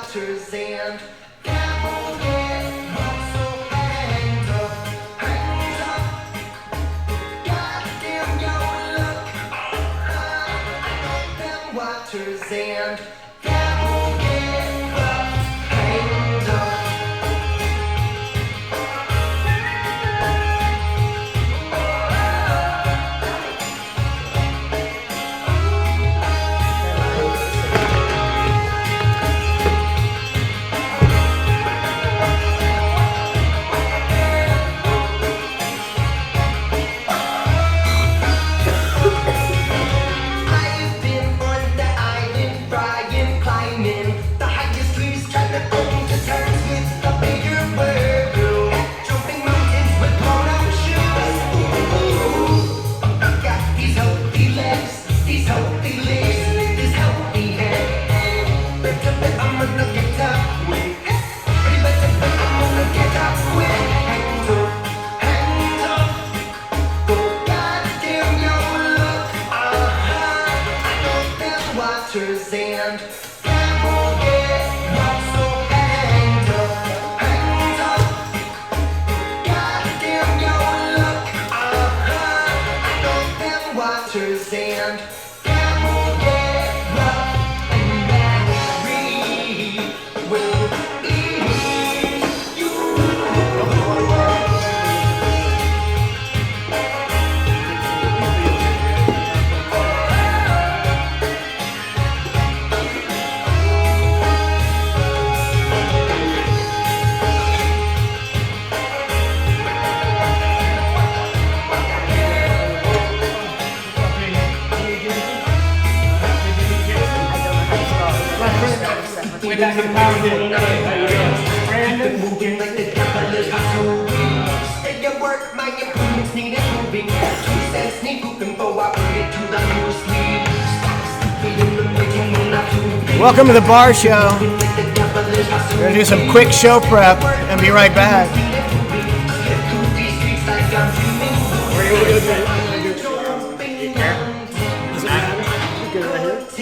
waters and camel get muscle hanged up, hanged up. Goddamn your luck. Them waters and camel get hanged up. I've been on the island, flying, climbing the highest trees, trying to come to terms with the bigger world. Jumping mountains with blown-up shoes. Ooh, got these healthy legs, these healthy legs, this healthy head. Better bet I'm gonna get up quick. Better bet I'm gonna get up quick. Hands up, hands up. Go goddamn your luck. Waters and camel get muscle hanged up, hanged up. Goddamn your luck. I know them waters and camel get rough, and Mary will eat you. Way back in Power Day. How you doing? Brandon? Moving like the devilish hustle. Stay at work, my improvements need improving. 2 cents need moving for I put it to the new sleep. Stop sleeping in the making when I do. Welcome to the bar show. We're gonna do some quick show prep and be right back.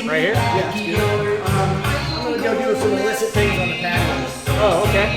Right here? Yeah. I'm gonna go do some illicit things on the patio. Oh, okay.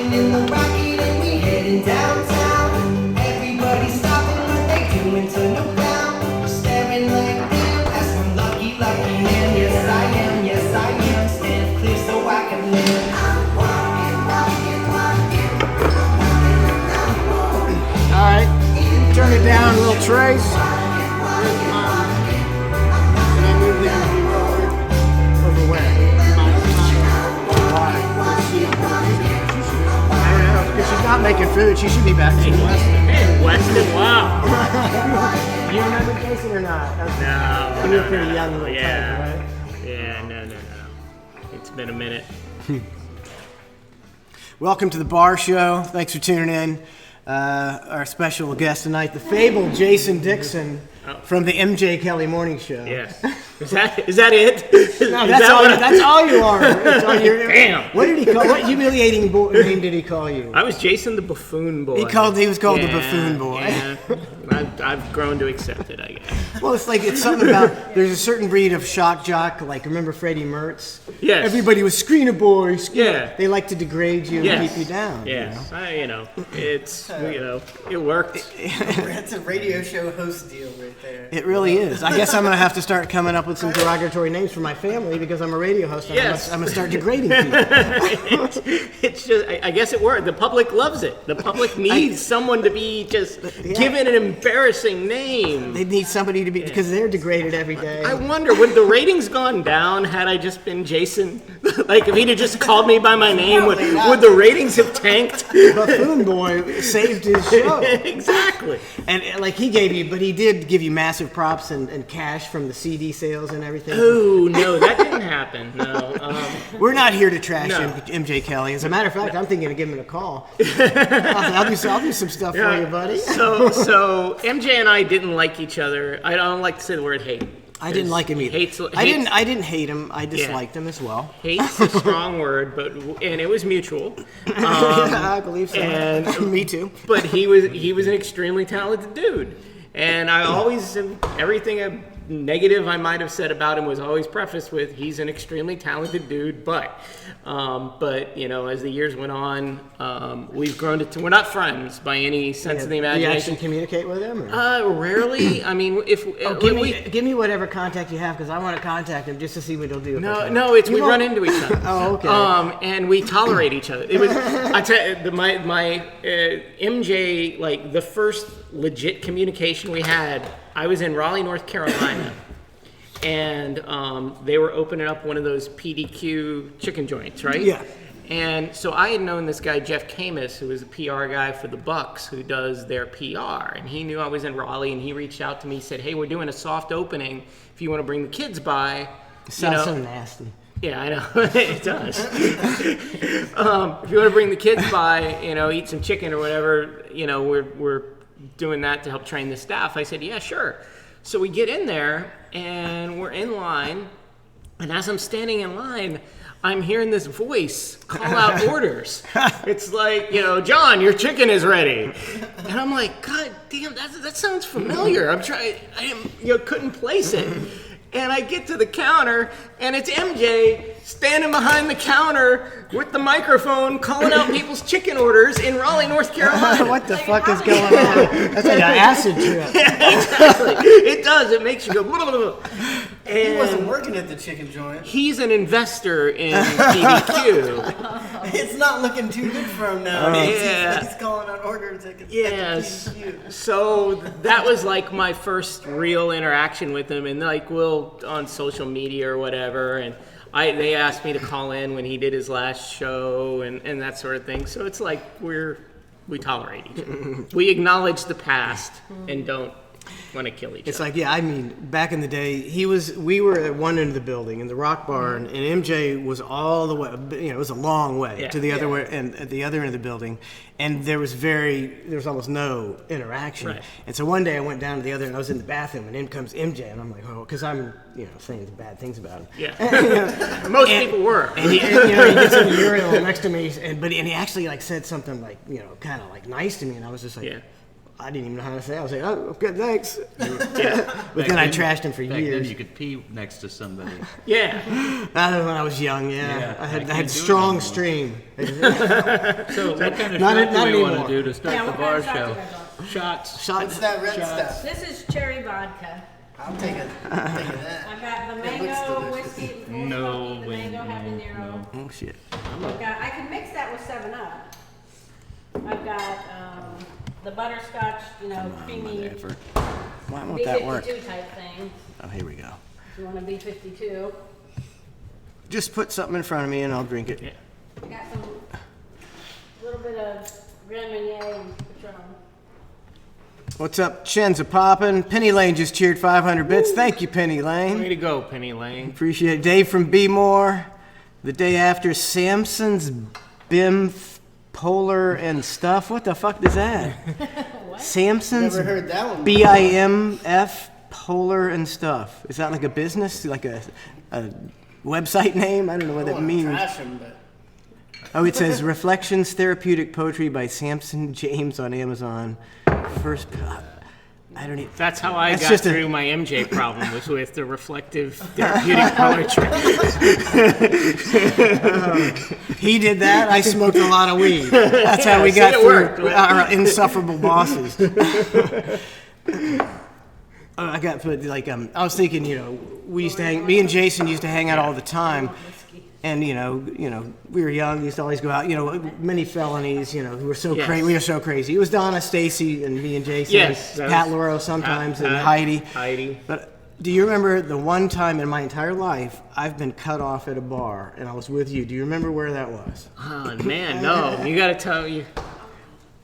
hopping in the rocket and we heading downtown. Everybody stopping what they doing to look down. We're staring like damn, that's one lucky man. Yes I am, stand clear so I can live. I'm walking. All right, turn it down a little, Trace. Over where? Why? I don't know, because she's not making food. She should be back in Weston. Weston, wow. You remember Jason or not? No. You were pretty young little type, right? Yeah, no. It's been a minute. Welcome to the Bar Show. Thanks for tuning in. Our special guest tonight, the fabled Jason Dixon from the MJ Kelly Morning Show. Yes. Is that it? No, that's all you are. That's all you're, Damn. What did he call? What humiliating name did he call you? I was Jason the Buffoon Boy. He was called the Buffoon Boy. Yeah. I've grown to accept it, I guess. Well, it's something about, there's a certain breed of shock jock, like remember Freddie Mertz? Yes. Everybody was Screener Boy. Yeah. They like to degrade you and keep you down. Yes. It worked. That's a radio show host deal right there. It really is. I guess I'm going to have to start coming up with some derogatory names for my family because I'm a radio host. Yes. I'm going to start degrading people. It's just, I guess it worked. The public loves it. The public needs someone to be just given an embarrassing name. They need somebody to be, because they're degraded every day. I wonder, would the ratings gone down had I just been Jason? Like, if he'd have just called me by my name, would the ratings have tanked? Buffoon Boy saved his show. Exactly. And like he did give you massive props and cash from the CD sales and everything. Oh, no, that didn't happen. No. We're not here to trash No. MJ Kelly. As a matter of fact, I'm thinking of giving him a call. I'll do some stuff for you, buddy. So MJ and I didn't like each other. I don't like to say the word hate. I didn't like him either. I didn't hate him. I disliked him as well. Hate's a strong word, and it was mutual. I believe so. And me too. But he was an extremely talented dude, and I always everything negative I might have said about him was always prefaced with he's an extremely talented dude, but as the years went on, we've grown to we're not friends by any sense of the imagination. Do you actually communicate with him? Or? Rarely. I mean, give me whatever contact you have because I want to contact him just to see what he'll do. No, we run into each other. Oh, okay. And we tolerate each other. It was I tell you, my MJ, like the first legit communication we had. I was in Raleigh, North Carolina, and they were opening up one of those PDQ chicken joints, right? Yeah. And so I had known this guy, Jeff Camus, who was a PR guy for the Bucks, who does their PR. And he knew I was in Raleigh, and he reached out to me, said, hey, we're doing a soft opening. If you want to bring the kids by. It sounds so nasty. Yeah, I know. It does. If you want to bring the kids by, eat some chicken or whatever, we're doing that to help train the staff. I said, yeah, sure. So we get in there, and we're in line. And as I'm standing in line, I'm hearing this voice call out orders. It's like, John, your chicken is ready. And I'm like, God damn, that sounds familiar. Couldn't place it. And I get to the counter, and it's MJ standing behind the counter with the microphone calling out people's chicken orders in Raleigh, North Carolina. What the fuck is going on? That's like an acid trip. Yeah, exactly. It does. It makes you go, blah, blah, blah. He wasn't working at the chicken joint. He's an investor in PDQ. It's not looking too good for him now. He's calling out orders at Yes. PDQ. So that was like my first real interaction with him, and like we'll on social media or whatever, and they asked me to call in when he did his last show and that sort of thing. So it's like we tolerate each other. We acknowledge the past and don't want to kill each other. It's like, back in the day, we were at one end of the building in the Rock Barn, and MJ was all the way, it was a long way to the other way, and at the other end of the building, and there was almost no interaction. Right. And so one day I went down to the other end, I was in the bathroom, and in comes MJ, and I'm like, oh, because I'm, saying bad things about him. Yeah. Most people were. And he gets in the urinal next to me, and he actually like said something like, kind of like nice to me, and I was just like, I didn't even know how to say it. I was like, oh, good, thanks. Yeah. But then I trashed him for Back years. then you could pee next to somebody. Yeah. That was when I was young, yeah. Yeah, I I had can't do it strong anymore. stream. So what kind of Not shot not do we want anymore. to do to start Yeah, the what bar kind of shot show? do you guys want? Shots. What's that red Shots. stuff? This is cherry vodka. I'll take a thing of that. I've got the It looks mango delicious. whiskey, full No smoky, the way, mango habanero. Oh, shit. I can mix that with 7-Up. I've got the butterscotch, creamy Effort. Why won't that work? B52 type thing. Oh, here we go. If you want a B52. Just put something in front of me and I'll drink it. Yeah. I got a little bit of Grand Marnier and Patron. What's up? Chins are popping. Penny Lane just cheered 500 bits. Thank you, Penny Way Lane. to go, Penny Lane. Appreciate it. Dave from B More. The day after Samson's BIM Polar and stuff. What the fuck is that? Samson's Never heard that one. BIMF Polar and stuff. Is that like a business? Like a website name? I don't know what I that don't means. want to trash him, but Oh, it says Reflections Therapeutic Poetry by Samson James on Amazon. First, I don't even. That's how I That's got just a- through my MJ problem, was with the reflective therapeutic poetry. He did that. I smoked a lot of weed. That's how we see, got it through worked. our insufferable bosses. I got put like I was thinking, we used to hang. Me and Jason used to hang out all the time, and we were young. We used to always go out. Many felonies. We were so Yes. crazy. We were so crazy. It was Donna, Stacy, and me and Jason. Yes, and that Pat was- Loro sometimes, and Pat, Heidi. Heidi. But do you remember the one time in my entire life I've been cut off at a bar, and I was with you? Do you remember where that was? Oh, man, no. You got to tell you.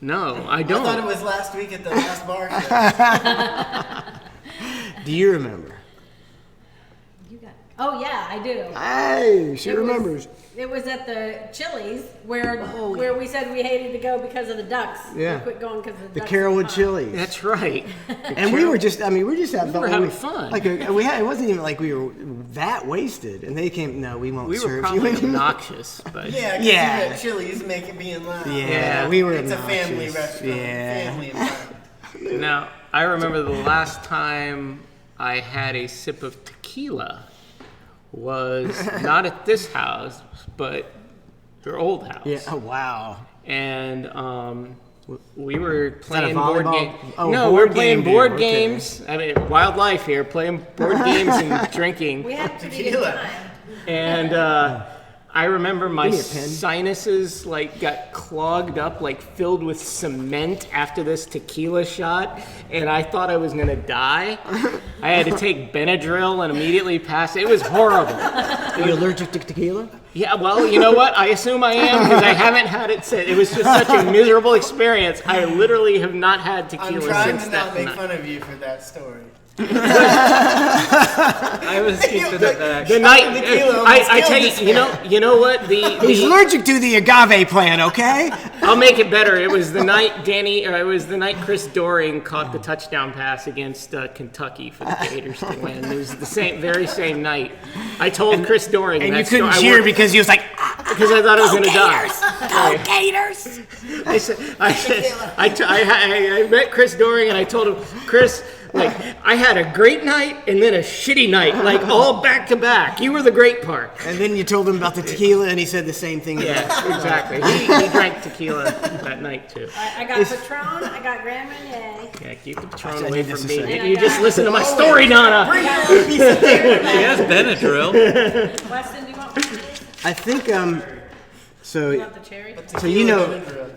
No, I I don't. thought it was last week at the last bar show. Do you remember? Oh yeah, I do. Hey, she It was- remembers. It was at the Chili's where we said we hated to go because of the ducks. Yeah. We quit going because of the The ducks. Carolwood Chili's. That's right. And we were just, we're just having We were fun. having fun. It wasn't even like we were that wasted. And they came, no, we won't We were serve probably you. obnoxious, but Yeah, because Yeah. you're at Chili's, make it being loud. Yeah, we were It's a obnoxious. family restaurant. Yeah. Family environment. now I remember the last time I had a sip of tequila was not at this house, but their old house. Yeah, oh, wow. And we were that a playing board volleyball? games. Oh, No, board we're playing game board deal, games. I mean, wildlife here, playing board games and drinking. We had pretty good Tequila. time. And I remember my Give me a pen. sinuses got clogged up, filled with cement after this tequila shot, and I thought I was gonna die. I had to take Benadryl and immediately pass. It was horrible. Are you allergic to tequila? Yeah, well, you know what? I assume I am because I haven't had it since. It was just such a miserable experience. I literally have not had I'm tequila trying since to that not make night. fun of you for that story. I was keeping it that The night, tequila I almost tell killed you, this you know what? He's allergic to the agave plant, okay? I'll make it better. It was the night it was the night Chris Doring caught the touchdown pass against Kentucky for the Gators to win. It was the very same night. I told Chris Doring And that you couldn't story. cheer because he was like, because I thought I was going to die. go Gators! I met Chris Doring and I told him, Chris, I had a great night and then a shitty night, all back to back. You were the great part. And then you told him about the tequila, and he said the same thing. Yeah, exactly. He drank tequila that night too. I got Patron, I got Grand Marnier. Yeah, keep the Patron I away need this from to me. say. Didn't you just listen to my story, Donna? She has Benadryl. Weston, do you want one? I think, so You want the cherry?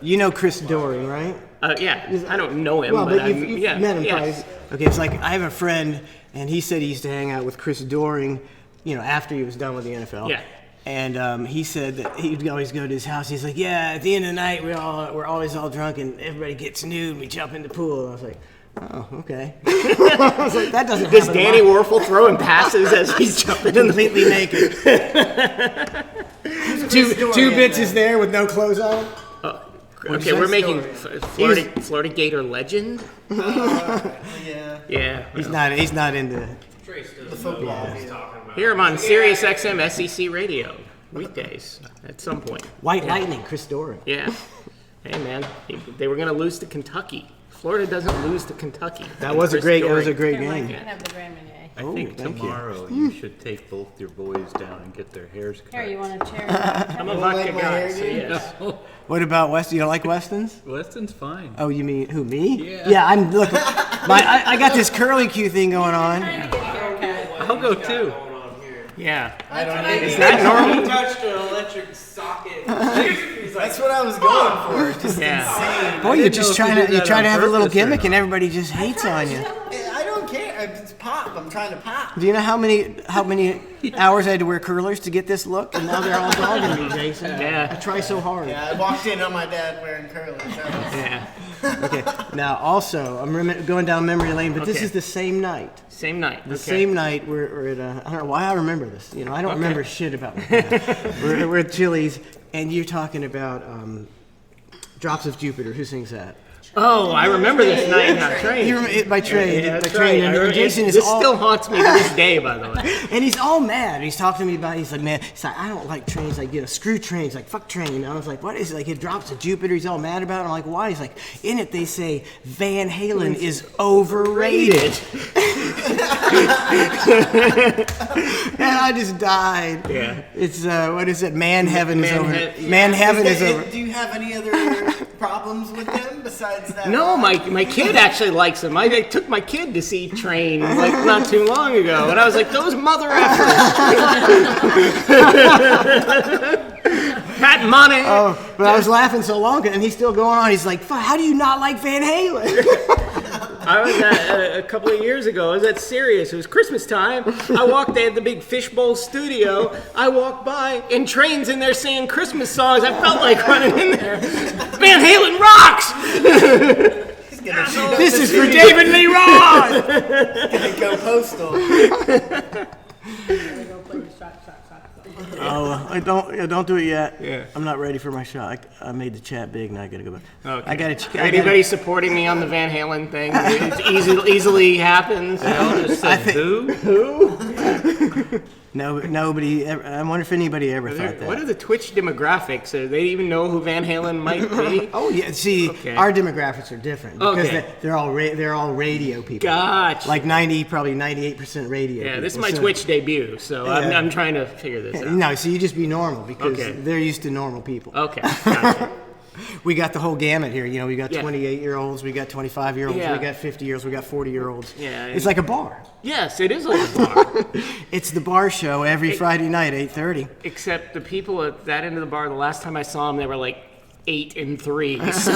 you know Chris Doring, right? Yeah, I don't know him, Well, but but you've yeah, met him yes. probably. Okay, it's like I have a friend, and he said he used to hang out with Chris Doring, after he was done with the NFL. Yeah. And he said that he'd always go to his house. He's like, yeah, at the end of the night, we're always all drunk, and everybody gets nude, and we jump in the pool. And I was like, oh, okay. I was like, that doesn't Does happen a Danny lot. Warfel throw him passes as he's jumping in the Completely naked. two bitches there with no clothes on. Okay, we're making Florida Gator legend. Yeah. Yeah. He's not into. The football. Here I'm on Sirius XM SEC radio weekdays at some point. White Lightning, Chris Doring. Yeah. Hey man, they were gonna lose to Kentucky Florida doesn't lose to Kentucky. That was a great Can game. have the Grand Marnier. I Oh, think thank you. tomorrow you should take both your boys down and get their hairs cut. Here, you want a chair? I'm a vodka like my guy, hair, so dude? yes. What about Weston? You don't like Weston's? Weston's fine. Oh, you mean who? Me? Yeah. Yeah, I'm look. I got this curly Q thing going on. I'll go too. Yeah. I don't Is know. that normal? touched an electric socket. That's what I was going for. Just Yeah. insane. Boy, you're didn't just know if trying you to did you're that trying to on have a little purpose or gimmick, and not. everybody just hates on you. I don't care. It's pop. I'm trying to pop. Do you know how many hours I had to wear curlers to get this look, and now they're all dogging me, Jason? I Yeah. try so hard. Yeah, I walked in on my dad wearing curlers. That was- Yeah. Okay. Now, also, I'm going down memory lane, but this Okay. is the same night. Same night. The same night we're at I don't know why I remember this. You know, I don't remember shit about my past. we're at Chili's, and you're talking about Drops of Jupiter. Who sings that? Oh, I remember this night on train. You remember it by train. Yeah, by that's train. right. And I remember- Jason is this all, still haunts me to this day, by the way. and he's all mad. He's talking to me about it. He's like, man, he's like, I don't like trains. Like, screw trains. Like, fuck train. And I was like, what is it? Like, it drops to Jupiter. He's all mad about it. I'm like, why? He's like, in it they say Van Halen is overrated. And I just died. Yeah. It's what is it? Man heaven is Man over. he- Man heaven is over. Do you have any other problems with them besides that? No, my kid actually likes them. I took my kid to see Train like not too long ago, and I was like, those mother effers. That money. Oh, but I was laughing so long, and he's still going on. He's like, "Fuck, how do you not like Van Halen?" I was at, a couple of years ago. I was at Sirius. It was Christmas time. I walked. They had the big Fishbowl studio. I walked by, and Train's in there singing Christmas songs. I felt like running in there. Van Halen rocks. This is for David Lee Roth. Go postal. Oh, I don't do it yet. Yeah. I'm not ready for my shot. I made the chat big, and I gotta go back. Okay. I gotta. Anybody supporting me on the Van Halen thing? It easily happens. I'll just say, who? No, nobody. I wonder if anybody ever thought that. What are the Twitch demographics? Do they even know who Van Halen might be? Oh yeah. See, Okay. our demographics are different because Okay. they're all radio people. Gotcha. Like probably 98% radio. Yeah, this is people. my So- Twitch debut, so Yeah. I'm trying to figure this out. No, so you just be normal because Okay. they're used to normal people. Okay, gotcha. We got the whole gamut here. You know, we got Yeah. 28-year-olds, we got 25-year-olds, Yeah. we got 50-year-olds, we got 40-year-olds. Yeah, It's like a bar. Yes, it is like a bar. It's the bar show every Friday night, 8:30. Except the people at that end of the bar, the last time I saw them, they were like 8 and 3. So,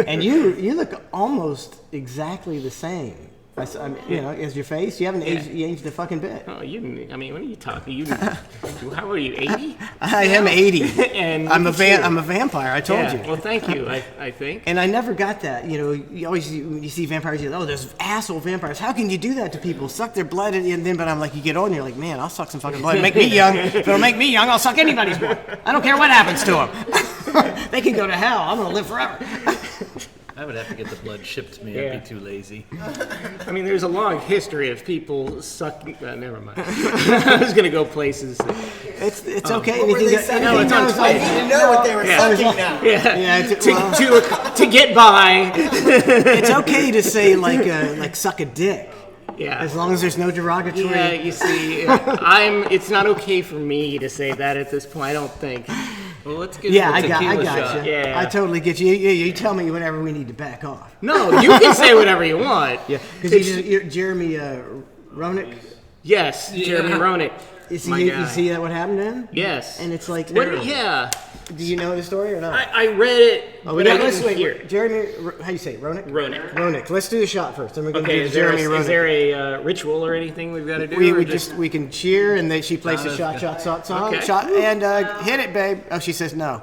And you look almost exactly the same. As your face. You haven't aged a fucking bit. oh, I mean, what are you talking? How old are you? 80? I am 80. And I'm look at you. I'm a vampire. I told Yeah, you. well, thank you. I think. And I never got that. You know, you always when you see vampires, you go, "Oh, there's asshole vampires. How can you do that to people? Suck their blood?" And then, but I'm like, you get older, and you're like, man, I'll suck some fucking blood. Make me young. If it'll make me young, I'll suck anybody's blood. I don't care what happens to them. They can go to hell. I'm gonna live forever. I would have to get the blood shipped to me. Yeah. I'd be too lazy. I mean, there's a long history of people sucking. Never mind. I was gonna go places. It's okay. What were they sucking? No, it's on I Twitch. need to know what they were sucking now. Yeah. Yeah, To get by. it's okay to say like suck a dick. Yeah. As long as there's no derogatory. Yeah, you see, it's not okay for me to say that at this point, I don't think. Well, let's get Yeah, a I tequila got shot. you. Yeah. I totally get you. You tell me whenever we need to back off. No, you can say whatever you want. Yeah, because you're Jeremy Roenick. Yes, Jeremy Roenick. My You guy. see that what happened to him? Yes. And it's like, Yeah. do you know the story or not? I read it, Oh, but I let's didn't wait. hear it. Jeremy, how do you say it? Roenick? Roenick. Roenick. Let's do the shot first. Then we're going to Okay, do is the Jeremy there, Roenick. is there a ritual or anything we've got to do? we or we can cheer and then she plays the shot song. Okay. Shot and hit it, babe. Oh, she says no.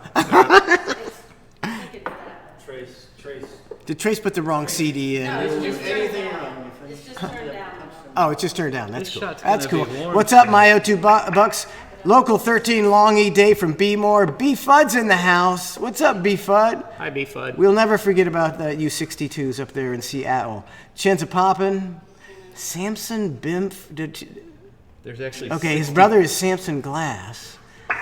Trace. Did Trace put the wrong CD in? It's just turned down. Oh, it's just turned down. That's This cool. shot's That's gonna cool. be warm What's up, soon. my O2 Bucks? Local 13 Long E Day from B More. B Fud's in the house. What's up, B Fud? Hi, B Fud. We'll never forget about the U62s up there in Seattle. Chins a poppin'. Samson Bimpf. There's actually Okay, his brother is Samson Glass.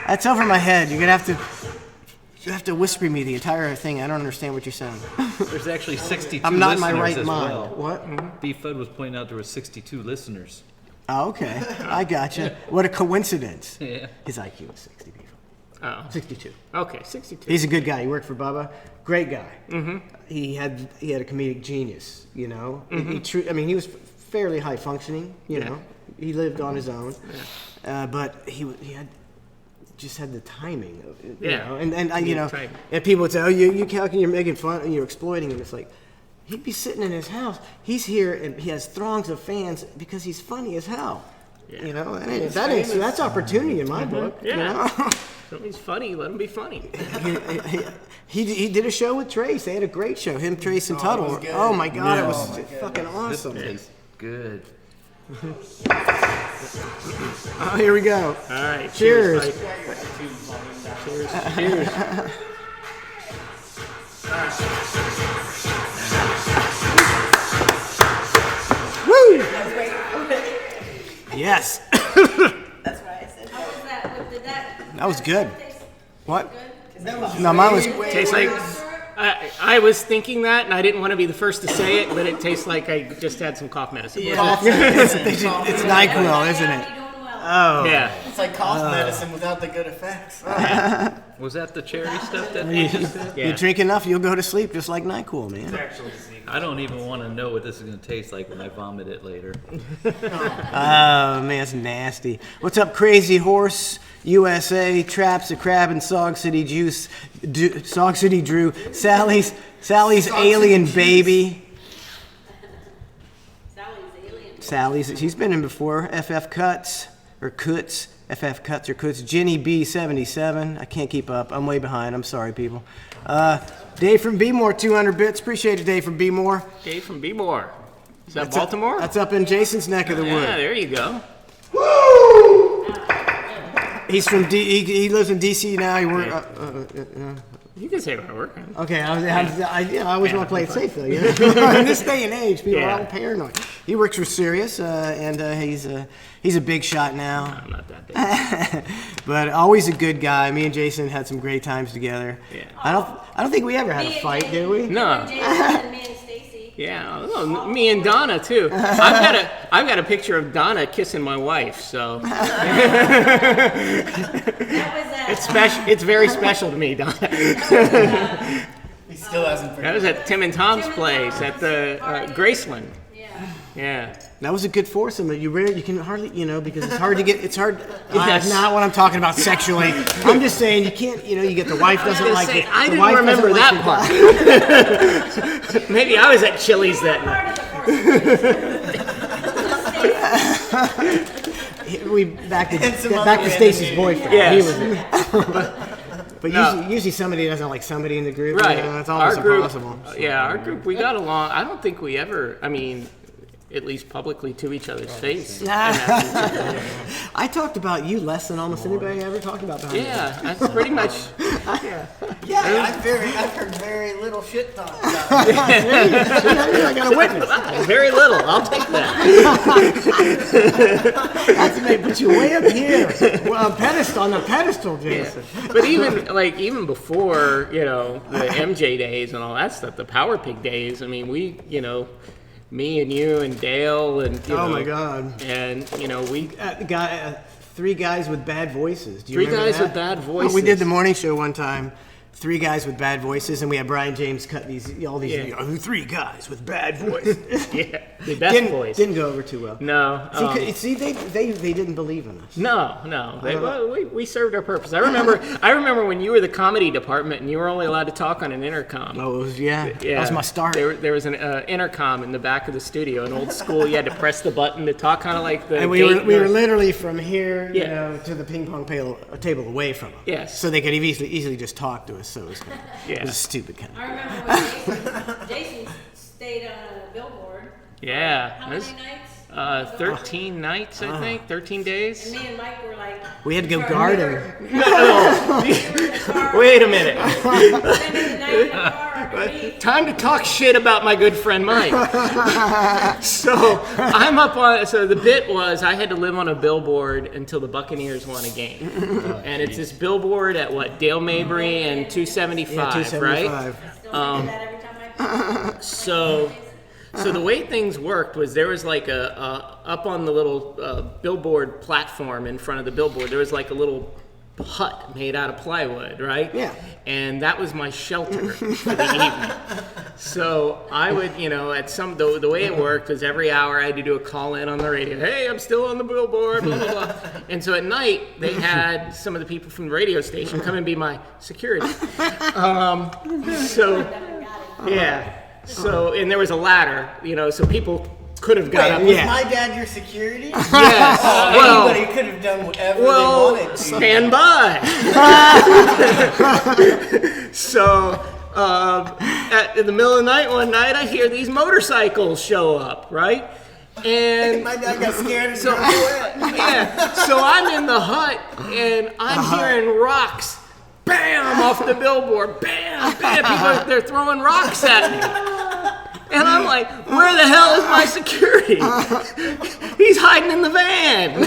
That's over my head. You're gonna have to. You have to whisper me the entire thing. I don't understand what you're saying. There's actually 62 I'm not in my listeners right as mind. well. What? Beef Fud was pointing out there were 62 listeners. Oh, okay. I gotcha. What a coincidence. Yeah. His IQ was 60 people. Oh. 62. Okay, 62. He's a good guy. He worked for Bubba. Great guy. Mm-hmm. He had a comedic genius, you know. Mm-hmm. He was fairly high functioning, you know. He lived on his own. Yeah. But he had the timing of it, you Yeah. know. And you know, Timing. and people would say, "Oh, you how can you making fun and you're exploiting him?" It's like he'd be sitting in his house. He's here and he has throngs of fans because he's funny as hell. Yeah. You know, that's opportunity in my book. Yeah. You know? Something's funny, let him be funny. He did a show with Trace. They had a great show. Him, Trace, and it was Tuttle. good. Oh my God, it was my fucking This awesome. tastes good. Oh, here we go. All right. Cheers. Mike. Cheers. Cheers. Woo! Yes, That's why I said How was that? What, did that? that was good. taste What? that was No, mine was. Tastes like. I was thinking that, and I didn't want to be the first to say it, but it tastes like I just had some cough medicine. Yeah. It's NyQuil, isn't it? You're doing well. Oh. Yeah. It's like cough medicine without the good effects. Was that the cherry stuff that you just said? You drink enough, you'll go to sleep just like NyQuil, man. Actually, secret. I don't even want to know what this is going to taste like when I vomit it later. Oh man, it's nasty. What's up, Crazy Horse USA? Traps a crab in Sog City Juice. Sog City Drew. Sally's Alien Baby. Sally's alien. Sally's. She's been in before. FF Cuts or Cuts. FF Cuts or Cuts. Jenny B77. I can't keep up. I'm way behind. I'm sorry, people. Dave from Bmore, 200 bits. Appreciate it, Dave from Bmore. Dave from B-More. Is that Baltimore? That's up in Jason's neck of the wood. Yeah, there you go. He's from he lives in DC now. He works. You can say where I work. Okay, I always want to play it safe though. You know? In this day and age, people are all paranoid. He works for Sirius, and he's a big shot now. I'm not that big. But always a good guy. Me and Jason had some great times together. Yeah. I don't think we ever had a fight, did we? No. Jason and me and Stacy. Yeah, oh, me and Donna too. I've got a picture of Donna kissing my wife, so That was it's special. It's very special to me, Donna. He still hasn't That forgotten. was at Tim and Tom's Tim and place Tom's at the party. Graceland. Yeah. Yeah. That was a good foursome. You can hardly, because it's hard to get. It's hard. Yes. That's not what I'm talking about sexually. I'm just saying you can't. You get the wife doesn't like it. I The didn't wife remember doesn't that like part. Maybe I was at Chili's that night. Back some to other Stacy's boyfriend. Yes. He was. But No. usually somebody doesn't like somebody in the group. Right. It's almost Our group, impossible. our group, we got along. I don't think we ever, at least publicly to each other's face. I talked about you less than almost anybody I ever talked about behind Yeah, that's pretty much. Yeah, I've heard very little shit talk about I got a witness. Very little. I'll take that. That's they put you way up here. Well, on the pedestal, Jason. But even before, the MJ days and all that stuff, the Power Pig days, we, me and you and Dale and, Oh my God. And, we. Three guys with bad voices. Do you Three remember guys that? with bad Oh, we voices. did the morning show one time. Three guys with bad voices, and we had Brian James cut all these. Yeah. Three guys with bad voices. Yeah, the best voice. Didn't go over too well. No. See, they didn't believe in us. No. We served our purpose. I remember when you were the comedy department and you were only allowed to talk on an intercom. Oh, it was, That was my start. There was an intercom in the back of the studio, an old school. You had to press the button to talk, kind of like the. And we were literally from here, Yeah. to the ping pong table away from them. Yes. So they could have easily just talked to us. So it was, Yeah. it was a stupid kind of. I remember when Jason stayed on a billboard. Yeah. How many nights? 13 nights, I think, 13 days. Me and Mike were like, We had to go garden. Wait a minute. spending the night in the car underneath. Time to talk shit about my good friend Mike. So I'm up on. So the bit was I had to live on a billboard until the Buccaneers won a game, and it's this billboard at what Dale Mabry and 275, Yeah, 275. right? Still thinking that every time I So the way things worked was there was like a up on the little billboard platform in front of the billboard. There was like a little hut made out of plywood, right? Yeah. And that was my shelter for the evening. So I would, at the way it worked was every hour I had to do a call in on the radio. Hey, I'm still on the billboard, blah, blah, blah. And so at night they had some of the people from the radio station come and be my security. So, and there was a ladder, so people could have got up. Was Yeah. my dad your security? Yes. Anybody could have done whatever they wanted to. Stand by. So, in the middle of the night, one night, I hear these motorcycles show up, right? And My dad got scared and drove away. yeah, so I'm in the hut and I'm hearing rocks, bam, off the billboard, bam, bam. People, they're throwing rocks at me. And I'm like, where the hell is my security? He's hiding in the van.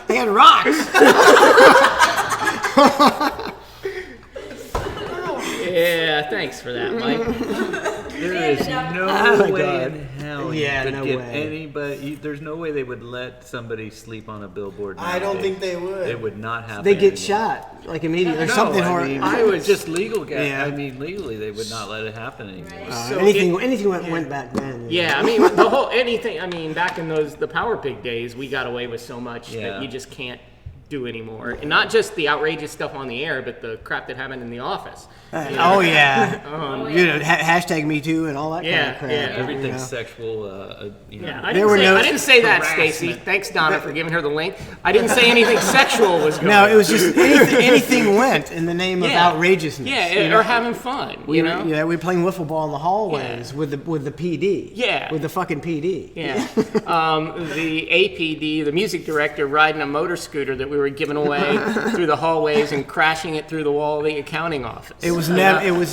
They had rocks. Yeah, thanks for that, Mike. There is no my way God. in hell Yeah, you could no get way. anybody. There's no way they would let somebody sleep on a billboard. I don't nowadays. think they would. It would not happen. They get anymore. shot like immediately or No, something I horrible. mean, I was- just legal. Yeah. I mean, legally, they would not let it happen anymore. So anything went back then. Yeah, I mean, the whole anything. I mean, back in the Power Pig days, we got away with so much Yeah. that you just can't do anymore. And not just the outrageous stuff on the air, but the crap that happened in the office. Oh yeah. Hashtag Me Too and all that Yeah, kind of crap. yeah. Everything's sexual. Yeah, There were no- I didn't say that, Stacy. Thanks, Donna, for giving her the link. I didn't say anything sexual was going. No, it was just anything went in the name of Yeah. outrageousness. Yeah, or having fun. We know. Yeah, we were playing wiffle ball in the hallways Yeah. with the PD. Yeah. With the fucking PD. Yeah. The APD, the music director, riding a motor scooter that we were giving away through the hallways and crashing it through the wall of the accounting office. It was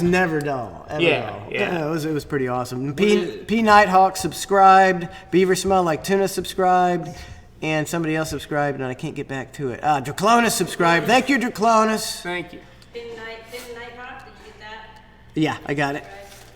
never dull. Ever Yeah, dull. yeah. It was pretty awesome. P Nighthawk subscribed. Beaver Smell Like Tuna subscribed. And somebody else subscribed, and I can't get back to it. Draclonus subscribed. Thank you, Draclonus. Thank you. didn't Nighthawk, did you get that? Yeah, I got it.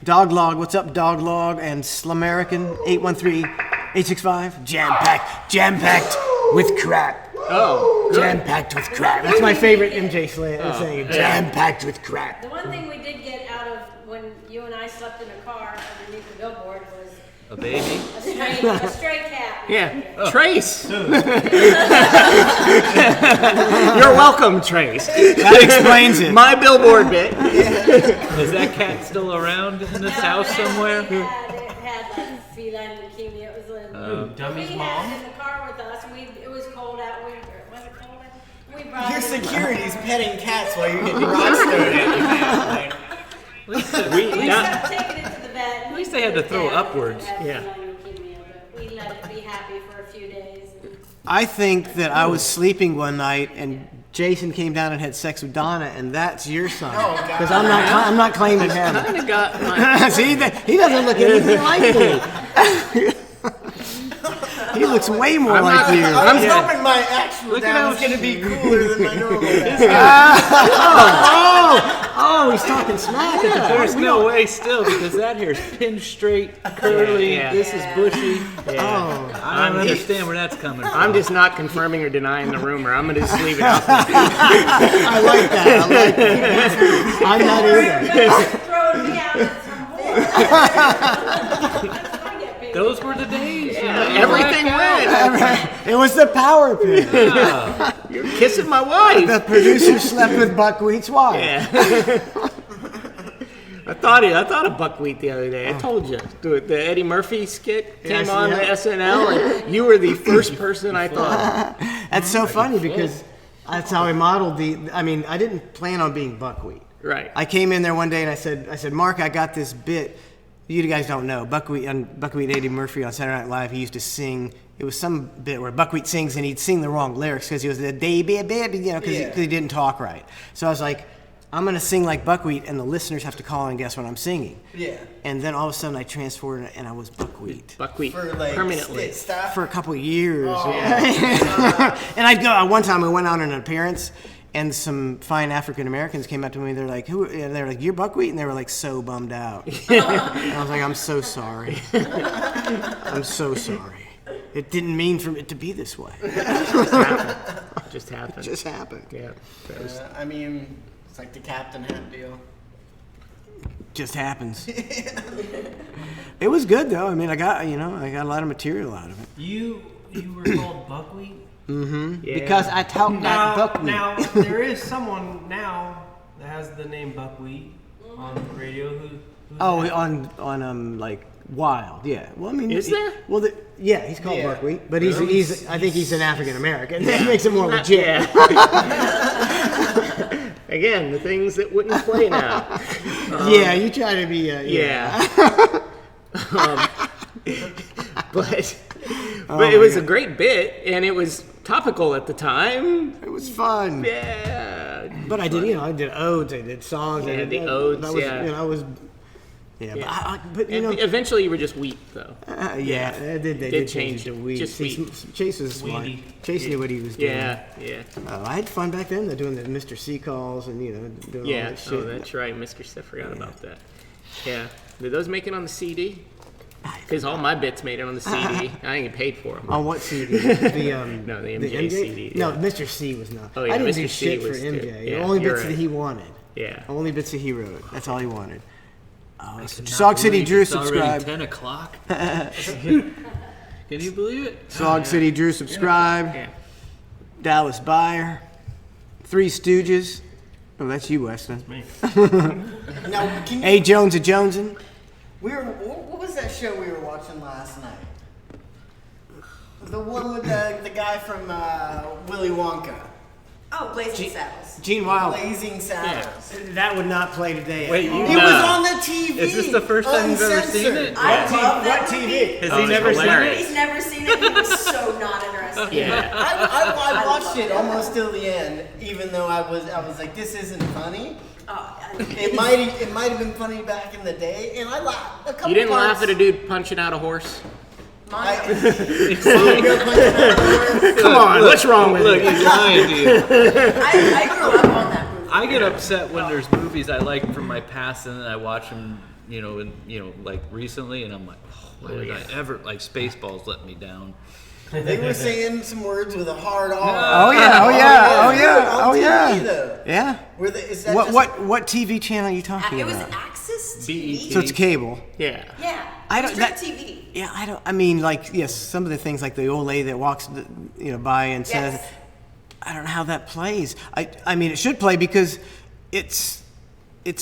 Doglog, what's up, Doglog? And Slamerican 813-865. Jam-packed with crap. Oh, Jam-packed with crap. That's my favorite MJ saying. Jam-packed with crap. The one thing we did get out of when you and I slept in a car underneath the billboard was A baby. a stray cat. yeah. Trace. You're welcome, Trace. That explains it. My billboard bit. Is that cat still around in this house somewhere? It had like feline leukemia. It was like, Dummy's we mom? had it in the car with us, and it was cold out. Was it cold out? We brought Your it in. security's petting cats while you're getting rocks thrown at you, man. We stopped taking it to the vet. At least they had to throw upwards. Yeah. We let it be happy for a few days. I think that I was sleeping one night and Jason came down and had sex with Donna, and that's your son. Because I'm not claiming him. Kind of got my. See, he doesn't look anything like me. He looks way more like you. I was hoping my actual dad was going to be cooler than my normal dad. Oh, he's talking smack at the There's no way still because that hair's pinned straight, curly. Yeah. This is bushy. Oh, I don't understand where that's coming from. I'm just not confirming or denying the rumor. I'm gonna just leave it out. I like that. I'm not either. Throwing me out at some point. Those were the days. Everything went. It was the power pig. You're kissing my wife. The producer slept with Buckwheat's wife. Yeah. I thought of Buckwheat the other day. I told you. The Eddie Murphy skit came Yes, on yeah. the SNL, and you were the first person I thought. That's so funny because that's how I modeled I didn't plan on being Buckwheat. Right. I came in there one day and I said, Mark, I got this bit you guys don't know, Buckwheat and Eddie Murphy on Saturday Night Live, he used to sing. It was some bit where Buckwheat sings and he'd sing the wrong lyrics because he was the baby, because he didn't talk right. So I was like, I'm gonna sing like Buckwheat, and the listeners have to call and guess what I'm singing. Yeah. And then all of a sudden I transferred and I was Buckwheat. Buckwheat For like permanently. stuff. For a couple of years. Oh. And I'd go. One time we went out on an appearance, and some fine African Americans came up to me. They're like, "Who?" And they're like, "You're Buckwheat," and they were like so bummed out. And I was like, "I'm so sorry. I'm so sorry. It didn't mean for it to be this way. Just happened. It just happened. Yeah. That was, I mean, it's like the Captain Hat deal. Just happens." It was good though. I mean, I got a lot of material out of it. You were called Buckwheat? yeah. Because I talk like Buckwheat. Now, there is someone now that has the name Buckwheat on the radio who's Oh, that? on like Wild, yeah. Well, I mean, Is there? Well, yeah, he's called Yeah. Buckwheat, but he's I think he's an African American. That makes it more legit. Yeah. Again, the things that wouldn't play now. Yeah, you try to be. Yeah. But it was a great bit, and it was topical at the time. It was fun. Yeah. But I did odes, I did songs. Yeah, I did the odes, That was, yeah. I was. Yeah, Yeah. but And eventually, you were just wheat, though. yeah, they did change it to weed. just Chase, wheat. Chase was smart. Weedy. Chase knew what he was doing. Yeah, yeah, I had fun back then. They're doing the Mr. C calls and doing all yeah. that shit. Oh, that's right, Mr. I forgot about that. Yeah. Did those make it on the CD? Because all my bits made it on the CD. I didn't get paid for them. On what CD? The No, the MJ CD, No, yeah. Mr. C was not. Oh, yeah, I didn't do Mr. C shit for was MJ. too. The Yeah, only you're bits that right. he wanted. Yeah. Only bits that he wrote. That's all he wanted. Oh, Cannot Sog City believe Drew it's already subscribe. 10 o'clock. Can you believe it? Sog City Drew subscribe. Yeah. Dallas Buyer. Three Stooges. Oh, that's you, Weston. Now, can you, A. Jones of Jonesin. what was that show we were watching last night? The one with the guy from Willy Wonka. Oh, Blazing Saddles. Gene Wilder. Blazing Saddles. That would not play today. Wait, you It was on the TV. Is this the first time you've ever seen it? I love that What movie. TV? Has Oh, he it's never seen hilarious. it? He's never seen it. He was so not interested. Yeah. I watched it almost till the end, even though I was like, this isn't funny. It might have been funny back in the day, and I laughed a couple You didn't parts. laugh at a dude punching out a horse? Mine- Come on, what's wrong with Look, you? he's lying to you. I grew up on that movie. I get upset when there's movies I like from my past and then I watch them, like recently, and I'm like, why did I ever, like Spaceballs let me down. They were saying some words with a hard R. Oh yeah, oh yeah, oh yeah, On oh TV, yeah. though. Yeah. Is that What TV channel are you talking It was about? Access BET. TV. So it's cable. Yeah. Yeah. I don't- Strip that- TV. Yeah, I mean, like, yes, some of the things like the old lady that walks, by and says, Yes. I don't know how that plays. I mean, it should play because it's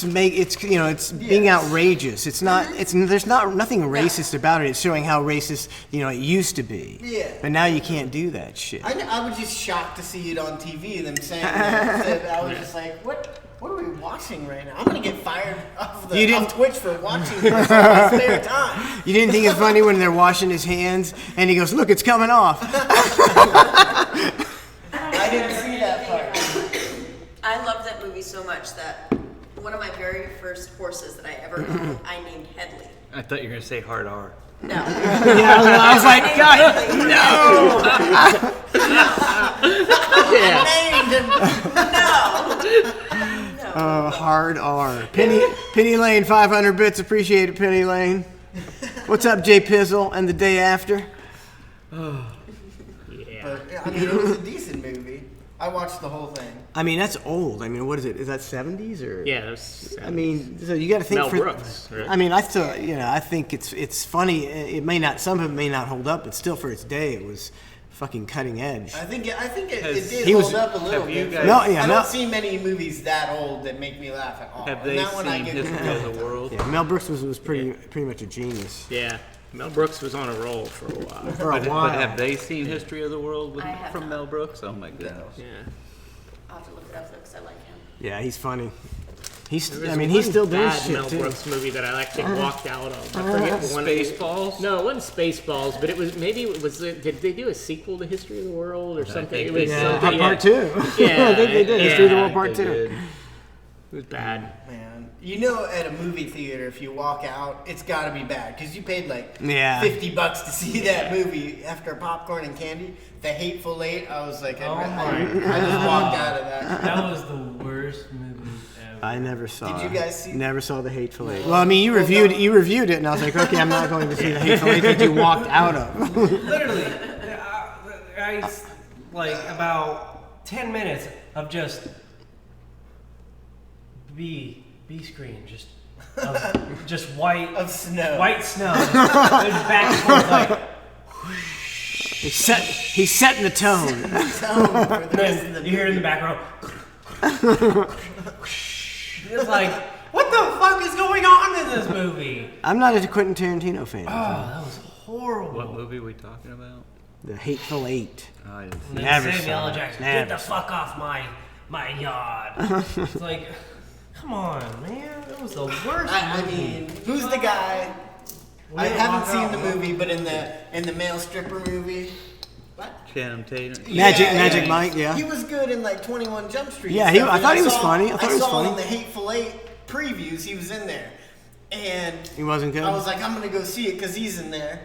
being outrageous. It's not. There's nothing racist about it. It's showing how racist it used to be. Yeah. But now you can't do that shit. I was just shocked to see it on TV. Them saying that. I was just like, what are we watching right now? I'm gonna get fired off Twitch for watching this in my spare time. You didn't think it's funny when they're washing his hands and he goes, "Look, it's coming off." I didn't see that part. I love that movie so much that one of my very first horses that I ever owned, I named Headley. I thought you were going to say hard R. No. Yeah, I was like, No. hard R. Penny Lane, 500 bits. Appreciate it, Penny Lane. What's up, Jay Pizzle and the day after? Yeah. But I mean, it was a decent movie. I watched the whole thing. I mean, that's old. I mean, what is it? Is that 70s or? Yeah, that was, I mean, so you got to think Mel for. Brooks, right? I mean, I still, I think it's funny. It may not. Some of it may not hold up, but still, for its day, it was fucking cutting edge. I think it Has- did he was- hold up a little have you bit. guys- No, yeah, I no. don't see many movies that old that make me laugh at all. Have And they that one I seen get History good of the World? Yeah, Mel Brooks was pretty much a genius Yeah. Mel Brooks was on a roll for a while. for a But while. have they seen History of the World I have from not. Mel Brooks? Oh my goodness. Yeah. I'll have to look it up though because I like him. Yeah, he's funny. He's There was he's one still doing bad shit Mel too. Brooks movie that I actually walked out of. I forget the one. Spaceballs? No, it wasn't Spaceballs, but it was Did they do a sequel to History of the World or something? think It they was did. Yeah, something. part 2. Yeah, I think they did. History of the World yeah, Part They 2. did. It was bad. Man, you know, at a movie theater, if you walk out, it's got to be bad because you paid like Yeah. $50 to see that movie after popcorn and candy. The Hateful Eight, I was like, I just walked out of that. That was the worst movie ever. I never saw. Did you guys see- Never saw the Hateful Eight. Well, I mean, you reviewed it, and I was like, okay, I'm not going to see the Hateful Eight that you walked out of. Literally, I like about 10 minutes of just B screen, just white Of snow. white snow, just back and forth like. He's setting the tone. For the rest of Then the you hear it in the movie. background. It's like, what the fuck is going on in this movie? I'm not a Quentin Tarantino fan. Oh, that was horrible. What movie are we talking about? The Hateful Eight. Oh, I didn't see And then Never Samuel saw L. it. Jackson, Never get the saw fuck off my yard. It's like, come on, man. That was the worst I movie. mean, who's the guy? We I didn't haven't walk seen out, the huh? movie, but in the male stripper movie. What? Channing Tatum. Magic Mike, yeah. He was good in like 21 Jump Street. Yeah, and stuff, I and thought he was saw- funny. I thought he was saw funny. in the Hateful Eight previews, he was in there. And He wasn't good? I was like, I'm going to go see it because he's in there.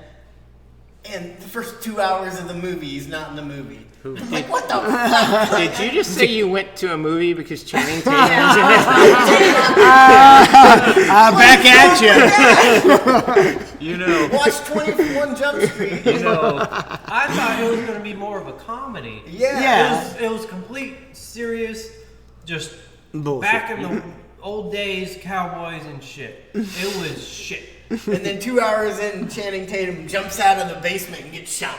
And the first 2 hours of the movie, he's not in the movie. I'm like, what the fuck? Did you just say you went to a movie because Channing Tatum was in Back at you. You know, Watch 21 Jump Street. you know, I thought it was going to be more of a comedy. Yeah. It was complete serious, just Bullshit. back in the old days, cowboys and shit. It was shit. And then 2 hours in, Channing Tatum jumps out of the basement and gets shot.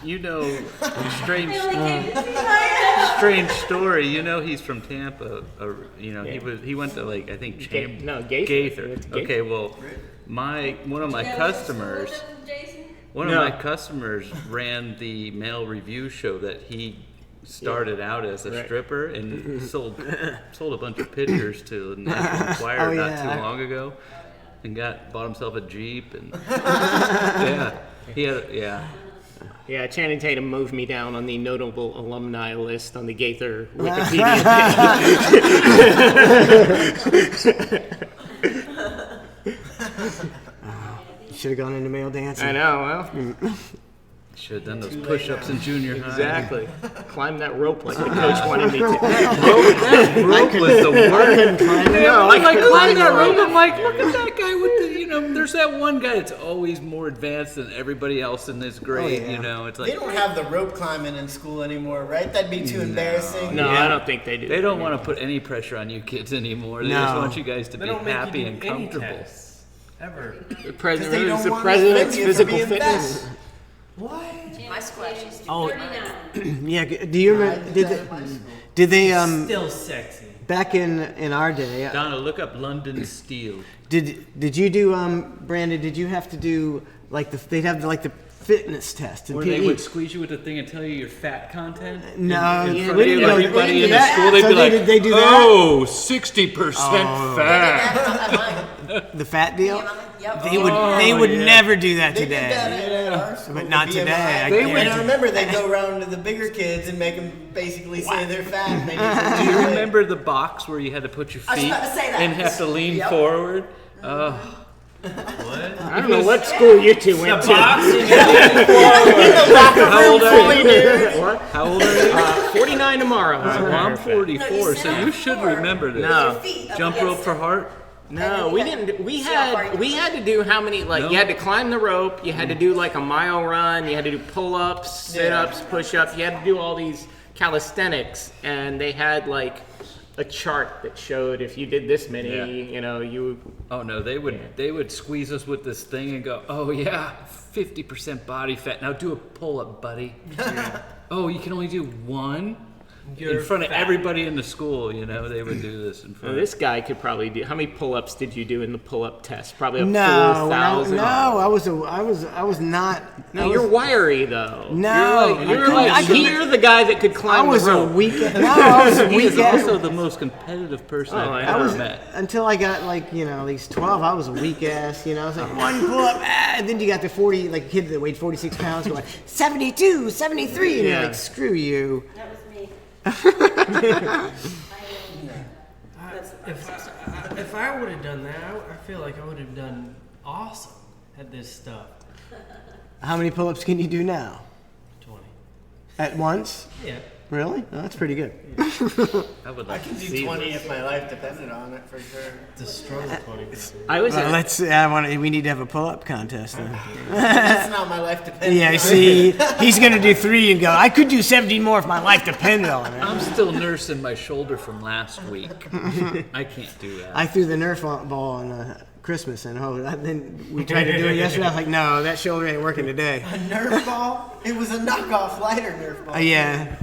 you know, strange, I only came to see my strange story. You know, he's from Tampa. You know, Yeah. he went to like I think Gaither. Gaither. He went to Gaither. Okay, well, one of my customers. Jason? One of No. my customers ran the male review show that he started out as a Right. stripper and sold a bunch of pictures to the National Enquirer Oh, not yeah. too long ago, and bought himself a Jeep and yeah, he had Yeah, Channing Tatum moved me down on the notable alumni list on the Gaither Wikipedia You should have gone into male page. dancing. I know, well, should have done those push-ups in junior high. exactly. Climb that rope like the coach wanted me to. That rope was the worst. No, I I couldn't climbed that climb rope. the I'm like, look at that guy with the, there's that one guy that's always more advanced than everybody else in this grade. yeah. You know, it's They like don't have the rope climbing in school anymore, right? That'd be too embarrassing. No, I don't think they do. they don't want to put any pressure on you kids anymore. They No. just want you guys to They be don't make happy you do and any comfortable. tests, ever. The Because president they is don't the want president's to offend you for physical being fitness. fat. What? My squatches do Oh. 39. Yeah, do you remember? Did they Still sexy. back in our day? Donna, look up London Steel. Did you do Brandon? Did you have to do like they'd have like the fitness test and Where they would squeeze you with the thing and tell you your fat content? No, in yeah, front we of didn't go- we everybody didn't in do the that. school, they'd So be they like, did- they do that? oh, 60% fat. That's not mine. the fat deal. Yeah, yep. They would yeah. never do that They did that today. at our school. But not the today, BMI. I They would, and guarantee. I remember they'd go around to the bigger kids and make them basically say they're fat. And they need to Do you lose weight. remember the box where you had to put your I was feet about to say that. and have to lean Yep. forward? What? I don't know what school you two went The to. box and How old are you? What? How old are you? 49 tomorrow. Well, I'm 44, No, you so said you should before. remember this. No. Your feet up Jump against rope for it. heart? No, we didn't. We See how far had you we can had to do how many? Like No. you had to climb the rope. You had to do like a mile run. You had to do pull-ups, sit-ups, push-ups. You had to do all these calisthenics, and they had like a chart that showed if you did this many, Yeah. you. Oh no, they would squeeze us with this thing and go, oh yeah, 50% body fat. Now do a pull-up, buddy. Oh, you can only do one? in front of everybody in the school. You know, they would do this in front. This guy could probably do. How many pull-ups did you do in the pull-up test? Probably No, 4,000. I was not. No, you're wiry though. No, you're the guy that could I climb was the a rope. weak. No, I was a He weak. is also the most competitive person Oh, I've I ever know. met. Until I got like these 12, I was a weak ass. I was like one pull up, and then you got the 40, like a kid that weighed 46 pounds going 72, 73, and you're Yeah. like screw you. That was me. If I would have done that, I feel like I would have done awesome at this stuff. How many pull-ups can you do now? 20. At once? Yeah. Really? Oh, that's pretty good. I would I like can to do see 20 this. if my life depended on it, for sure. It's a struggle 20. I was. Well, we need to have a pull-up contest then. That's not my life depended Yeah, on it. see, he's gonna do 3 and go. I could do 17 more if my life depended on it. I'm still nursing my shoulder from last week. I can't do that. I threw the Nerf ball on Christmas, and then we tried to do it yesterday. I was like, no, that shoulder ain't working today. A Nerf ball? It was a knockoff lighter Nerf ball. Yeah.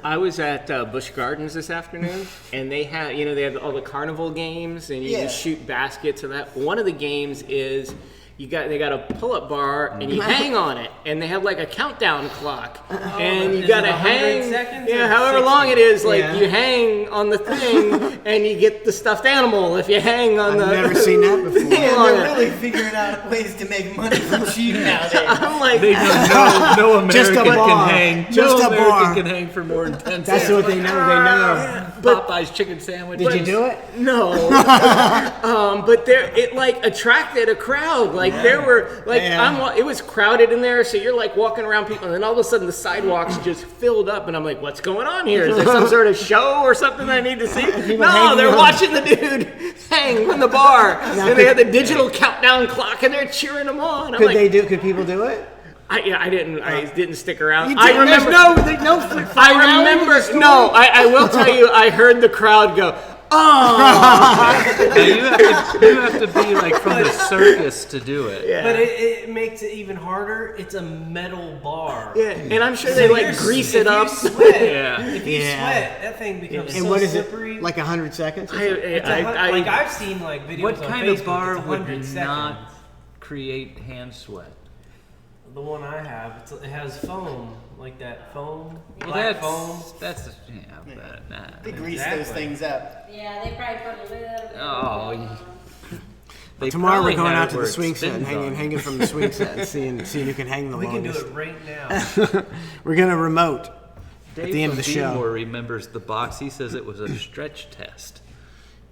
I was at Busch Gardens this afternoon, and they had all the carnival games, and you Yeah. can shoot baskets and that. One of the games is they got a pull-up bar, and you hang on it, and they have like a countdown clock, and you is got to it 100 hang, seconds yeah, or however 60? long it is. Like Yeah. you hang on the thing, and you get the stuffed animal if you hang on I've the. never seen that before. thing on They're it. really figuring out ways to make money from cheap nowadays. I'm like, They know no American Just a can bar. hang. Just no a American bar. can hang for more than 10 That's seconds. what they know. They know. Popeyes chicken sandwich. Did you do it? No, but it like attracted a crowd. Like there were like Yeah. it was crowded in there, so you're like walking around people, and then all of a sudden the sidewalks just filled up, and I'm like, what's going on here? Is there some sort of show or something I need to see? No, hanging they're on. watching the dude hang from the bar, and they had the digital countdown clock, and they're cheering him on. I'm Could like, they do? Could people do it? I didn't stick around. You I did- remember. There's no. I remember. No, I will tell you. I heard the crowd go, "Oh!" Now, you have to be like from the circus to do it. Yeah. But it makes it even harder. It's a metal bar. Yeah, and I'm sure they So like you're- grease if it up. you sweat, Yeah. If you Yeah. sweat, that thing becomes And so what is slippery. it? Like 100 seconds? It's like I've seen like videos What on kind Facebook, of bar it's would 100 seconds. not create hand sweat? The one I have, it has foam, like that foam, Well, black foam. that's nah. They grease Exactly. those things up. Yeah, they probably put a little bit Oh, of They Tomorrow we're probably going had out it to where the it swing set and spins on. hanging from the swing set and seeing who can hang the We can do longest. it right now. We're gonna remote. Dave the end of from the show. Seymour remembers the box. He says it was a stretch test.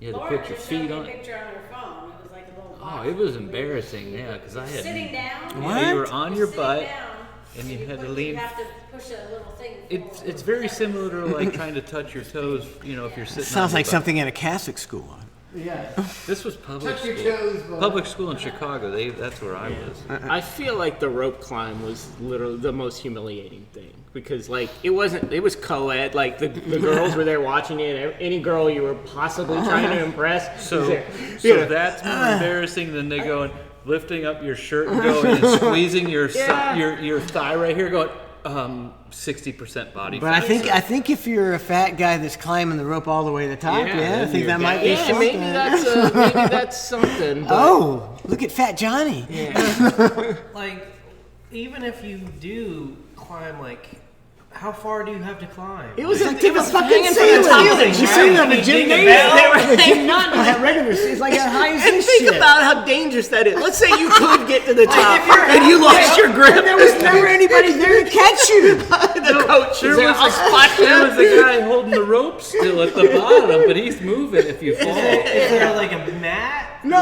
You had to Laura put your just showed feet me a on. picture on her phone. It was like a little Oh, box. it was embarrassing, yeah, because I had. Sitting down. Yeah, you were on your sitting butt, down, and you had to You lean. have to push a little thing. It's very similar to like trying to touch your toes. You know, if you're sitting. Sounds on your like butt. something in a Catholic school. This was public Touch your school. toes, bud. Public school in Chicago. That's where I was. I feel like the rope climb was literally the most humiliating thing because like it was co-ed, like the girls were there watching it, and any girl you were possibly trying to impress was So, there. so Yeah. that's more embarrassing than they going lifting up your shirt and going and squeezing your your thigh right here, going 60% body But fat. I think if you're a fat guy that's climbing the rope all the way to the top, Yeah, I then think you're that might be Yeah, something. maybe that's something. But Oh, look at Fat Johnny. Like, even if you do climb, like, how far do you have to climb? it was It was fucking hanging from the top of the You gym. see them in Can you dig a gymnasium? bell? They were hanging not at regular. It's like as high as And this think shit. about how dangerous that is. Let's say you could get to the top and you lost your grip. There was never anybody there to catch you. The coach is there. I'll spot There you. was a guy holding the rope still at the bottom, but he's moving if you fall. Is there like a mat? No,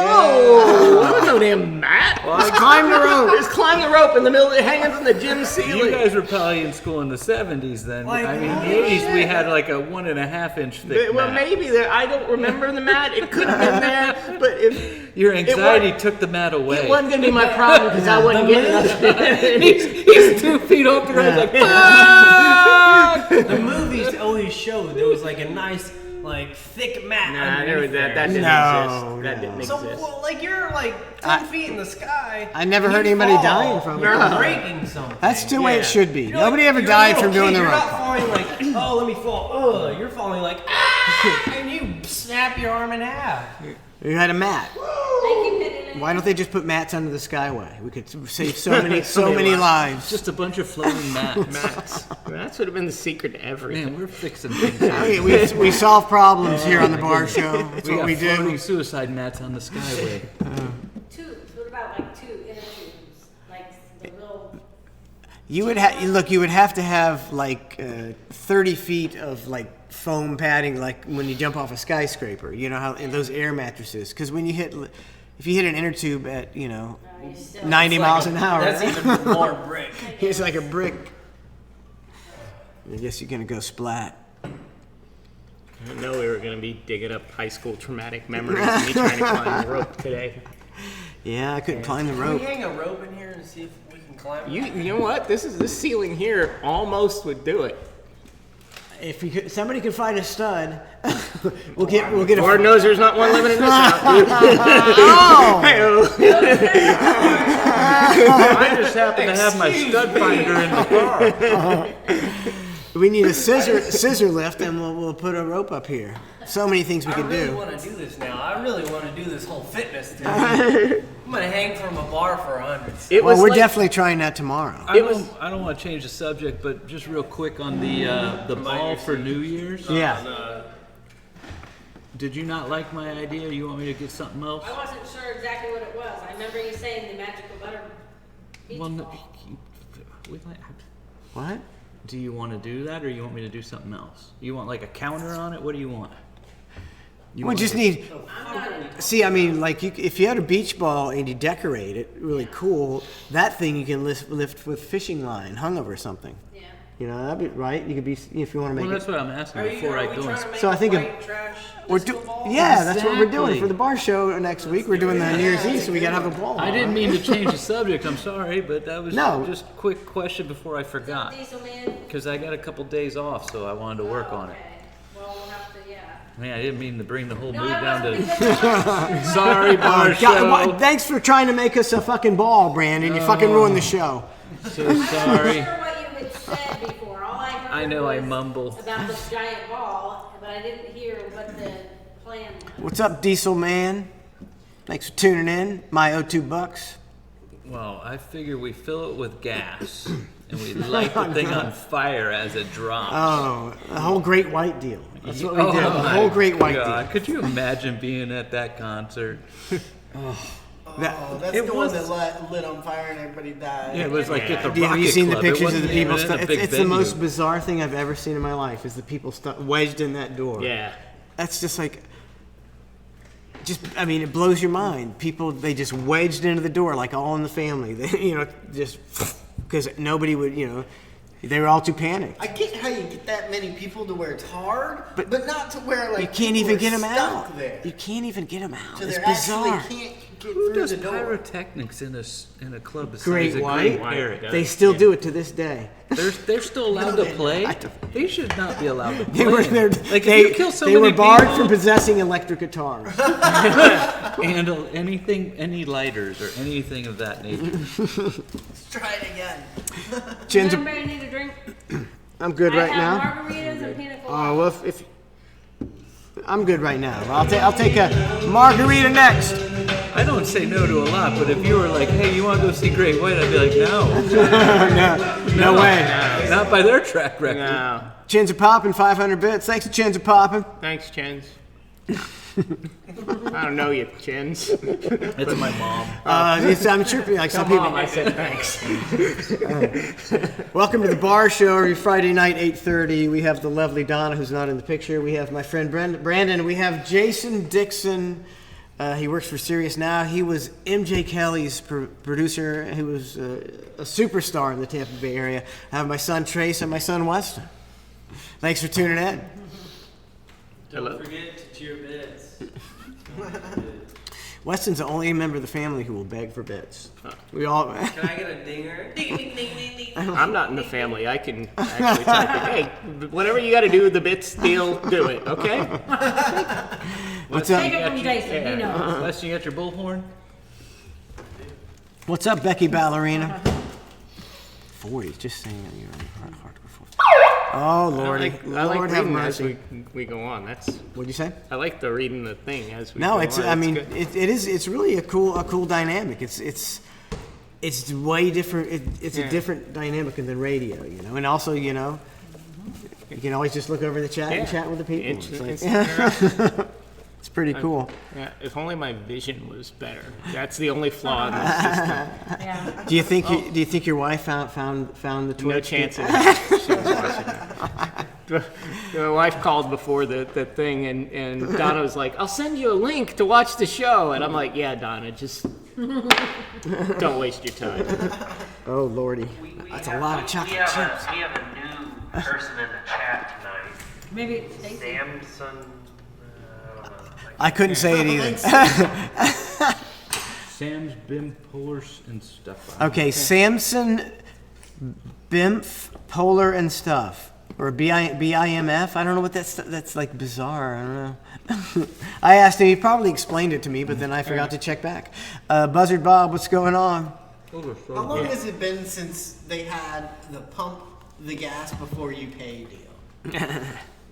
there was no damn mat. Just climb the rope. Just climb the rope in the middle, hanging from the gym You ceiling. guys were probably in school in the 70s then. Like, I mean, in the holy 80s we had like a 1.5 inch thick Well, mat. maybe there. I don't remember the mat. It could have been there, but if Your anxiety wa- took the mat away. it wasn't gonna be my problem because I wasn't getting up. He's 2 feet off the ground like, The movies always showed there was like a nice, like, thick mat. Nah, there was underneath that there. didn't No, exist. That didn't So, exist. well, like, you're like 10 feet in the sky. I never and heard you anybody fall, dying from it. You're No. breaking something. That's the way Yeah. it should be. You're Nobody like- ever you're a died little from doing kid, the you're rope. not falling like oh, let me fall. Oh, you're falling like, ah! And you snap your arm in half. You had a mat. Thank you, Penny. Why don't they just put mats under the Skyway? We could save so many lives. Just a bunch of floating mats. Mats would have been the secret to everything. Man, we're fixing things. I mean, we solve problems here on the bar show. That's what we got floating do. suicide mats on the Skyway. Tubes. What about like two inner tubes? Like the little. You would have to have like 30 feet of like foam padding, like when you jump off a skyscraper. You know how in those air mattresses, because when if you hit an inner tube at 90 miles an hour, That's even more brick. it's like a brick. I guess you're gonna go splat. I didn't know we were going to be digging up high school traumatic memories of me trying to climb the rope today. Yeah, I couldn't climb the Can rope. we hang a rope in here and see if we can climb? You know what? This ceiling here almost would do it. If somebody could find a stud, we'll get a. Lord knows there's not one living in this house. Oh! I just happen to have my stud finder in the car. We need a scissor lift, and we'll put a rope up here. So many things we I can really do. want to do this now. I really want to do this whole fitness thing. I'm gonna hang from a bar for hundreds. It Well, was we're like- definitely trying that tomorrow. I don't want to change the subject, but just real quick on the ball for New Year's. Yeah. Did you not like my idea? You want me to get something else? I wasn't sure exactly what it was. I remember you saying the magical butter beach Well, no, ball. What? do you want to do that, or you want me to do something else? You want like a counter on it? What do you want? You We want just to- need. See, I mean, like, if you had a beach ball and you decorate it really cool, that thing you can lift with fishing line hung over something. Yeah. You know, that'd be right. You could be if you want to make Well, that's it. what I'm asking Are you before I are we go. trying to make So I think a of- white trash We're disco ball? yeah, that's what we're doing Exactly. for the bar show next week. We're doing the New Year's Eve, so we gotta have a ball. I didn't mean to change the subject. I'm sorry, but that was No. just a quick question before I forgot. Diesel man. Because I got a couple days off, so I wanted to work on it. Okay. Well, we'll have to, yeah. Man, I didn't mean to bring the whole No, mood I down wasn't to. because Sorry, bar God, show. thanks for trying to make us a fucking ball, Brandon. You fucking ruined the show. So I'm sorry. not sure what you had said before. All I heard I know I was mumble. about this giant ball, but I didn't hear what the plan was. What's up, Diesel Man? Thanks for tuning in. My $2. Well, I figure we fill it with gas and we light the thing on fire as it drops. Oh, the whole Great White deal. That's what we Oh did. The my whole Great White God. deal. Could you imagine being at that concert? Oh, that's It the one was- that lit on fire and everybody died. Yeah, it was like at the Have Rocket you seen the Club. It pictures of wasn't the people? even in a It's big the venue. most bizarre thing I've ever seen in my life. Is the people wedged in that door. Yeah. That's just like. I mean, it blows your mind. People, they just wedged into the door like All in the Family. They, just because nobody would, they were all too panicked. I get how you get that many people to where it's hard, but not to where like You can't people even are get them stuck out. There. You can't even get them out. So It's they bizarre. actually can't get Who through does the door. pyrotechnics in a club besides Great a White? Great Parrot? They still do it to this day. They're still allowed to play. They should not be allowed to play. Like They if you kill so they many were barred people from possessing electric guitars. and any lighters or anything of that nature. Let's try it again. Chin's Does anybody need a drink? I'm good right I now. have margaritas and pina colada. Oh well, if I'm good right now. I'll take a margarita next. I don't say no to a lot, but if you were like, "Hey, you want to go see Great White?" I'd be like, "No, No way. not by their track record." No. Chins are popping, 500 bits. Thanks to Chins are popping. Thanks, Chins. I don't know you, Chins. It's my mom. I'm sure like some people. I said thanks. Welcome to the bar show every Friday night, 8:30. We have the lovely Donna, who's not in the picture. We have my friend Brandon. We have Jason Dixon. He works for Sirius Now. He was MJ Kelly's producer. He was a superstar in the Tampa Bay area. I have my son Trace and my son Weston. Thanks for tuning in. Hello. Don't forget to cheer bits. Weston's the only member of the family who will beg for bits. We all. Can I get a dinger? Ding, ding, ding, ding, ding. I'm not in the family. I can actually type it. Hey, whatever you got to do with the bits deal, do it, okay? What's up? Take it from Jason, he knows. Weston, you got your bullhorn? What's up, Becky Ballerina? 40, just saying that you're hardcore 40. Oh Lordy, I like Lord have reading as mercy. we go on. That's What'd you say? I like the reading the thing as we No, go it's. on. I mean, good. it is. It's really a cool dynamic. It's way different. It's a different dynamic than radio, you know. And also, you know, you can always just look over the chat and chat with the people. It's like- it's pretty cool. Yeah, if only my vision was better. That's the only flaw in this system. Yeah. Do you think your wife found the Twitch? No chance of that. She was watching it. My wife called before the thing, and Donna was like, "I'll send you a link to watch the show," and I'm like, "Yeah, Donna, just don't waste your time." Oh Lordy, that's a lot of chocolate chips. We have a new person in the chat tonight. Maybe Stacy. Samson. I don't know. I couldn't say it either. Sam's Bim Pullers and stuff. Okay, Samson, Bimpf, Polar and Stuff, or BIMF. I don't know what that's like bizarre. I don't know. I asked him. He probably explained it to me, but then I forgot to check back. Buzzard Bob, what's going on? How long has it been since they had the pump the gas before you pay deal?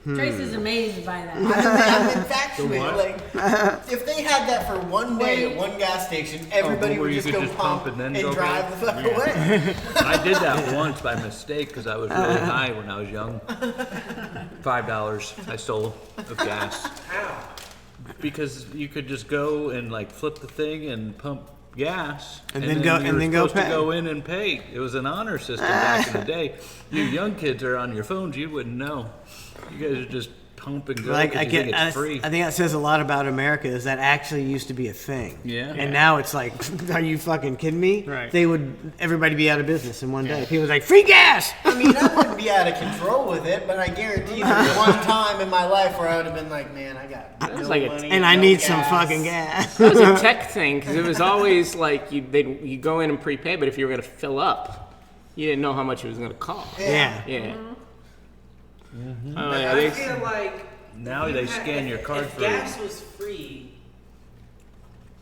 Trace is amazed by that. I'm infatuated. Like, if they had that for one day at one gas station, everybody where would you just could go just pump pump and then and go drive the fuck away. I did that once by mistake because I was really high when I was young. $5 I stole of gas. How? Because you could just go and like flip the thing and pump gas, And then go- you and were then go supposed pay. to go in and pay. It was an honor system back in the day. You young kids are on your phones. You wouldn't know. You guys are just pump and go. Like 'cause you think it's free. I think that says a lot about America. Is that actually used to be a thing? Yeah. And now it's like, are you fucking kidding me? Right. Everybody be out of business in one day. People's like, free gas. I mean, I wouldn't be out of control with it, but I guarantee there's one time in my life where I would have been like, man, I got no was like a- money, And I no need some gas. fucking gas. It was a tech thing because it was always like you go in and prepay, but if you were going to fill up, you didn't know how much it was going to cost. Yeah. Yeah. Mm-hmm. Oh, yeah, I they- feel like Now if they you had- scan your card if for gas was free,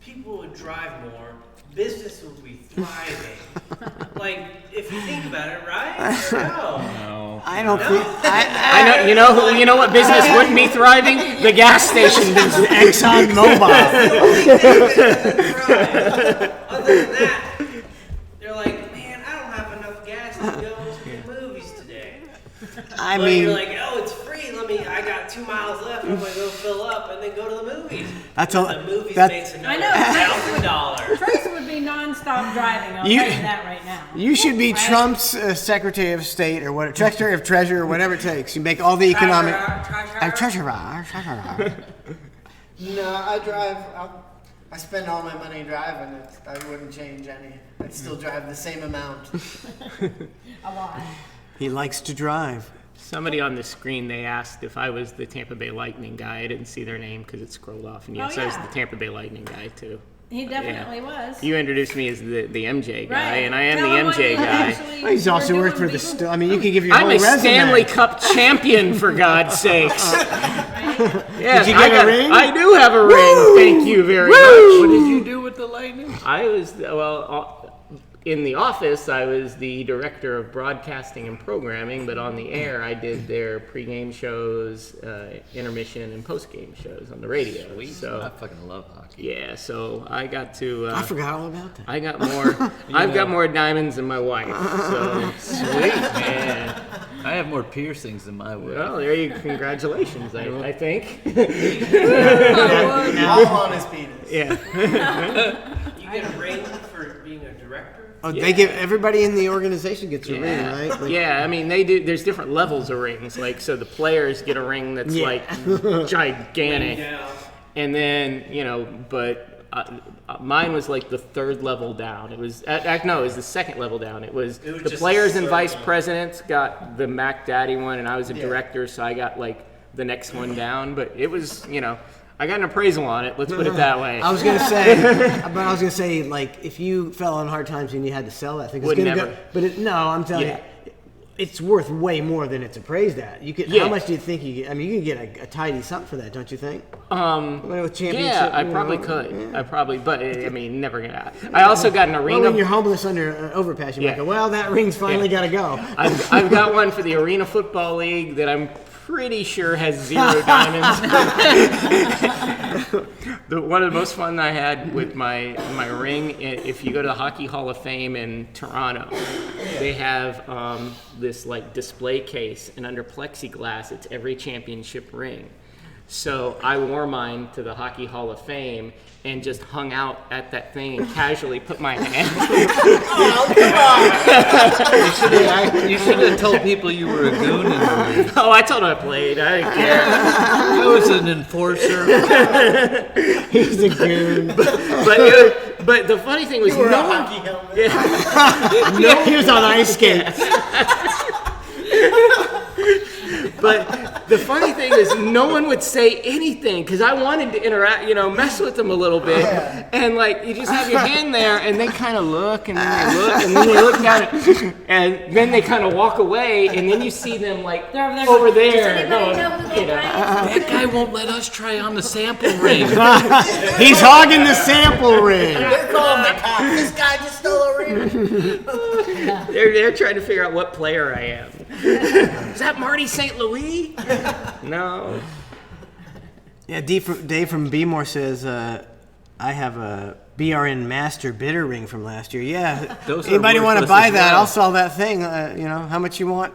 people would drive more. Business would be thriving. Like, if you think about it, right? Or no? I don't think. I know. You know what business wouldn't be thriving? The gas station business. Exxon Mobil. Other than that, they're like, man, I don't have enough gas to go to the movies today. I But mean, you're like, oh, it's free. I got 2 miles left. I'm gonna go fill up and then go to the movies. That's And all- the movies that- makes I another know. $1,000. Trace would be non-stop driving. I'll You- tell you that right now. you should be Right? Trump's Secretary of State or what, Secretary of Treasury or whatever it takes. You make all the economic. Treasurer. No, I drive. I spend all my money driving. I wouldn't change any. I'd still drive the same amount. A lot. He likes to drive. Somebody on the screen, they asked if I was the Tampa Bay Lightning guy. I didn't see their name because it scrolled off. And yes, I was yeah. the Tampa Bay Lightning guy too. He definitely was. You introduced me as the MJ guy, Right. and I am Tell the him what MJ you guy. actually Well, he's also were worked for doing, the. people. I mean, you can give your I'm whole a resume. Stanley Cup champion, for God's sakes. Yes, Did you get I a ring? I do have a ring. Thank you very much. What did you do with the Lightning? I was in the office. I was the director of broadcasting and programming, but on the air, I did their pregame shows, intermission, and postgame shows on the radio. I So fucking love hockey. yeah, so I got to. I forgot all about that. I got more. I've got more diamonds than my wife. So sweet, man. I have more piercings than my wife. Well, there you. Congratulations. I think. All on his penis. Yeah. You get a ring for being a director? Oh, they give everybody in the organization gets a ring, right? Like, Yeah, I mean they do. There's different levels of rings. Like so, the players get a ring that's Yeah. like gigantic, Yeah. and then but mine was like the third level down. It was no, it was the second level down. It was It was the just players the and third vice one. presidents got the Mac Daddy one, and I was a director, so I got like the next one down. But it was I got an appraisal on it. Let's put it that way. I was gonna say, like, if you fell on hard times and you had to sell that thing, it's Would gonna never. go. But no, I'm telling Yeah. you, it's worth way more than it's appraised at. You could. Yeah. How much do you think you get? I mean, you can get a tidy something for that, don't you think? With championship, Yeah, I you probably know, could. yeah. I probably, but I mean, never gonna. I also got an Well, arena. when you're homeless under an overpass, you might Yeah. go, well, that ring's finally got to go. I've got one for the Arena Football League that I'm pretty sure has 0 diamonds. One of the most fun I had with my ring, if you go to the Hockey Hall of Fame in Toronto, they have this like display case, and under plexiglass, it's every championship ring. So I wore mine to the Hockey Hall of Fame and just hung out at that thing and casually put my hand. You should have told people you were a goon in the league. Oh, I told him I played. I didn't care. I was an enforcer. He's a goon. But the funny thing was, You were no a one. hockey helmet. No, he was on ice skates. But the funny thing is, no one would say anything because I wanted to interact, mess with them a little bit. And like, you just have your hand there, and they kind of look, and then they look, and then they look down, and then they kind of walk away, and then you see them like They're over there over going, "Does there. anybody going, know who they play?" That guy won't let us try on the sample ring. He's hogging the sample ring. They're calling the cops. This guy just stole a ring. They're trying to figure out what player I am. Is that Marty St. Louis? No. Yeah, Dave from Beemore says, I have a BRN Master Bitter ring from last year. Yeah. Those are Anybody want to worthless buy as that? well. I'll sell that thing. How much you want?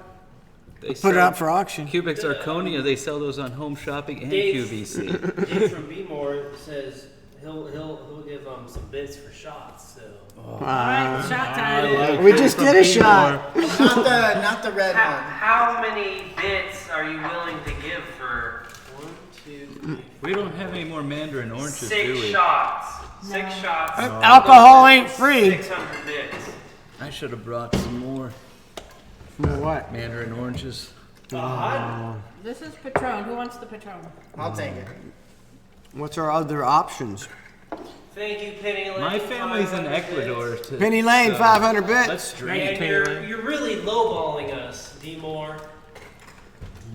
They Put it sell up for auction. Cubic zirconia. They sell those on Home Shopping and Dave- QVC. Dave from Beemore says he'll give some bids for shots. So All right, shot time. We just did a shot. Not the red one. How many bits are you willing to give for 1, 2, 3, We don't have any more mandarin oranges, do 6 we? shots? 6 shots. Alcohol ain't free. 600 bits. I should have brought some more What? mandarin oranges. This is Patron. Who wants the Patron? I'll take it. What's our other options? thank you, Penny Lane. My family's in 500 Ecuador. bits. Penny Lane, 500 bits. Let's drink. And you're really lowballing us, D-More.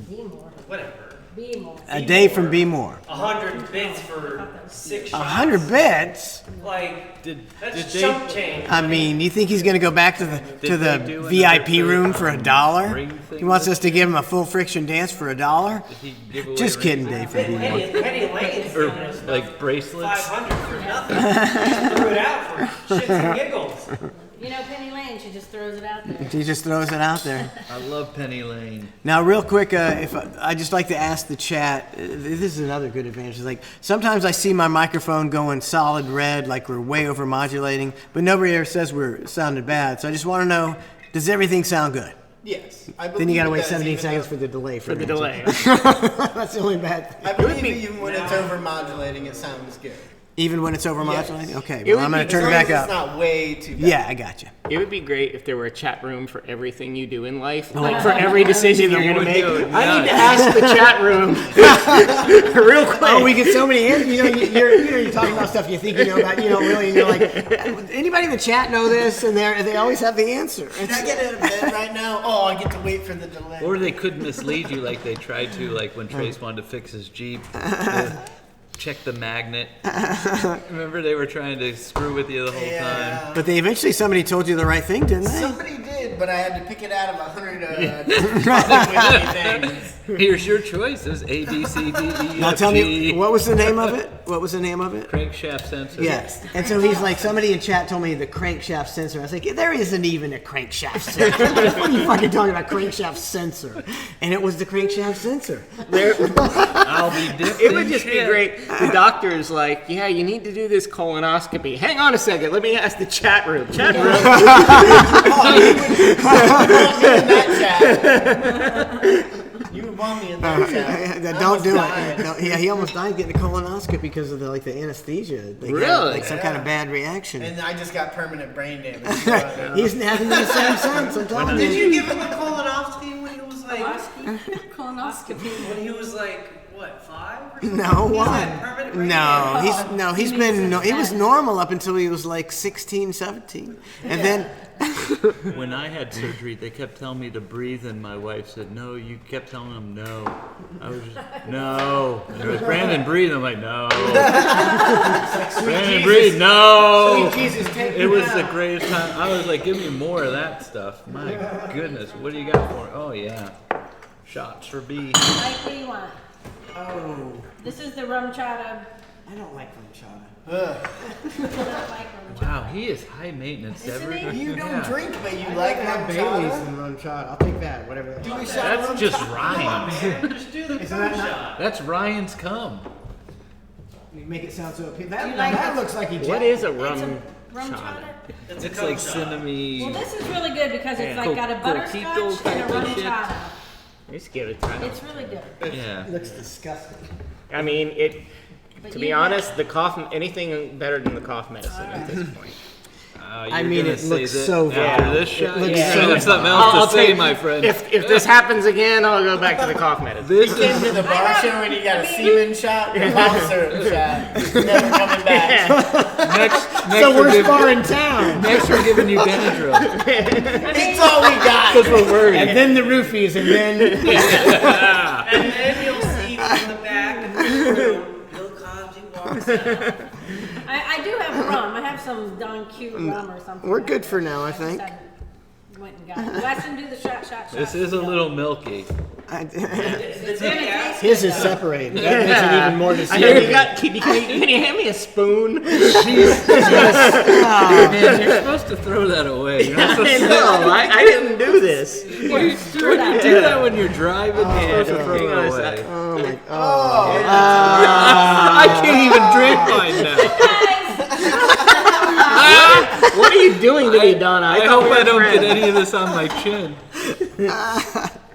B-more. Whatever. B-more. A day from Beemore. 100 bits for 6 shots. 100 bits? Like, Did that's they- chump change. I mean, you think he's going to go back to the they do VIP another room for $1? ring thing He wants with us to give him a full friction dance for $1? Did he give away Just rings? kidding, Dave from Beemore. Penny Lane's Or giving us like bracelets? 500 for nothing. Just threw it out for shits and giggles. You know Penny Lane, she just throws it out there. He just throws it out there. I love Penny Lane. Now, real quick, if I just like to ask the chat. This is another good advantage. Like sometimes I see my microphone going solid red, like we're way over modulating, but nobody ever says we're sounding bad. So I just want to know: does everything sound good? Yes. I Then you got to believe wait it does, 17 even seconds though- for the delay. For the an answer. delay. That's the only bad thing. I believe even when it's over modulating, it sounds good. Even when it's over Yes. modulating? Okay, It well, I'm would going be to turn it As back long as up. It's not way too bad. Yeah, I got you. It would be great if there were a chat room for everything you do in life, like for every decision you're going to make. I need to ask the chat room real quick. Oh, we get so many answers. You're talking about stuff you think you know about, you don't really, and you're like, anybody in the chat know this? And they always have the answer. Can I get out of bed right now? Oh, I get to wait for the delay. Or they could mislead you like they tried to, like when Trace wanted to fix his Jeep. Check the magnet. Remember they were trying to screw with you the whole time. But somebody told you the right thing, didn't they? Somebody did, but I had to pick it out of 100 different things. Here's your choices: A, B, C, D, E, F, Now tell me, G. what was the name of it? What was the name of it? Crankshaft sensor. Yes. And so he's like, somebody in chat told me the crankshaft sensor. I was like, there isn't even a crankshaft sensor. What are you fucking talking about, crankshaft sensor? And it was the crankshaft sensor. I'll be dipped It in would just be shit. great. The doctor's like, yeah, you need to do this colonoscopy. Hang on a second. Let me ask the chat room. Chat room. You would want me in that chat. Don't do died. it. No, he almost died getting a colonoscopy because of the anesthesia. They got, Really? like some kind of bad reaction. And I just got permanent brain damage. He hasn't been the same since. I'm telling Did you. you give him a colonoscopy when he was like, Colonoscopy. when he was like, what, 5 or something? No, He why? had permanent He was normal up until he was like 16, 17. And then When I had surgery, they kept telling me to breathe, and my wife said, no, you kept telling them no. I was just, no. And they're like, Brandon, breathe. I'm like, no. Brandon, breathe, no. Sweet Jesus, take It me was out. the greatest time. I was like, give me more of that stuff. My goodness, what do you got for it? Oh, yeah. Shots for B. Mike, what do you want? Oh, This is the rum chata. I don't like horchata. I don't like rum chata. Wow, he is high maintenance. Isn't he? You don't Yeah. drink, but you I like have rum Bailey's chata? and rum chata. I'll take that, whatever that is. Do a shot That's rum just chata. Ryan's. Man, just do the Isn't that rum not- shot. That's Ryan's cum. You make it sound so appealing. You That, like that it? looks like he What is a It's rum a rum chata? chata? It's a It's cum like shot. cinnamon. Well, this is really good because it's like got a Coquito butterscotch type and a of rum shit. chata. Just give it a try. It's really good. Yeah. looks disgusting. I mean, But to you be like- honest, the cough, anything better than the cough medicine at this point. I mean, it looks so After vile. this shot, looks you so have something else I'll to say, take- my friend. If this happens again, I'll go back to the cough medicine. This You came is to the bar show and you got a semen shot, a cough syrup shot. Never coming back. next. the worst bar in town. Next, we're giving you Benadryl It's all we got. because we're worried. And then the roofies, and then And then you'll see from the back of the room, Bill Cosby walks out. I do have rum. I have some Don Q rum or something. we're good for now, I think. Went and got it. Weston, do the shot. This is a little milky. The day after, His is separated. That makes it even more I know disturbing. you got. Can you hand me a spoon? Man, you're supposed to throw that away. You're not supposed I to know. I didn't do this. What do you do that when you're driving? You're supposed to throw it away. Oh my god. I can't even drink mine now. What are you doing to me, Donna? I hope I don't get any of this on my chin.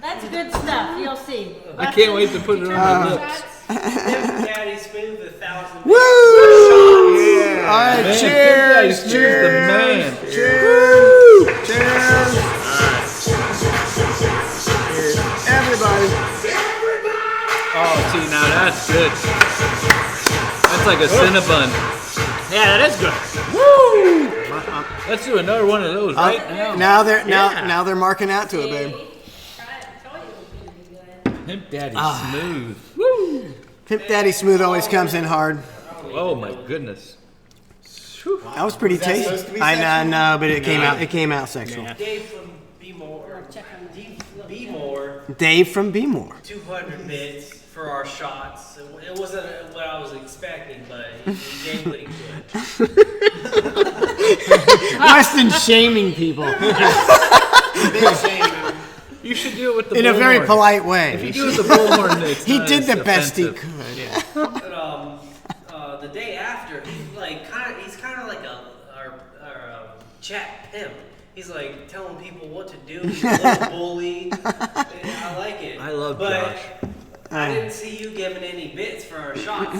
That's good stuff. You'll see. I can't wait to put it on my lips. Daddy Smooth 1,000. Woo! All right, Man, cheers, He's cheers, the man. cheers, cheers. Everybody. Oh, see, now that's good. That's like a Cinnabon. Yeah, that is good. Let's do another one of those right now. Now they're marking out to it, babe. Try it. Told you it was gonna be good. Pimp Daddy smooth. Pimp Daddy Smooth always comes in hard. Oh my goodness. That was pretty tasty. supposed to be I know, but it came out. It came out sexual. Dave from Be More. Be More. Dave from Be More. 200 bits for our shots. It wasn't what I was expecting, but he gave what he could. Weston shaming people You should do it with the in a very bullhorn. polite way. If you do it with the bullhorn, it's He not did as the best he offensive. could. But the day after, he's kind of like our chat pimp. He's like telling people what to do. He's a little bully. I like it. I love but Josh. I didn't see you giving any bits for our shots.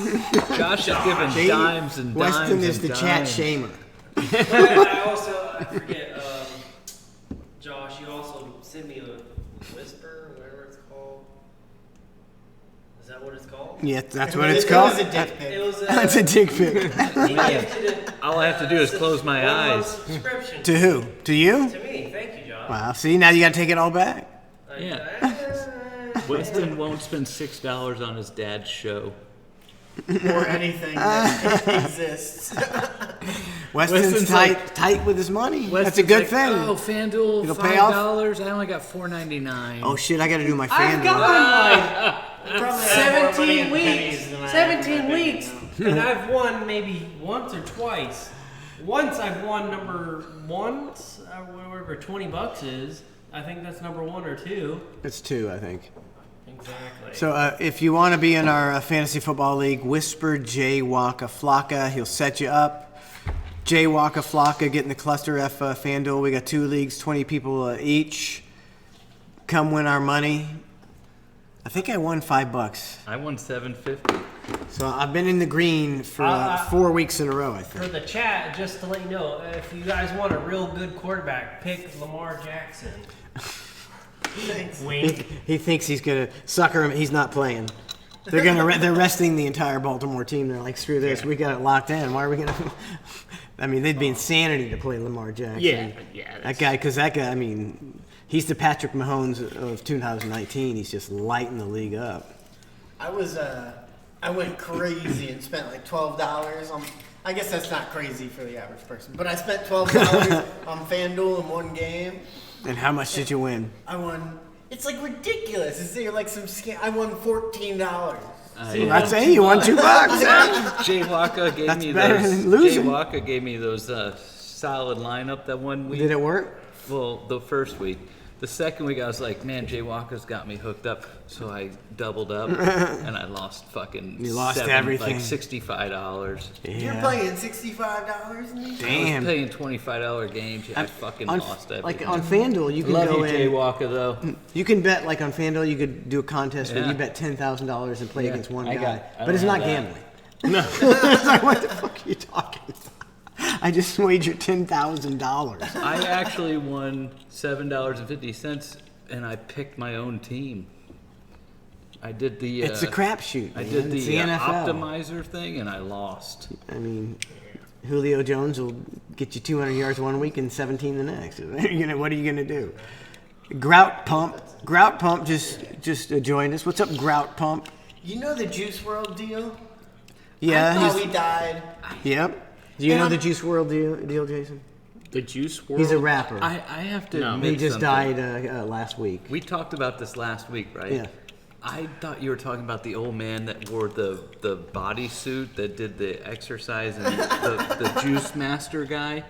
Josh is giving They- dimes and dimes Weston is and the chat dimes. shamer. But I forget, Josh, you also sent me a whisper, whatever it's called. Is that what it's called? Yeah, that's what It it's was called. a dick pic. It was That's a dick pic. he gifted it. All I have to do is close my one-month eyes. Subscription To who? To you? To me, thank you, Josh. Wow. See, now you got to take it all back. Yeah. Weston won't spend $6 on his dad's show. Or anything that exists. Weston's Weston's tight with his money. That's a Weston's good like, thing. Oh, FanDuel, It'll pay off. $5. I only got $4.99. Oh shit! I got to do my I've FanDuel. gone Probably like have more money 17 in weeks. pennies than I have 17 in weeks. now. And I've won maybe once or twice. Once I've won number one, whatever $20 is. I think that's number 1 or 2. It's 2, I think. Exactly. So if you want to be in our fantasy football league, whisper J Waka Flocka. He'll set you up. J Waka Flocka getting the cluster F FanDuel. We got 2 leagues, 20 people each. Come win our money. I think I won $5. I won $7.50. So I've been in the green for 4 weeks in a row, I For think. the chat, just to let you know, if you guys want a real good quarterback, pick Lamar Jackson. Wink. He thinks he's gonna sucker him. He's not playing. They're resting the entire Baltimore team. They're like, screw this, we got it locked in. Why are we gonna? I mean, they'd be insanity to play Lamar Jackson. Yeah. That guy. I mean, he's the Patrick Mahomes of 2019. He's just lighting the league up. I went crazy and spent like $12 on. I guess that's not crazy for the average person, but I spent $12 on FanDuel in one game. And how much did you win? I won. It's like ridiculous. It's like some scam. I won $14. I'd say you won $2. Jay Waka gave That's me better those. than losing. Jay Waka gave me those solid lineup that one week. Did it work? Well, the first week. The second week, I was like, man, Jay Walker's got me hooked up. So I doubled up, and I lost fucking You lost everything. like $65. You're playing $65 in these? I was paying $25 games. Yeah, I fucking lost everything. Like on FanDuel, you can Love go you, in. Jay Walker, though. You can bet, like on FanDuel, you could do a contest where Yeah. you bet $10,000 and play Yeah, against one I guy. got- I But it's don't not have gambling. No. It's like, what the fuck are you talking about? I just wagered $10,000. I actually won $7.50, and I picked my own team. I did the. It's a crapshoot. I man. did It's the NFL. optimizer thing, and I lost. I mean, Julio Jones will get you 200 yards one week and 17 the next. What are you gonna do? Grout Pump just joined us. What's up, Grout Pump? You know the Juice WRLD deal? Yeah. I thought he's- he died. Yep. Do you And know I'm- the Juice WRLD deal, Jason? The Juice WRLD. He's a rapper. I have to No. admit He just something. died last week. We talked about this last week, right? Yeah. I thought you were talking about the old man that wore the bodysuit that did the exercise and the Juice Master guy.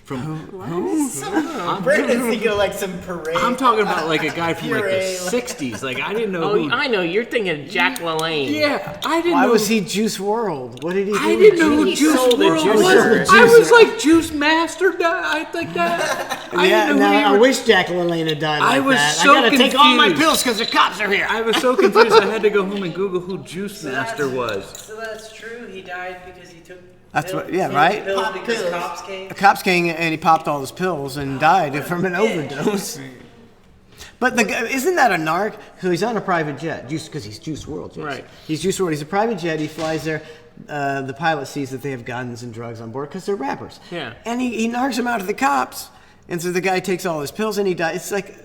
Brandon's thinking of like some parade. I'm talking about like a guy from like the Puree, like- 60s. Like I didn't know Oh, who. I know. You're thinking Jack LaLanne. Yeah, I didn't Why know. was he Juice WRLD? What did he do? I didn't know who He Juice sold a WRLD juicer. was. I was like Juice Master. I think that. I Yeah, didn't know no, who you I were. wish Jack LaLanne had died like I was that. so I gotta take all my confused. pills because the cops are here. I was so confused. I had to go home and Google who Juice Master was. So that's true. He died because he took. That's pills- what- yeah, he right? Pills Pop because pills. cops came. The cops came and he popped all his pills and died from an overdose. But the guy, isn't that a narc? So he's on a private jet, because he's Juice WRLD. Jason. Right. He's Juice WRLD. He's a private jet. He flies there. The pilot sees that they have guns and drugs on board because they're rappers. Yeah. And he narcs them out to the cops. And so the guy takes all his pills and he dies. It's like,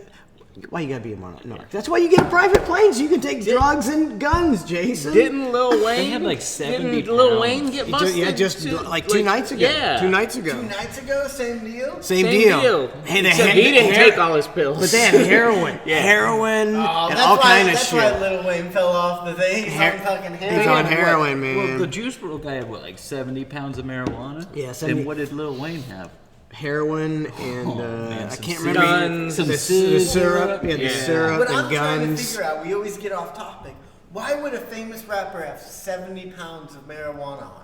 why you gotta be a narc? That's why you get a private plane so you can take drugs and guns, Jason. Didn't Lil Wayne? had like 70 Didn't Lil pounds. Wayne get He busted? just too? like 2 nights ago. Yeah. 2 nights ago. 2 nights ago, same deal. Same Same deal. deal. Hey, they Except had- he didn't hair- take all his pills. But they had heroin, heroin, and all kind of That's shit. why Lil Wayne fell off the thing. He's Her- on fucking He's heroin. on heroin, man. Well, the Juice WRLD guy had what, like 70 pounds of marijuana? Yeah, 70. And what did Lil Wayne have? Heroin and man, I some can't syrup. remember Guns. the syrup. Yeah, the Yeah. syrup But I'm and trying to guns. figure out, we always get off topic. Why would a famous rapper have 70 pounds of marijuana on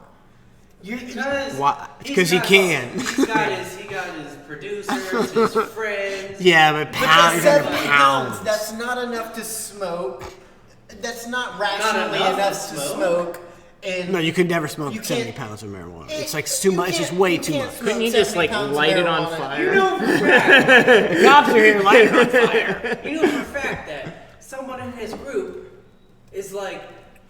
him? Why? he's Because he got- can. He got his producers, his friends. Yeah, but But pounds that's and 70 pounds. That's not enough to smoke. That's not rationally enough enough to to smoke. smoke. And No, you could never smoke You 70 can't- pounds of marijuana. it- It's like too you much. It's just can't- way you too can't much. smoke Couldn't you just 70 like pounds of light it on marijuana. fire? You know for a fact. The cops are here lighting on fire. You know for a fact that someone in his group is like,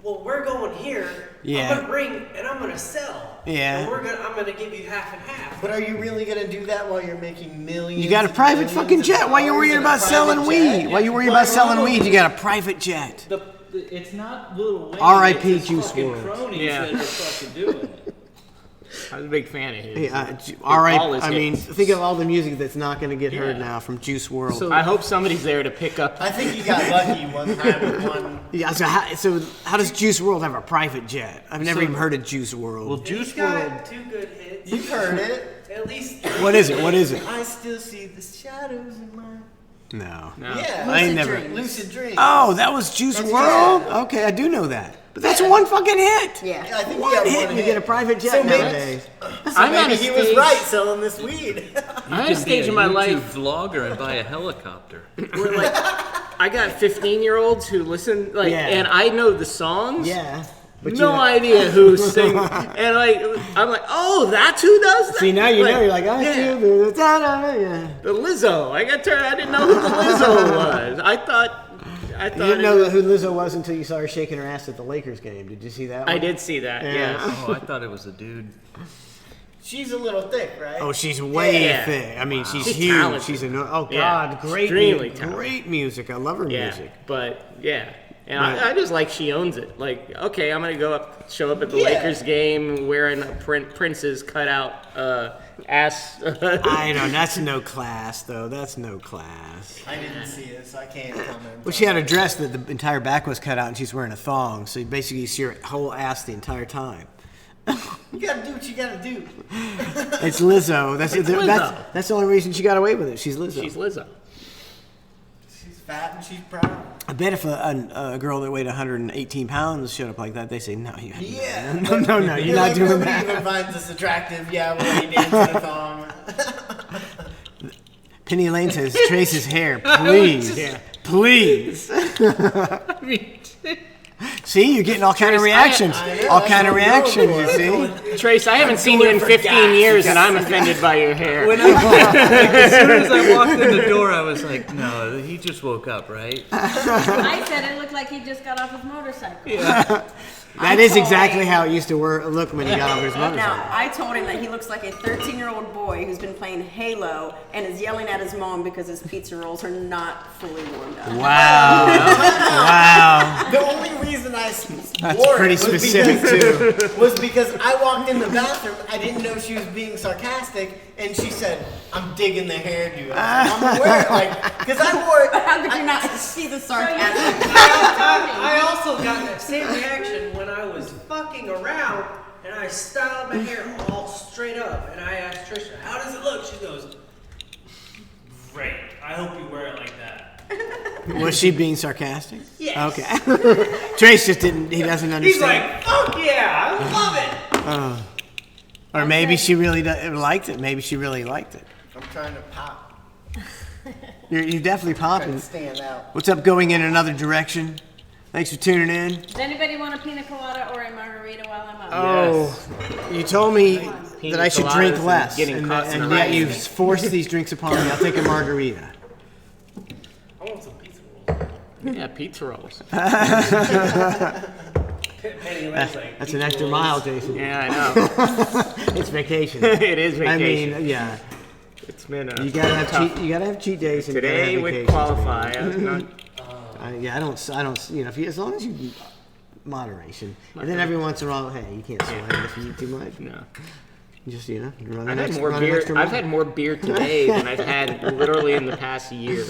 well, we're going here. Yeah. I'm gonna bring and I'm gonna sell. Yeah. And I'm gonna give you half and half. But are you really gonna do that while you're making millions? You got a and private millions fucking of jet. Why you dollars worried in a about private selling jet? weed? Why you worried about selling weed? You got a private jet. It's not Lil Wayne. R.I.P. it's his Juice fucking WRLD. cronies Yeah. that are fucking doing it. I was a big fan of his. Yeah, all right. All his I mean, hits. think of all the music that's not going to get heard Yeah. now from Juice WRLD. So- I hope somebody's there to pick up. I think you got lucky one time with one. yeah. So how does Juice WRLD have a private jet? I've never even heard of Juice WRLD. Well, He's Juice got WRLD. 2 good hits. You've heard it. At least. What is it? What is it? I still see the shadows in my. No. No. Yeah, I ain't Lucid never- Dreams. Lucid Dreams. Oh, that was Juice That's WRLD. good. Okay, I do know that. But that's one fucking hit. Yeah. I think One he had hit, one and you hit. get a private jet So maybe- nowadays. I'm at Maybe a he was stage. right selling this weed. I'm at a You stage can in be a my YouTube life vlogger and buy a helicopter. where like I got 15-year-olds who listen, like, Yeah. and I know the songs. Yeah. But No idea who sings, and like I'm like, oh, that's who does that. See, now you know. You're like, I yeah. feel the yeah. The Lizzo. I didn't know who the Lizzo was. I I thought You didn't it know was- who Lizzo was until you saw her shaking her ass at the Lakers game. Did you see that one? I did see that. Yeah. Yes. Oh, I thought it was a dude. She's a little thick, right? Oh, she's way Yeah. thick. I mean, she's She's huge. talented. She's oh Yeah. god, great, Extremely talented. great music. I love her Yeah, music. but yeah, and But- I just like she owns it. Like, okay, I'm gonna show up at the Yeah. Lakers game wearing a Prince's cutout ass. I know that's no class though. That's no class. I didn't see it, so I can't comment. Well, she had a dress that the entire back was cut out, and she's wearing a thong. So basically, you see her whole ass the entire time. You gotta do what you gotta do. It's Lizzo. That's Lizzo. that's the only reason she got away with it. She's Lizzo. She's Lizzo. She's fat and she's proud. I bet if a girl that weighed 118 pounds showed up like that, they say, no, you Yeah. no, you're not like, doing nobody that. even finds this attractive. Yeah, well, he dancing a thong. Penny Lane says, Trace's hair, please. Yeah. Please. See, you're getting all kind of reactions. All kind of reactions, you see. Trace, I haven't seen you in 15 years, and I'm offended by your hair. As soon as I walked in the door, I was like, no, he just woke up, right? I said it looked like he just got off his motorcycle. That is exactly how it used to look when he got off his motorcycle. Now, I told him that he looks like a 13-year-old boy who's been playing Halo and is yelling at his mom because his pizza rolls are not fully warmed up. Wow. Wow. The only reason I That's wore pretty it was specific, because, was because I walked in the bathroom. I didn't know she was being sarcastic, and she said, "I'm digging the hairdo." I was like, I'm aware, like, because I wore it. How could you not see the sarcasm? I also got that same reaction when I was fucking around and I styled my hair all straight up and I asked Trisha, "How does it look?" She goes, "Great. I hope you wear it like that." Was she being sarcastic? Yes. Okay. Trace just didn't, he doesn't He's understand. like, "Fuck yeah, I love it." Or maybe she really liked it. Maybe she really liked it. I'm trying to pop, You're definitely trying popping. to stand out. What's up, going in another direction? Thanks for tuning in. Does anybody want a pina colada or a margarita while I'm up? Oh, you told me Pina that I should coladas drink and less, getting and caught in a yet race. you've forced these drinks upon me. I'll take a margarita. I want some pizza rolls. Yeah, pizza rolls. Penny Lane's like, That's an pizza extra rolls. mile, Jason. Yeah, I know. It's vacation. It is I vacation. mean, yeah. It's been a You gotta have tough- cheat. You gotta have cheat days. And Today you gotta would have qualify. vacations, man. I'm not- Yeah, I don't. You know, if you, as long as you moderation, and then every once in a while, hey, you can't swear if you eat too much. no. Just run I've an had extra, more run an beer. extra I've mile. had more beer today than I've had literally in the past year.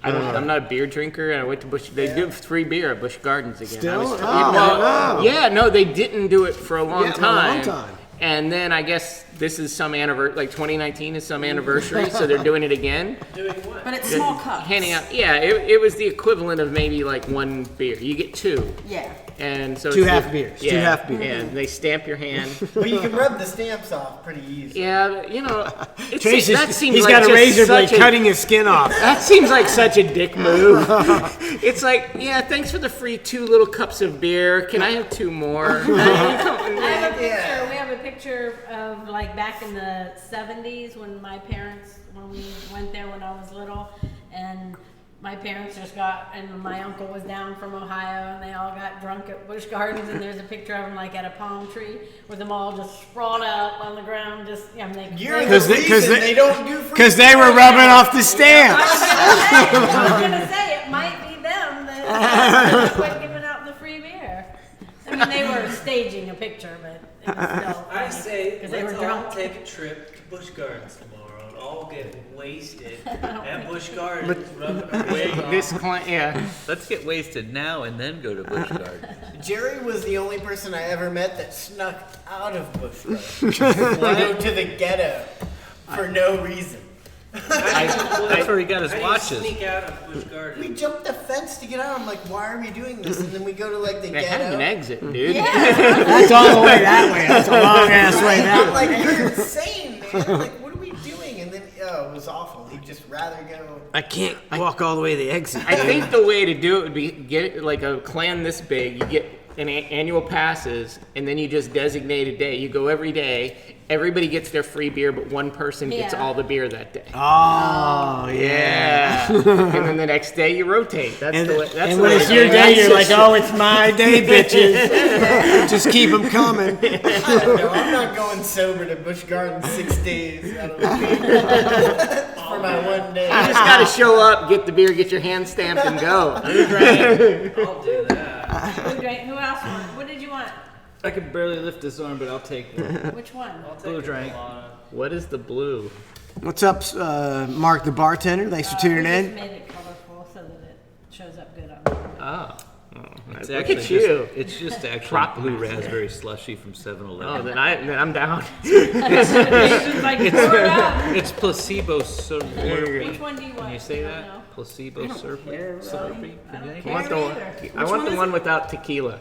I'm not a beer drinker, and I went to Busch. They do free beer at Busch Gardens again. Still? I was, Oh, well, no. yeah, no, they didn't do it for a long Yeah, for a time. long time. And then I guess this is some anniversary, like 2019 is some anniversary, so they're doing it again. Doing what? But it's small cups. Handing out, yeah, it was the equivalent of maybe like one beer. You get two. Yeah. And so Two it's half the- beers. Yeah, Two half beers. Yeah, they stamp your hand. But you can rub the stamps off pretty easy. Yeah, you know, Trace that is, seems he's like got a just razor blade such a- cutting his skin off. That seems like such a dick move. It's like, yeah, thanks for the free 2 little cups of beer. Can I have 2 more? I have a picture. We have a picture of like back in the 70s when when we went there when I was little, and my parents just and my uncle was down from Ohio, and they all got drunk at Busch Gardens, and there's a picture of them like at a palm tree with them all just sprawled out on the ground, You're the Because reason they don't do free Because they were rubbing off the stamps. I was gonna say it might be them that quit giving out the free beer. I mean, they were staging a picture, but it was still. I say, because they let's were all drunk. take a trip to Busch Gardens tomorrow and all get wasted at Busch Gardens, rubbing our Wait, hands off. this client, yeah. Let's get wasted now and then go to Busch Gardens. Jerry was the only person I ever met that snuck out of Busch Gardens to go to the ghetto for no reason. That's where he got his How do you watches. sneak out of Busch We Gardens? jumped the fence to get out. I'm like, why are we doing this? And then we go to like the They have an ghetto. exit, dude. That's all the way that way. That's a long ass way I'm that way. like, you're insane, man. Like, what are we doing? And then, it was awful. He'd just rather go. I can't walk all the way to the exit. I think the way to do it would be get like a clan this big. You get annual passes, and then you just designate a day. You go every day. Everybody gets their free beer, but one person gets Yeah. all the beer that day. Oh, Yeah. And then the next day you rotate. That's the way. That's and the when way it's to your do it. day, you're That's like, oh, it's my day, bitches. Just keep them coming. I don't know. I'm not going sober to Busch Gardens 6 days out of the week for my one day. You just got to show up, get the beer, get your hand stamped, and go. I'll do that. Who else won? What did you want? I can barely lift this arm, but I'll take one. Which one? Blue drink. What is the blue? What's up, Mark the bartender? Thanks for tuning We just in. made it colorful so that it shows up good on there. Oh. It's Look actually at you. It's just actually Prop blue master. raspberry slushy from 7-Eleven. Oh, then I'm down. Jason's like, pour it out. It's placebo slurpee. Which one do you want? Can you say I don't that? know. Placebo slurpee? Slurpee? I don't I care want either. I want the one without tequila.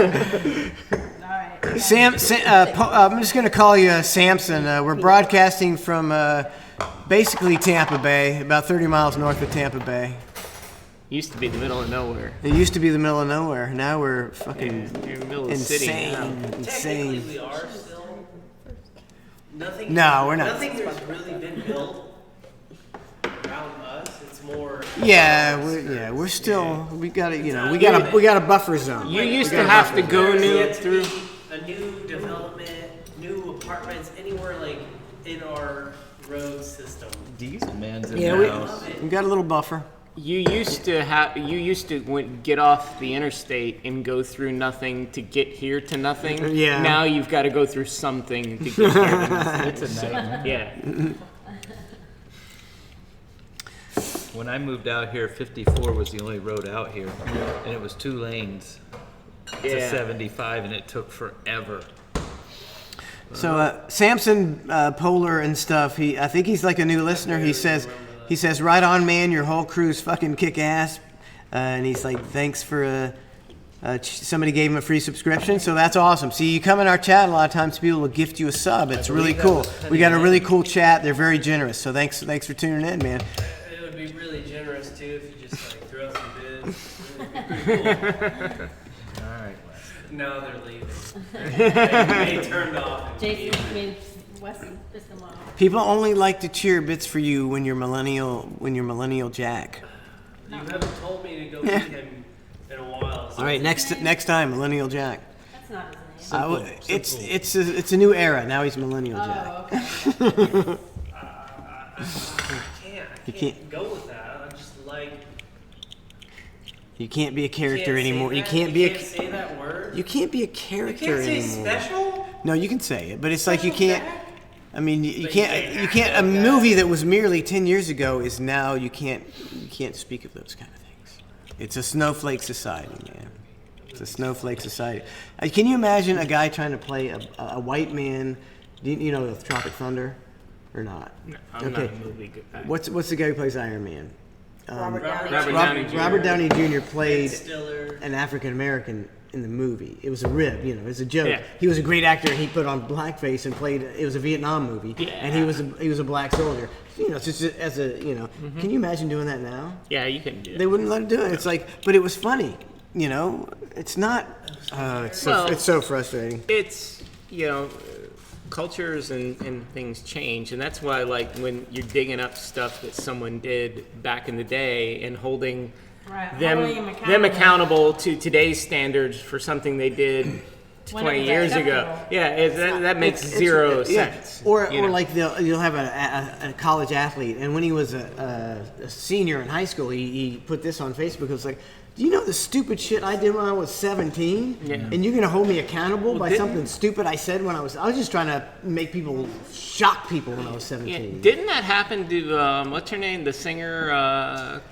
All right. I'm just going to call you Samson. We're broadcasting from basically Tampa Bay, about 30 miles north of Tampa Bay. Used to be the middle of nowhere. It used to be the middle of nowhere. Now we're fucking You're in the middle of the city insane. now. Technically, Insane. we are still. Nothing. No, we're not. Nothing has really been built around us. It's more. We're still. We got we got a buffer zone. You used to have to go There's through. yet to be a new development, new apartments anywhere like in our road system. Diesel man's in Yeah, the house. we got a little buffer. You used to get off the interstate and go through nothing to get here to nothing. Yeah. Now you've got to go through something to get here to nothing. It's a nightmare. Yeah. When I moved out here, 54 was the only road out here, and it was 2 lanes to Yeah. 75, and it took forever. So Samson Polar and stuff. I think he's like a new listener. He says, "Right on, man. Your whole crew's fucking kick ass." And he's like, "Thanks for somebody gave him a free subscription." So that's awesome. See, you come in our chat. A lot of times people will gift you a sub. It's really cool. We got a really cool chat. They're very generous. So thanks for tuning in, man. It would be really generous too if you just like threw out some bids. It would be pretty cool. All right, Now they're leaving. They turned off. Jason made Weston piss him off. People only like to cheer bits for you when you're millennial Jack. You haven't told me to go meet him in a while. So All right, next time, millennial Jack. That's not his name. It's a new era. Now he's millennial Jack. Oh, okay. I can't go with that. I just like. You can't be a character Can't say anymore. that. You can't be say that word. You can't be a You character can't say anymore. special. No, you can say it, but it's like you Special can't. Jack? I mean, you But can't. You can't. A movie that was merely 10 years ago is now. You can't speak of those kind of things. It's a snowflake society, man. It's a snowflake society. Can you imagine a guy trying to play a white man? You know Tropic Thunder, or not? No, I'm not a movie guy. What's the guy who plays Iron Man? Robert Downey. Robert Downey Jr. Robert Downey Jr. played Stiller. an African American in the movie. It was a rib, it was a joke. Yeah. He was a great actor, and he put on blackface and played. It was a Vietnam movie, Yeah. and he was a black soldier. Just as a Can you imagine doing that now? Yeah, you can do They it. wouldn't let him do it. It's like, but it was funny. It's not. Well, It's so frustrating. It's cultures and things change, and that's why like when you're digging up stuff that someone did back in the day and holding Right, them holding accountable to today's standards for something they did When 20 it was years ago. acceptable. Yeah, that makes zero sense. Or you know? like you'll have a college athlete, and when he was a senior in high school, he put this on Facebook. It was like, do you know the stupid shit I did when I was 17? Yeah. And you're gonna hold me accountable by didn't- something stupid I said when I was just trying to make people shock people when I was 17. Yeah, didn't that happen to what's her name, the singer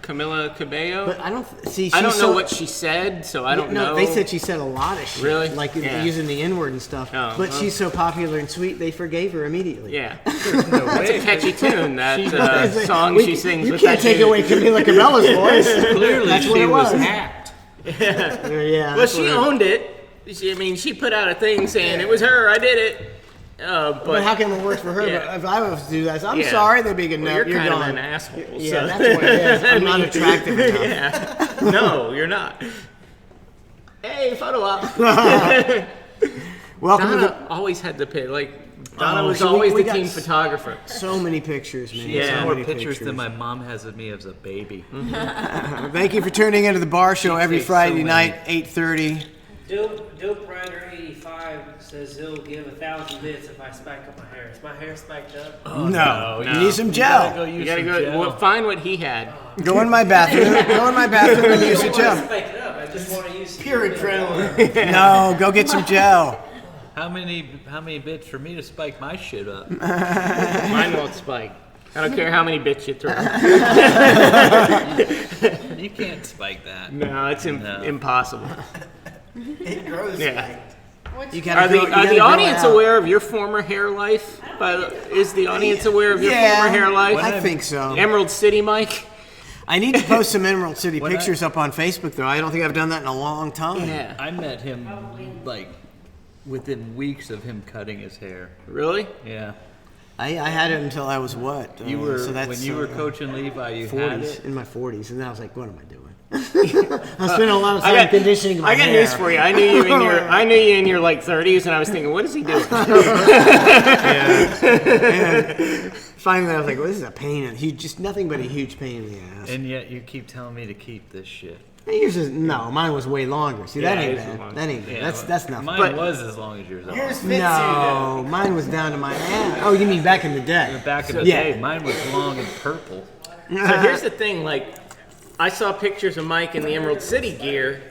Camila Cabello? But I don't see. I don't she's know so- what she said, so I don't no, know. they said she said a lot of shit. Really? Like Yeah. using the N-word and stuff. Oh, but well. she's so popular and sweet, they forgave her immediately. Yeah, that's a catchy tune. That song We- she sings. You with can't that take dude. away Camila Cabello's voice. Clearly, That's what she it was was. hacked. Yeah. Well, that's she what it- owned it. She put out a thing saying it was her. I did it. But how come it works for her? Yeah. But if I was to do that, I'm Yeah. sorry, they'd be good. Well, No, you're kind gone. of an asshole. Yeah, so. that's what it is. I'm not attractive enough. Yeah. No, you're not. Hey, photo op. Welcome to Donna always had the pick. Like Donna Oh, was so we always the got team photographer. so many pictures, man. She has so more many pictures than my mom has of me as a baby. Thank you for tuning into the bar show every takes Friday so night, 8:30. Dope Rider 85 says he'll give 1,000 bits if I spike up my hair. Is my hair spiked up? No, you no. need some You gel. gotta You gotta go find what he had. Go in my bathroom. And use some I don't want to gel. spike it up. I just want to use Pure adrenaline. No, go get some gel. How many bits for me to spike my shit up? Mine won't spike. I don't care how many bits you throw. You can't spike that. No, it's No. impossible. It grows. Yeah. You Are gotta the, grow- you are gotta the grow audience out. aware of your former hair life? Is the audience aware of your former hair life? I think so. Emerald City, Mike? I need to post some Emerald City When pictures up on Facebook, though. I don't think I've done that in a long time. Yeah. I met him like within weeks of him cutting his hair. Really? Yeah. I had it until I was what? You were so that's, when you were coaching Levi. You had 40s, it. in my 40s, and then I was like, what am I doing? I spent a lot of time conditioning my I got hair. news for you. I knew you in your like 30s, and I was thinking, what is he doing? And finally, I was like, well, this is a pain. Just nothing but a huge pain in the ass. And yet you keep telling me to keep this shit. Yours is, no, mine was way longer. See, that Yeah, ain't yours was bad. long. That ain't bad. Yeah, That's nothing. Mine But was as long as yours. Yours Are. fits you, no, mine was down to my ass. Oh, you mean back in the day? Back in the Yeah. day, mine was long and purple. So here's the thing, like, I saw pictures of Mike in the Emerald City gear,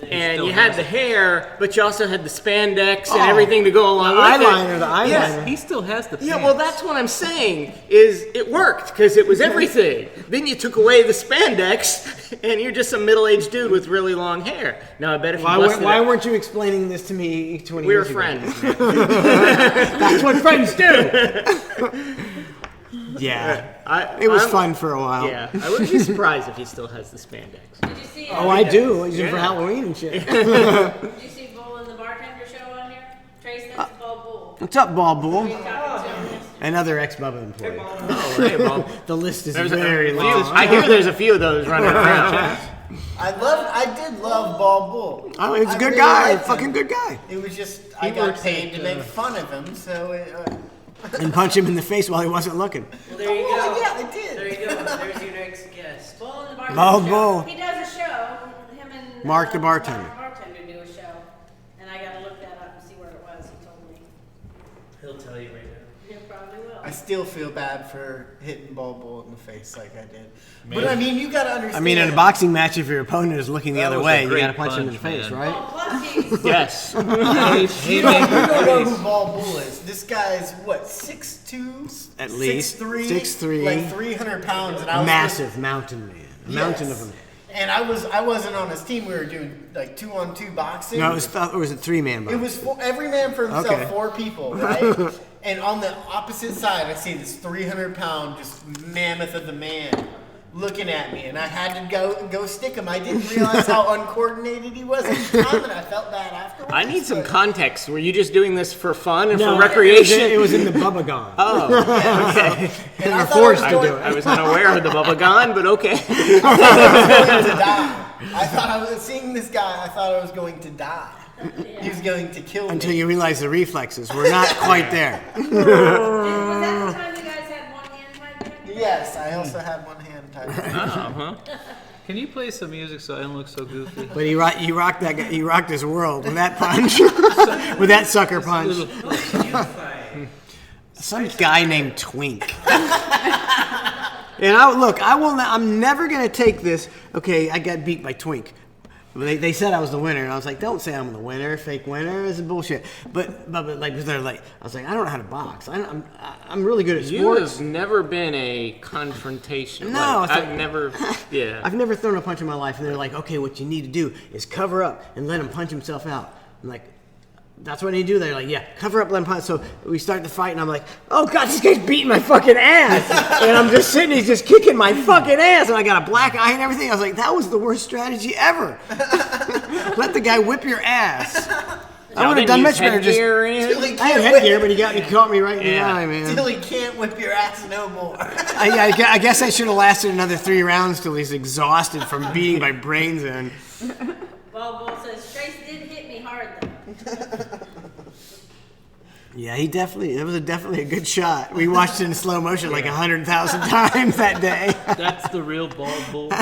and still you had has the it. hair, but you also had the spandex and Oh, everything to go along with eyeliner, it. the eyeliner. Yeah. He still has the. Yeah, pants. well, that's what I'm saying. Is it worked because it was everything. Then you took away the spandex, and you're just some middle-aged dude with really long hair. Now I bet if you busted Why it, weren't you explaining this to me 20 we were years ago? friends. That's what friends do. Yeah, it was fun for a while. Yeah, I wouldn't be surprised if he still has the spandex. Did you see? Oh, I do. I use it for Halloween and shit. Did you see Bull in the bartender show on here? Trace, that's Ball Bull. What's up, Ball Bull? We were talking to him yesterday. Another ex-Bubba employee. Oh, hey, Bob. The list is There's very a few. long. I hear there's a few of those running around. I did love Ball Bull. Oh, he's a I good really guy. liked him. Fucking good guy. It was just I got paid to make fun of him, so And punch him in the face while he wasn't looking. Well, there you go. Oh, yeah, I did. There you go. There's your next guest. Bull in the bartender Ball show. Bull. He does a show. Him and Mark the bartender. Mark the bartender do a show, and I got to look that up and see where it was. He told me. He'll tell you right now. You probably will. I still feel bad for hitting Ball Bull in the face like I did. But I mean, you gotta understand. I mean, in a boxing match, if your opponent is looking the That other was a way, you great gotta punch him in the punch, face, man. right? Oh, plus he's Yes. You don't know who Ball Bull is. This guy's what, 6'2"? At least. 6'3", 6'3". like 300 pounds, and I was Massive mountain man. A mountain Yes. of a man. And I wasn't on his team. We were doing like 2-on-2 boxing. No, it was a three-man box. It was every man for himself, Okay. 4 people, right? And on the opposite side, I see this 300-pound, just mammoth of the man looking at me, and I had to go stick him. I didn't realize how uncoordinated he was at the time, and I felt bad afterwards. I need some context. Were you just doing this for fun and No, for recreation? It was in the Bubba Gone. Oh, okay. And They I were thought I forced was to going- do it. I was unaware of the Bubba Gone, but okay. I thought I was going to die. I thought I was seeing this guy. I thought I was going to die. He was going to kill Until me. you realize the reflexes were not quite there. Was that the time you guys had one hand tied behind your back? Yes, I also had one hand tied. Uh-huh. Can you play some music so I don't look so goofy? But he rocked that guy. He rocked his world with that punch, with that sucker punch. Some guy named Twink. And I'm never gonna take this. Okay, I got beat by Twink. They said I was the winner, and I was like, don't say I'm the winner, fake winner. This is bullshit. But like, they're like, I was like, I don't know how to box. I'm really good at You sports. have never been a confrontation. No, like, it's I've like- never. Yeah. I've never thrown a punch in my life, and they're like, okay, what you need to do is cover up and let him punch himself out. I'm like, that's what I need to do. They're like, yeah, cover up, let him punch. So we start the fight, and I'm like, oh god, this guy's beating my fucking ass. And I'm just sitting, he's just kicking my fucking ass, and I got a black eye and everything. I was like, that was the worst strategy ever. Let the guy whip your ass. I would have done much better. Just Or anything? Till he I had can't headgear, whip- but he caught me right in the Yeah. eye, man. Till he can't whip your ass no more. I guess I should have lasted another 3 rounds till he's exhausted from beating my brains in. Bobo says, Trace did hit me hard though. Yeah, it was definitely a good shot. We watched it in slow motion like 100,000 times that day. That's the real bald bull.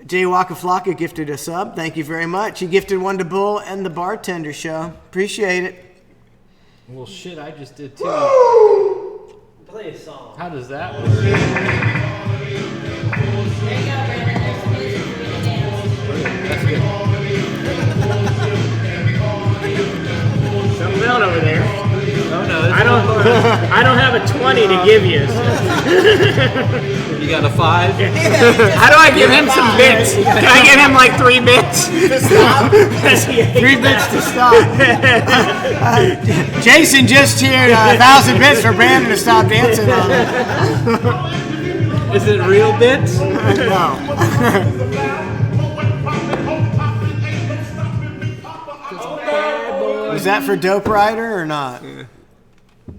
Jay Waka Flocka gifted a sub. Thank you very much. He gifted one to Bull and the Bartender Show. Appreciate it. Well, shit, I just did too. Play a song. How does that work? There you go, Brandon. There's some music for me to dance. That's good. Something out over there. Oh no, I don't have a 20 to give you. So. You got a 5? How do I give him some bits? Can I give him like 3 bits? 3 bits to stop. Jason just cheered 1,000 bits for Brandon to stop dancing on it. Is it real bits? No. Was that for Dope Rider or not? No,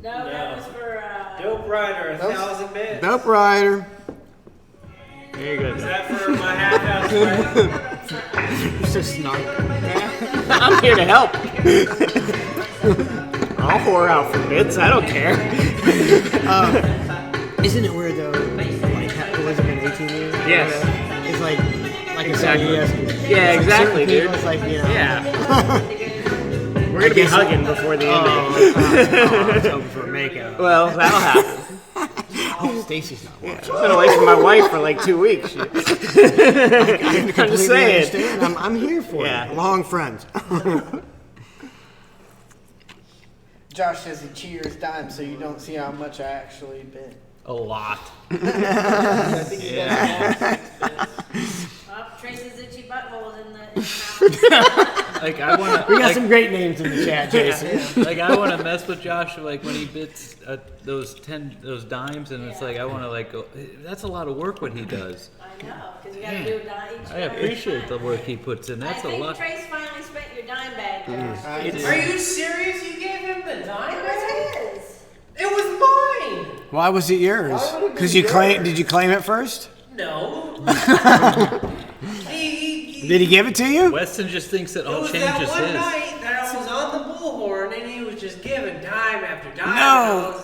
that was for, Dope Rider, 1,000 bits. Dope Rider. There you go. Is that for my half-house friend? You're so snarky. I'm here to help. I'll whore out for bits. I don't care. Isn't it weird though? Like Elizabeth 18 years? Yes. It's like Exactly. yesterday. Yeah, It's like exactly, certain dude. people, it's like, you know. Yeah. We're gonna be hugging before the end of I was hoping for a makeout. it. Well, that'll happen. Oh, Stacy's not watching. I've been away from my wife for like 2 weeks. I I'm just saying. understand. I'm here for Yeah. it. Long friends. Josh says he cheers dime, so you don't see how much I actually bid. A lot. I think he does. oh, Trace's itchy butthole is in the house. Like I want We to. got some great names in the chat, Jason. Like I want to mess with Josh, like when he bits those dimes, and it's like I want to like go. That's a lot of work what he does. I know, because you got to do a dime each I appreciate the work he puts in. That's I a think lot. Trace finally spent your dime bag, Josh. Are you serious? You gave him the dime It bag? was his. It was mine. Why was it yours? Why would it be Because you yours? did you claim it first? No. he Did he give it to you? Weston just thinks that It all was change that is one his. night that I was on the bullhorn and he was just giving dime after dime. No.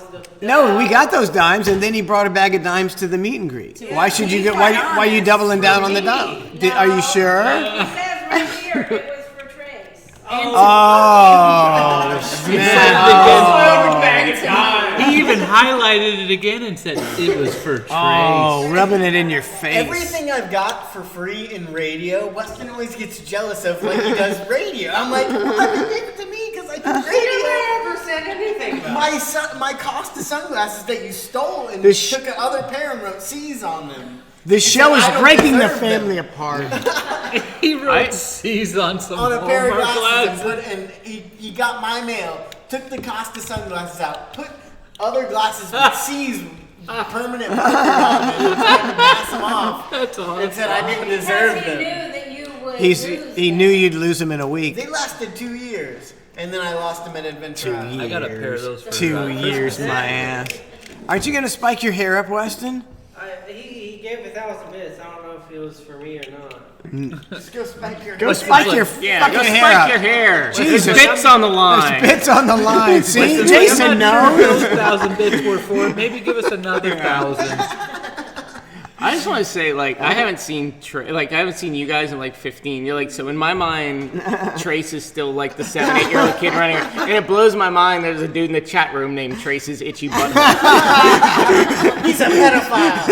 No, we got those dimes, and then he brought a bag of dimes to the meet and greet. Why should you get? Why you doubling down on the dime? Are you sure? He says right here it was for Trace. Oh, He even highlighted it again and said it was for Trace. oh, rubbing it in your face. Everything I've got for free in radio, Weston always gets jealous of when he does radio. I'm like, why did you give it to me? Because I do radio. never said anything about My Costa sunglasses that you stole and This- took another pair and wrote C's on them. This show is I don't breaking the deserve them. family apart. He wrote C's on some On a pair of Hallmark glasses glasses. and he got my mail, took the Costa sunglasses out, put other glasses with C's permanent marker on them and tried to pass them off. That's And awesome. said I didn't Because deserve he knew them. that you would He lose knew you'd lose him in a week. They lasted 2 years, and then I lost them at Adventure Island. I got a pair of those for 2 years, my ass. Aren't you gonna spike your hair up, Weston? He gave 1,000 bits. I don't know if it was for me or not. Just go spike your Go hair. spike your Yeah, fucking go hair spike up. your hair. Jesus. There's bits on the line. There's bits on the line. See, Listen, Jason I'm not sure knows. those 1,000 bits were for. Maybe give us another 1,000. I just want to say, like, I haven't seen you guys in like 15. You're like, so in my mind, Trace is still like the 7-8-year-old kid running around. And it blows my mind there's a dude in the chat room named Trace's Itchy Butthole. He's a pedophile.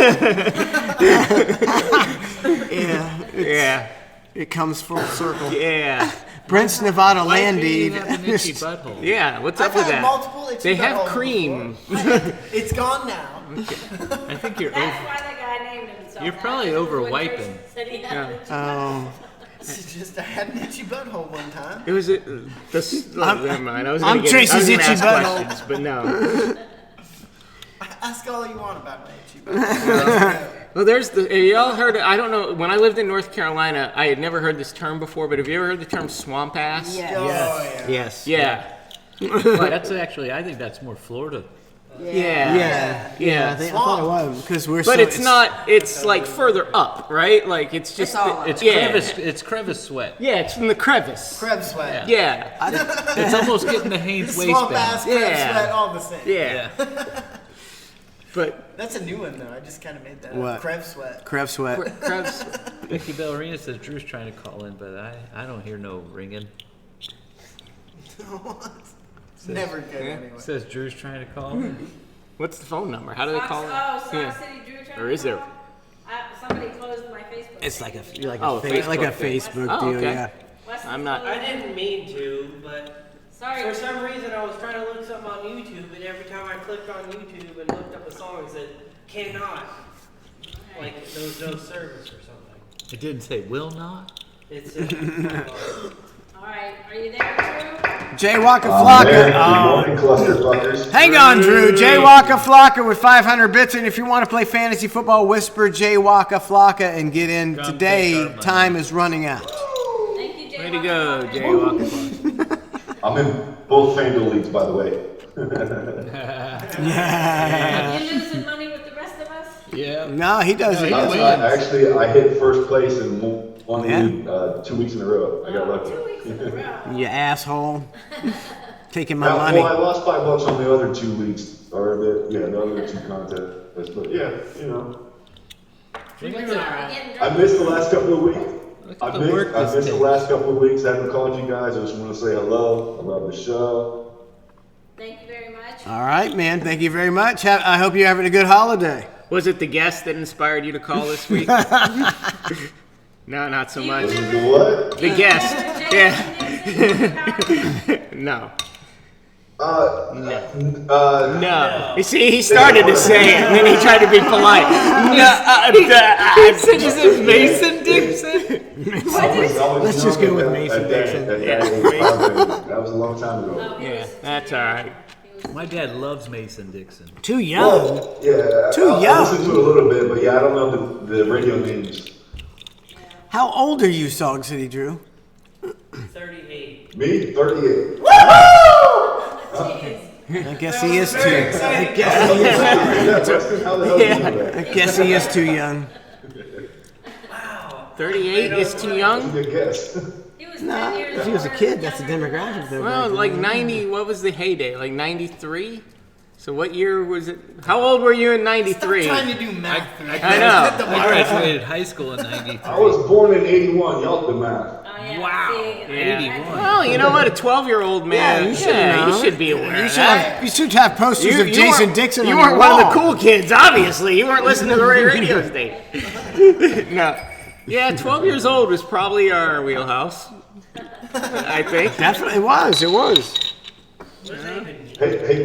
Yeah, Yeah. it comes full circle. Yeah. Prince Nevada Why do you Landed. have an itchy butthole? Yeah. What's I've up with had that? multiple itchy They have buttholes cream. before. It's gone now. I think you're That's over. why the guy named himself. You're that. probably This is over when wiping. Trace said he had itchy Oh, It's just I had an itchy butthole one time. It was never mind. I was I'm gonna Tracy's I was gonna itchy ask butthole. questions, but no. Ask all you want about my itchy butthole. Well, have y'all heard? I don't know. When I lived in North Carolina, I had never heard this term before. But have you ever heard the term swamp ass? Yes. Oh, yeah. Yes. Yeah. Well, that's actually, I think that's more Florida. Yeah. I thought it was because we're. But it's not. It's like further up, right? Like it's just. It's all up. It's Yeah. crevice. It's crevice sweat. Yeah, it's from the crevice. Crab sweat. Yeah. It's almost getting the Hanes Swamp waistband. ass, crab Yeah. sweat, all the same. Yeah. But That's a new one though. I just kind of made that. What? Up. Crab sweat. Crev sweat. crabs. Vicky Ballerina says Drew's trying to call in, but I don't hear no ringing. Never good anyway. Says Drew's trying to call in. What's the phone number? How do they call it? Sock Yeah. City Drew trying Or to is there? call? Somebody closed my Facebook. It's like a Oh, Facebook thing. Facebook Oh, deal. okay. Yeah. Weston I'm not- closed I didn't mean to, but Sorry. for some reason I was trying to look something on YouTube, and every time I clicked on YouTube and looked up a song, it said cannot. Like there was no service or something. It didn't say will not. It said. All right, are you there, Drew? Jay Waka Good Flocka. morning, clusterfuckers. Hang on, Drew. Jay Waka Flocka with 500 bits. And if you want to play fantasy football, whisper Jay Waka Flocka and get in Come today. take our money. Time is running out. Thank you, Jay. Way to go, Jay Walker. I'm in both FanDuel leagues, by the way. You losing money with the rest of us? Yeah. No, he doesn't. I hit first place in one Yeah. league 2 weeks in a row. I got lucky. 2 weeks in a row. You asshole. Taking my Well, money. I lost $5 on the other 2 leagues, or the other 2 contests. But yeah, you know, What's up? You getting I drunk? missed the last couple of weeks. Look at the work I this missed the takes. last couple of weeks. I haven't called you guys. I just want to say hello. I love the show. Thank you very much. All right, man. Thank you very much. I hope you're having a good holiday. Was it the guest that inspired you to call this week? No, not so much. Listen to what? The guest. Yeah. No. No. You see, he started to say it, and then he tried to be polite. He said, "Is it Mason Dixon?" Let's just go with Mason Dixon. That was a long time ago. Yeah, that's all right. My dad loves Mason Dixon. Too young. Yeah, Too I young. listened to it a little bit, but yeah, I don't know the radio names. How old are you, Song City Drew? 38. Me, 38. I guess he is too. I guess he is too young. Wow. 38 is too young? Good guess. He was 10 years If he was a older kid, than that's the younger. demographic though. Well, like 90, what was the heyday? Like 93? So what year was it? How old were you in 93? Trying to do math. I know. I graduated high school in '93. I was born in 81. Y'all do math. Oh, yeah. Wow. See, Yeah. 81. Well, you know what? A 12-year-old man. you should know. you should be aware You of should that. have, you should have posters of Jason weren't- Dixon. You on weren't your one of the wall. cool kids, obviously. You weren't listening to the radio station. No. Yeah, 12 years old was probably our wheelhouse. I think. Definitely, it was. It was. Hey,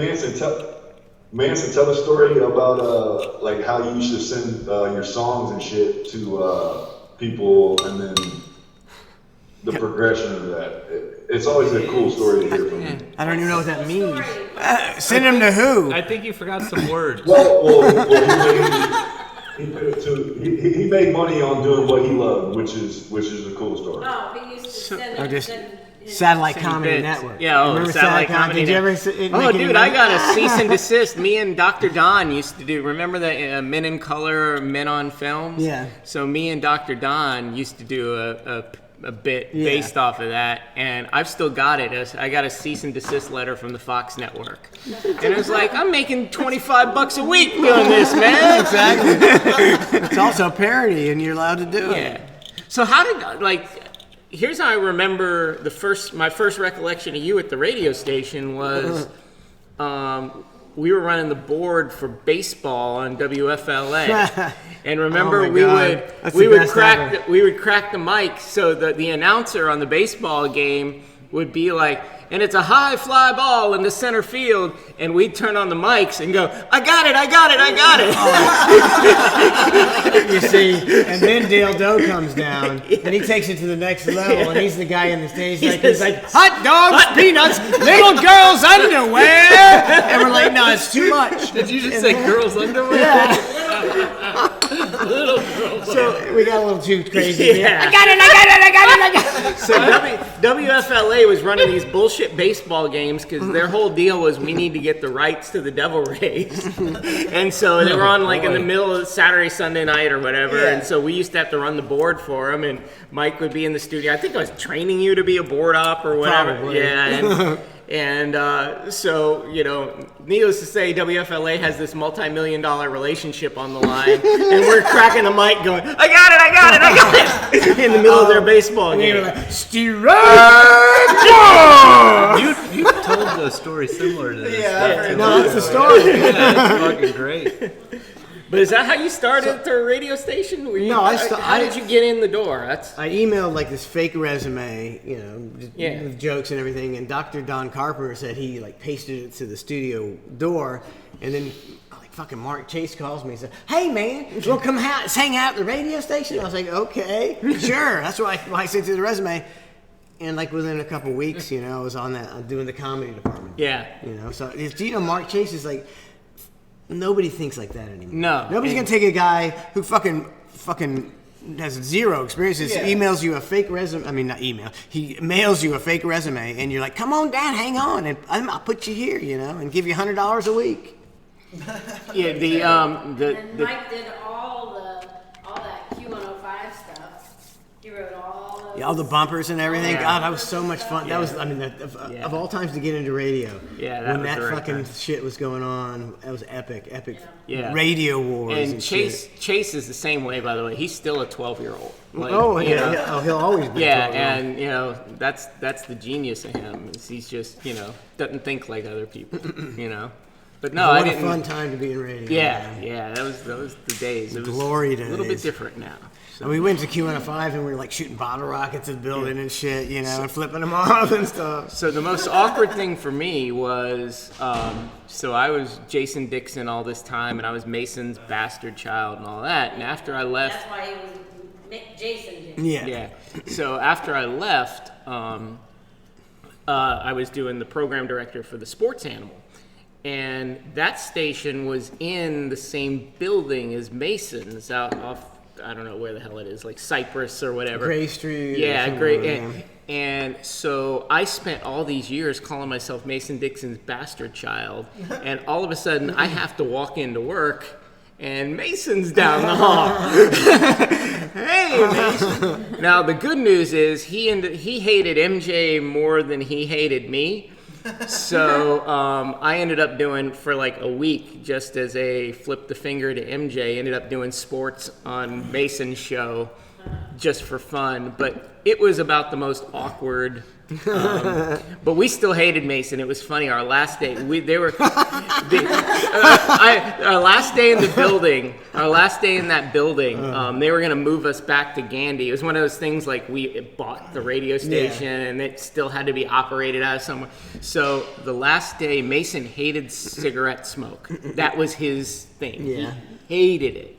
Manson, tell a story about like how you used to send your songs and shit to people, and then the progression of that. It's always a cool story to hear from you. I don't even know what that means. Story. Send him to who? I think you forgot some words. He made money on doing what he loved, which is a cool story. Oh, he used to send Or it. just send his- Satellite Send Comedy bits. Network. Yeah, Remember Satellite Comedy Did you ever Network. make Oh, any dude, money? I got a cease and desist. Me and Dr. Don used to do, remember the Men in Color, Men on Films? Yeah. So me and Dr. Don used to do a bit based off of that, and I've still got it. I got a cease and desist letter from the Fox Network. And it was like, I'm making $25 a week doing this, man. Exactly. It's also a parody, and you're allowed to do it. Yeah. So how did, like, here's how I remember my first recollection of you at the radio station was we were running the board for baseball on WFLA. And remember, Oh my we God. That's the best ever. we would crack the mic so that the announcer on the baseball game would be like, and it's a high fly ball in the center field, and we'd turn on the mics and go, I got it, I got it, I got it. You see, and then Dale Doe comes down, and he takes it to the next level, and he's the guy in the stage he's like, hot dogs, peanuts, little girls' underwear, and we're like, no, it's too much. Did you just say girls' underwear? Yeah. So we got a little too crazy. Yeah. I got it. So WFLA was running these bullshit baseball games because their whole deal was we need to get the rights to the Devil Rays, and so they were on like in the middle of Saturday, Sunday night or whatever, and so we used to have to run the board for them, and Mike would be in the studio. I think I was training you to be a board op or whatever. Probably. Yeah. And so, you know, needless to say, WFLA has this multi-million-dollar relationship on the line, and we're cracking the mic going, I got it, in the middle of their baseball game. You told a story similar to this. Yeah, No, it's a story. That's fucking great. But is that how you started at the radio station? Were you, No, how did you get in the door? I emailed like this fake resume, you know, with jokes and everything, and Dr. Don Carpenter said he like pasted it to the studio door, and then like fucking Mark Chase calls me and said, "Hey man, we'll come hang out at the radio station." I was like, "Okay, sure." That's why I sent you the resume, and like within a couple weeks, you know, I was on that doing the comedy department. Yeah. You know, so you know, Mark Chase is like. Nobody thinks like that anymore. No. Nobody's gonna take a guy who fucking has zero experience. Emails you a fake resume. I mean, not email. He mails you a fake resume, and you're like, "Come on down, hang on, and I'll put you here, you know, and give you $100 a week." Yeah. And Mike did all that Q105 stuff. He wrote All the bumpers and everything. Yeah. God, that was so much fun. That was, I mean, of all times to get into radio. Yeah, when was that the right fucking time. shit was going on, that was epic. Yeah. Radio wars and, And shit. Chase is the same way, by the way. He's still a 12-year-old. Like, Oh you yeah, know, yeah. Oh, he'll always be. Yeah, 12-year-old. and you know that's the genius of him. Is he's just doesn't think like other people. But no, what I didn't. a fun time to be in radio. Yeah, man. yeah, that was the days. It was Glory a little bit days. different now. So. And we went to Q105 and we were like shooting bottle rockets at the building and shit, you know, and flipping them off and stuff. So the most awkward thing for me was, so I was Jason Dixon all this time, and I was Mason's bastard child and all that. And after I left, That's why he was Jason Dixon. Yeah. So after I left, I was doing the program director for the Sports Animal. And that station was in the same building as Mason's out off, I don't know where the hell it is, like Cypress or whatever. Gray Street. or Yeah, somewhere great. around there. And so I spent all these years calling myself Mason Dixon's bastard child. And all of a sudden, I have to walk into work, and Mason's down the hall. Hey, Mason. Now, the good news is he hated MJ more than he hated me. So I ended up doing, for like a week, just as a flip the finger to MJ, ended up doing sports on Mason's show just for fun. But it was about the most awkward. But we still hated Mason. It was funny. Our last day, our last day in the building, they were gonna move us back to Gandy. It was one of those things like we bought the radio station and it still had to be operated out of somewhere. So the last day, Mason hated cigarette smoke. That was his thing. Yeah. He hated it.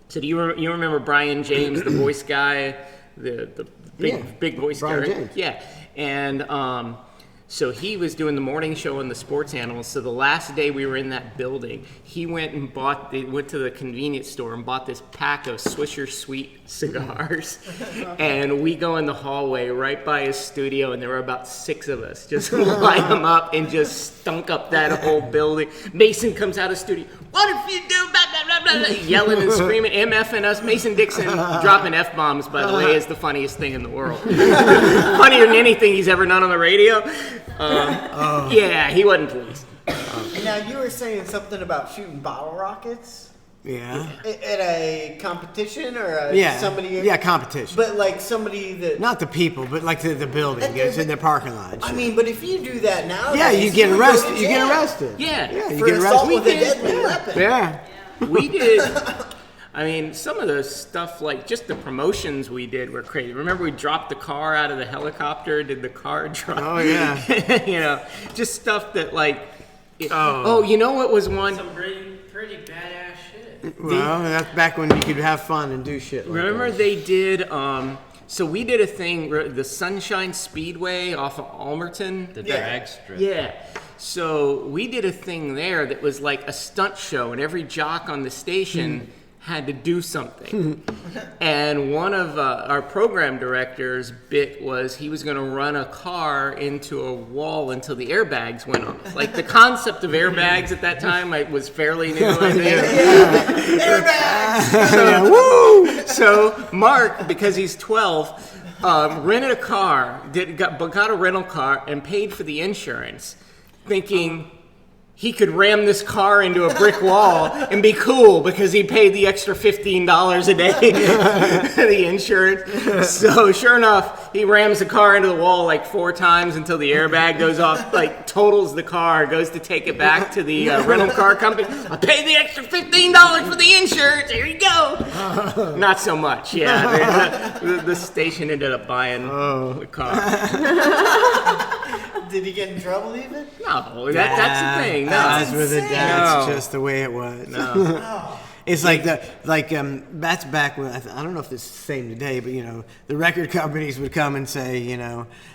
So do you remember Brian James, the voice guy, the big voice Brian guy? Right? James. Yeah. And so he was doing the morning show on the Sports Animal. So the last day we were in that building, he went to the convenience store and bought this pack of Swisher Sweet cigars. And we go in the hallway right by his studio, and there were about 6 of us just light them up and just stunk up that whole building. Mason comes out of the studio, "What if you do blah, blah, blah, blah," yelling and screaming, MFing us. Mason Dixon dropping F-bombs, by the way, is the funniest thing in the world. Funnier than anything he's ever done on the radio. Yeah, he wasn't pleased. Now you were saying something about shooting bottle rockets Yeah. at a competition or somebody. Yeah, competition. But like somebody that. Not the people, but like the building. It's in the parking lot. and I shit. mean, but if you do that now, yeah, you get arrested. You get arrested. Yeah. you for get assault arrested. with a deadly weapon. Yeah. We did. I mean, some of the stuff, like just the promotions we did, were crazy. Remember, we dropped the car out of the helicopter. Did the car drop? Oh yeah. Just stuff that like. Oh, you know what was one? Some pretty badass shit. Well, that's back when you could have fun and do shit. Like Remember that. they did. So we did a thing, the Sunshine Speedway off of Almerton. The drag strip. Yeah. So we did a thing there that was like a stunt show, and every jock on the station had to do something. And one of our program director's bit was he was going to run a car into a wall until the airbags went off. Like the concept of airbags at that time was fairly new. I think. Airbags! So Mark, because he's 12, rented a car, got a rental car, and paid for the insurance, thinking he could ram this car into a brick wall and be cool because he paid the extra $15 a day for the insurance. So sure enough, he rams the car into the wall like 4 times until the airbag goes off, like totals the car, goes to take it back to the rental car company. I paid the extra $15 for the insurance. Here you go. Not so much, yeah. The station ended up buying the car. Did he get in trouble even? No, that's the thing. No, That's with it. That's No. just the way it was. No. It's like that's back when I don't know if it's the same today, but the record companies would come and say,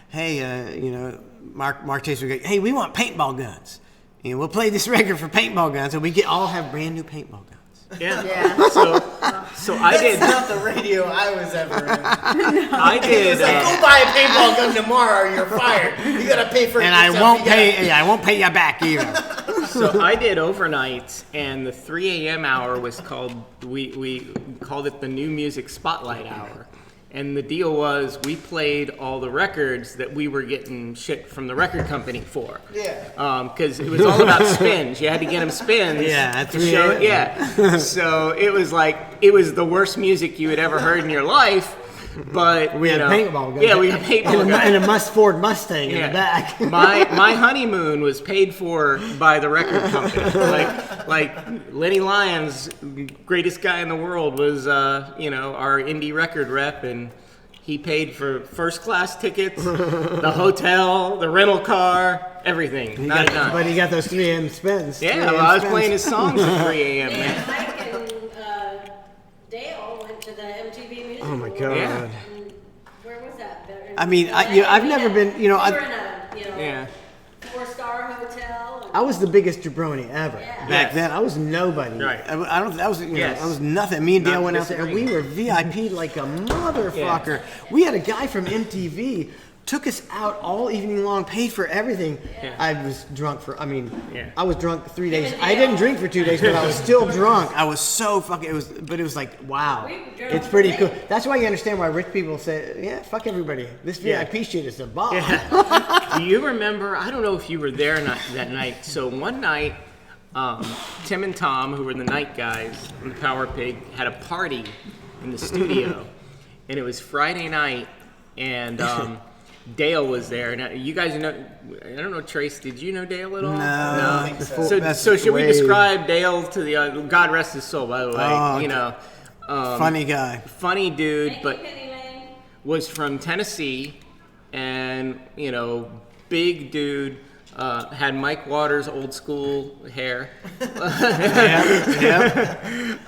hey, Mark Chase would go, hey, we want paintball guns. We'll play this record for paintball guns, and we all have brand new paintball guns. Yeah. So I did. That's not the radio I was ever in. I did. It's like, go buy a paintball gun tomorrow or you're fired. You gotta pay for it. And yourself. I won't pay you back either. So I did overnights, and the 3 a.m. hour was called. We called it the New Music Spotlight Hour. And the deal was we played all the records that we were getting shit from the record company for. Yeah. Because it was all about spins. You had to get them spins. Yeah, at to 3 show. a.m. Yeah. So it was the worst music you had ever heard in your life. But We had paintball guns. Yeah, we had paintball guns. And a Ford Mustang in the back. my honeymoon was paid for by the record company. Like Lenny Lyons, greatest guy in the world, was our indie record rep, and he paid for first class tickets, the hotel, the rental car, everything. But he got those 3 a.m. spins. Yeah, 3 a.m. I was spins. playing his songs at 3 a.m. man. Mike and Dale went to the MTV Music Oh my Awards. God. Yeah. And where was that? I mean, I've never been. We were in Yeah. a 4-star hotel. I was the biggest jabroni ever Yeah. back Yes. then. I was nobody. Right. I was Yes. I was nothing. Me and Dale Not went out there, and we were VIP like a motherfucker. We had a guy from MTV took us out all evening long, paid for everything. Yeah. I was drunk for. Yeah. I was drunk 3 days. Even I didn't Dale. drink for 2 days, but I was still drunk. I was so fucking. It was like wow. We drove It's pretty today. cool. That's why you understand why rich people say, yeah, fuck everybody. This VIP shit is a bomb. Do you remember? I don't know if you were there or not that night. So one night, Tim and Tom, who were the night guys from the Power Pig, had a party in the studio, and it was Friday night, and Dale was there. Now, you guys know, I don't know, Trace, did you know Dale at all? No. I think so. So, That's so should we way- describe Dale to the, God rest his soul, by the way, Oh, funny guy. funny dude, Thank but you, Penny Lane. was from Tennessee, and big dude, had Mike Waters' old school hair.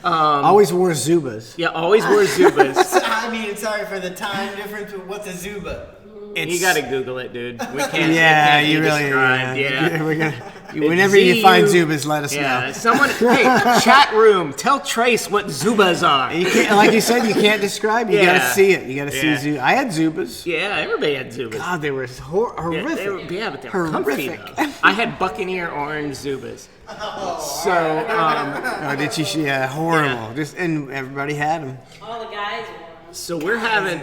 Always wore Zubas. Yeah, always wore Zubas. I mean, sorry for the time difference, but what's a Zuba? You gotta Google it, dude. We can't. Yeah, it can't you be really. described. Yeah. Yeah. We're gonna, whenever you find Zubas, let us Yeah, know. someone. Hey, chat room, tell Trace what Zubas are. You can't, like you said, you can't describe. You Yeah. gotta see it. You gotta see Yeah. Zubas. I had Zubas. Yeah, everybody had Zubas. God, they were horrific. Yeah, but they were comfy Horrific. though. I had Buccaneer orange Zubas. So, Oh, did you? Yeah, horrible. Yeah. Just and everybody had them. All the guys were. So we're having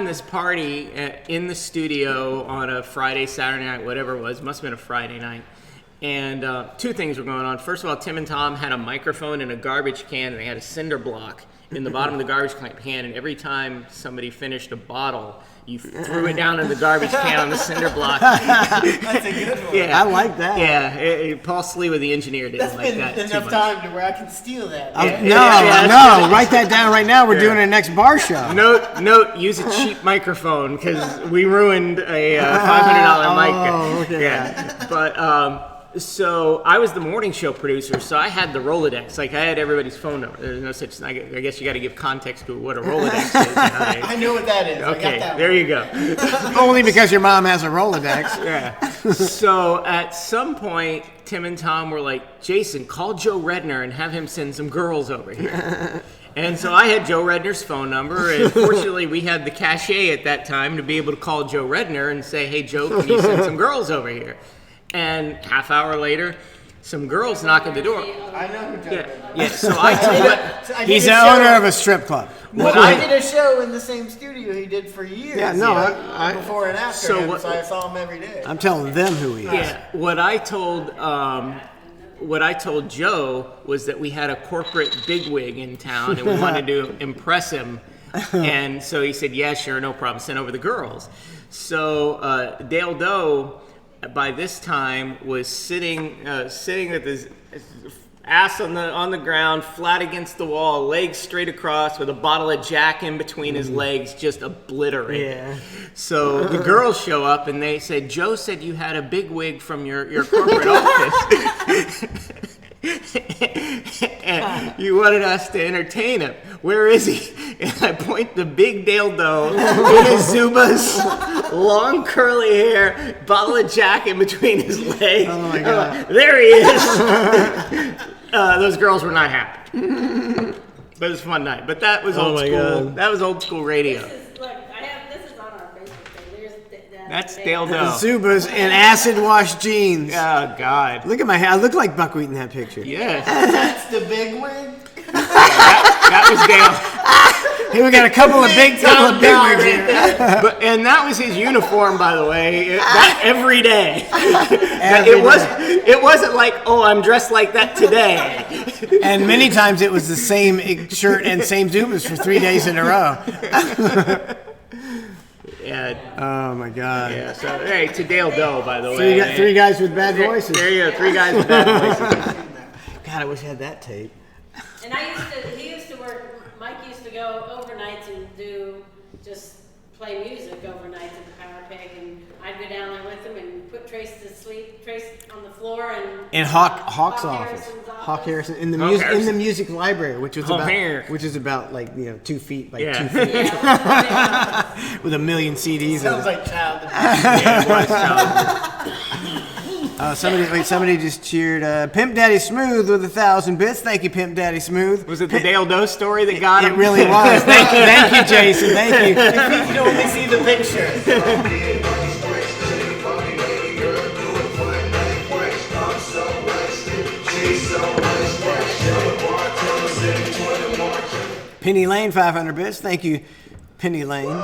this party in the studio on a Friday, Saturday night, whatever it was. Must have been a Friday night. And 2 things were going on. First of all, Tim and Tom had a microphone in a garbage can, and they had a cinder block in the bottom of the garbage can. And every time somebody finished a bottle, you threw it down in the garbage can on the cinder block. That's a good one. Yeah, I like that. Yeah, Paul Slewa, the engineer, didn't That's like been that too enough much. time to where I can steal that. No, write that down right now. We're doing our next bar show. Note, use a cheap microphone because we ruined a $500 mic. Oh, okay. Yeah, but so I was the morning show producer, so I had the Rolodex. Like I had everybody's phone number. There's no such. I guess you got to give context to what a Rolodex is. I know what that is. I got Okay, that there one. you go. Only because your mom has a Rolodex. Yeah. So at some point, Tim and Tom were like, Jason, call Joe Redner and have him send some girls over here. And so I had Joe Redner's phone number, and fortunately we had the cachet at that time to be able to call Joe Redner and say, hey, Joe, can you send some girls over here? And half hour later, some girls knock at the door. I know who Joe is. Yeah, so I told He's the owner of a strip club. I did a show in the same studio he did for years. Yeah, no, I before and after So him, what- so I saw him every day. I'm telling them who he is. Yeah, what I told Joe was that we had a corporate bigwig in town and we wanted to impress him. And so he said, yeah, sure, no problem, send over the girls. So Dale Doe, by this time, was sitting with his ass on the ground, flat against the wall, legs straight across, with a bottle of Jack in between his legs, just obliterated. Yeah. So the girls show up and they said, Joe said you had a big wig from your corporate office. And you wanted us to entertain him. Where is he? And I point to big Dale Doe in his Zubas, long curly hair, bottle of Jack in between his legs. Oh my God. There he is. Those girls were not happy. But it was a fun night. But that was old my school. God. That was old school radio. This is on our Facebook page. That's Dale Doe. Zubas and acid wash jeans. Oh God. Look at my hair. I look like buckwheat in that picture. Yes. That's the big wig. That was Dale. Hey, we got a couple of big wigs here. And that was his uniform, by the way. Every day. It wasn't like, oh, I'm dressed like that today. And many times it was the same shirt and same Zubas for 3 days in a row. Yeah. Oh my God. Yeah. So hey, to Dale Doe, by the way. Three guys with bad voices. There you go. 3 guys with bad voices. God, I wish I had that tape. And he used to work, Mike used to go overnights and just play music overnights at the Power Peg, and I'd go down there with him and put Trace to sleep, Trace on the floor, and In Hawk's office. Harrison's Hawk Harrison in the Hawk music Harrison. in the music library, which was Hawk Harrison. about like 2 feet by Yeah. 2 feet Yeah, with a million CDs. Sounds like child abuse. Yeah, it was child. Somebody just cheered Pimp Daddy Smooth with 1,000 bits. Thank you, Pimp Daddy Smooth. Was it the Dale Doe story that got It him? really was. Thank you, Jason. Thank you. You can only see the picture. Penny Lane, 500 bits. Thank you, Penny Lane.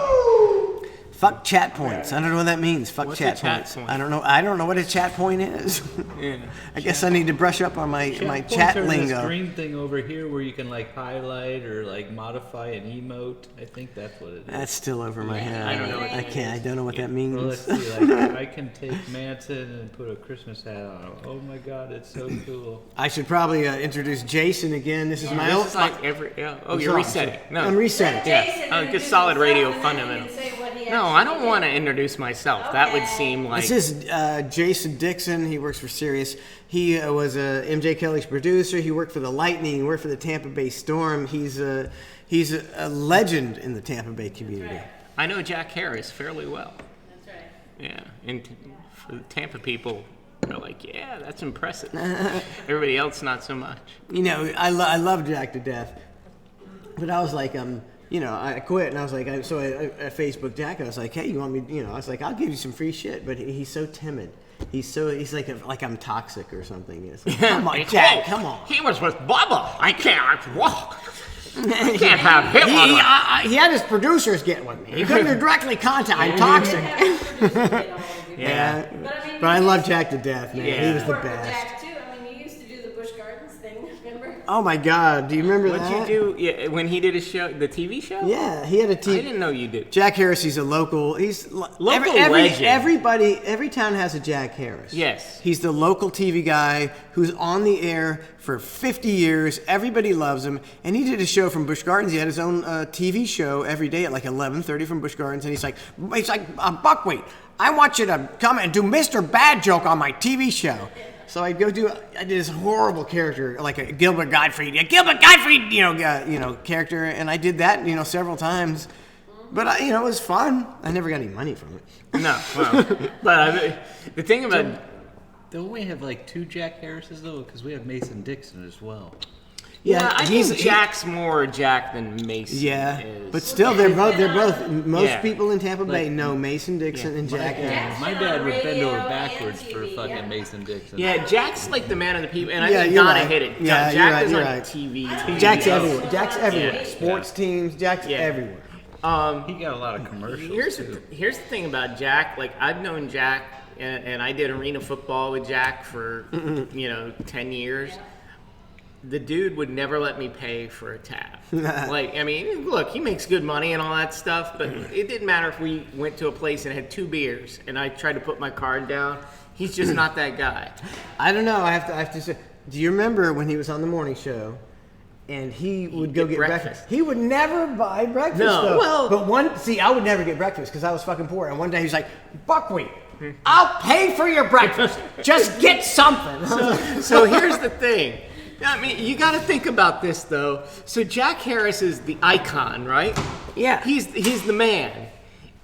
Fuck chat points. I don't know what that means. Fuck What's chat a chat points. point? I don't know what a chat point is. Yeah. I guess I need to brush up on my Points chat are This lingo. green thing over here where you can like highlight or like modify an emote. I think that's what it is. That's still over my head. I don't know what I can't. I don't know what that means. Well, let's see. Like, I can take Manson and put a Christmas hat on him. Oh my God, it's so cool. I should probably introduce Jason again. This is my old. This is like every. Yeah. Oh, I'm you're sorry. resetting. No. I'm resetting. Jason Oh, good introduced solid radio himself, and then he fundamental. can say what he No, actually I don't did. want to introduce myself. That would Okay. seem like. This is Jason Dixon. He works for Sirius. He was MJ Kelly's producer. He worked for the Lightning. He worked for the Tampa Bay Storm. He's a legend in the Tampa Bay community. I know Jack Harris fairly well. That's right. Yeah, and for the Tampa people, they're like, yeah, that's impressive. Everybody else, not so much. You know, I love Jack to death, but I was like, I quit, and I was like, I Facebook Jack. I was like, hey, you want me? I was like, I'll give you some free shit, but he's so timid. He's like I'm toxic or something. It's like, come on, Jack, come on. He was with Bubba. I can't walk. I can't have him on. He had his producers get with me. He couldn't directly contact. I'm toxic. Yeah. But I love Jack to death, man. Yeah. He was the Worked with best. Jack too. I mean, you used to do the Busch Gardens thing, remember? Oh my God, do you remember What'd that? you do? Yeah, when he did his show, the TV show? Yeah, he had a I TV. didn't know you did. Jack Harris, he's a local. He's Local legend. Every town has a Jack Harris. Yes. He's the local TV guy who's on the air for 50 years. Everybody loves him, and he did a show from Busch Gardens. He had his own TV show every day at like 11:30 from Busch Gardens, and he's like, Buckwheat, I want you to come and do Mr. Bad Joke on my TV show. So I did this horrible character, like a Gilbert Gottfried, character, and I did that, several times. But it was fun. I never got any money from it. No, well, but the thing about Don't we have like 2 Jack Harrises though? Because we have Mason Dixon as well. Yeah, I think Jack's more Jack than Mason Yeah, is. but still, they're both. Most people in Tampa Bay know Mason Dixon and Jack Harris. My dad would bend over backwards for fucking Mason Dixon. Yeah, Jack's like the man of the people, and I Yeah, think you're Donna right. hit it. Yeah, Jack you're is right, on you're TV. Jack's everywhere. Jack's everywhere. Yeah. Sports teams. Jack's everywhere. He got a lot of commercials too. Here's the thing about Jack. Like, I've known Jack, and I did arena football with Jack for 10 years. The dude would never let me pay for a tab. Like, I mean, look, he makes good money and all that stuff, but it didn't matter if we went to a place and had 2 beers and I tried to put my card down. He's just not that guy. I don't know. I have to say. Do you remember when he was on the morning show? And he would go get breakfast. He would never buy breakfast. No, though. well- But I would never get breakfast because I was fucking poor. And one day he's like, Buckwheat, I'll pay for your breakfast. Just get something. So here's the thing. I mean, you got to think about this though. So Jack Harris is the icon, right? Yeah. He's the man.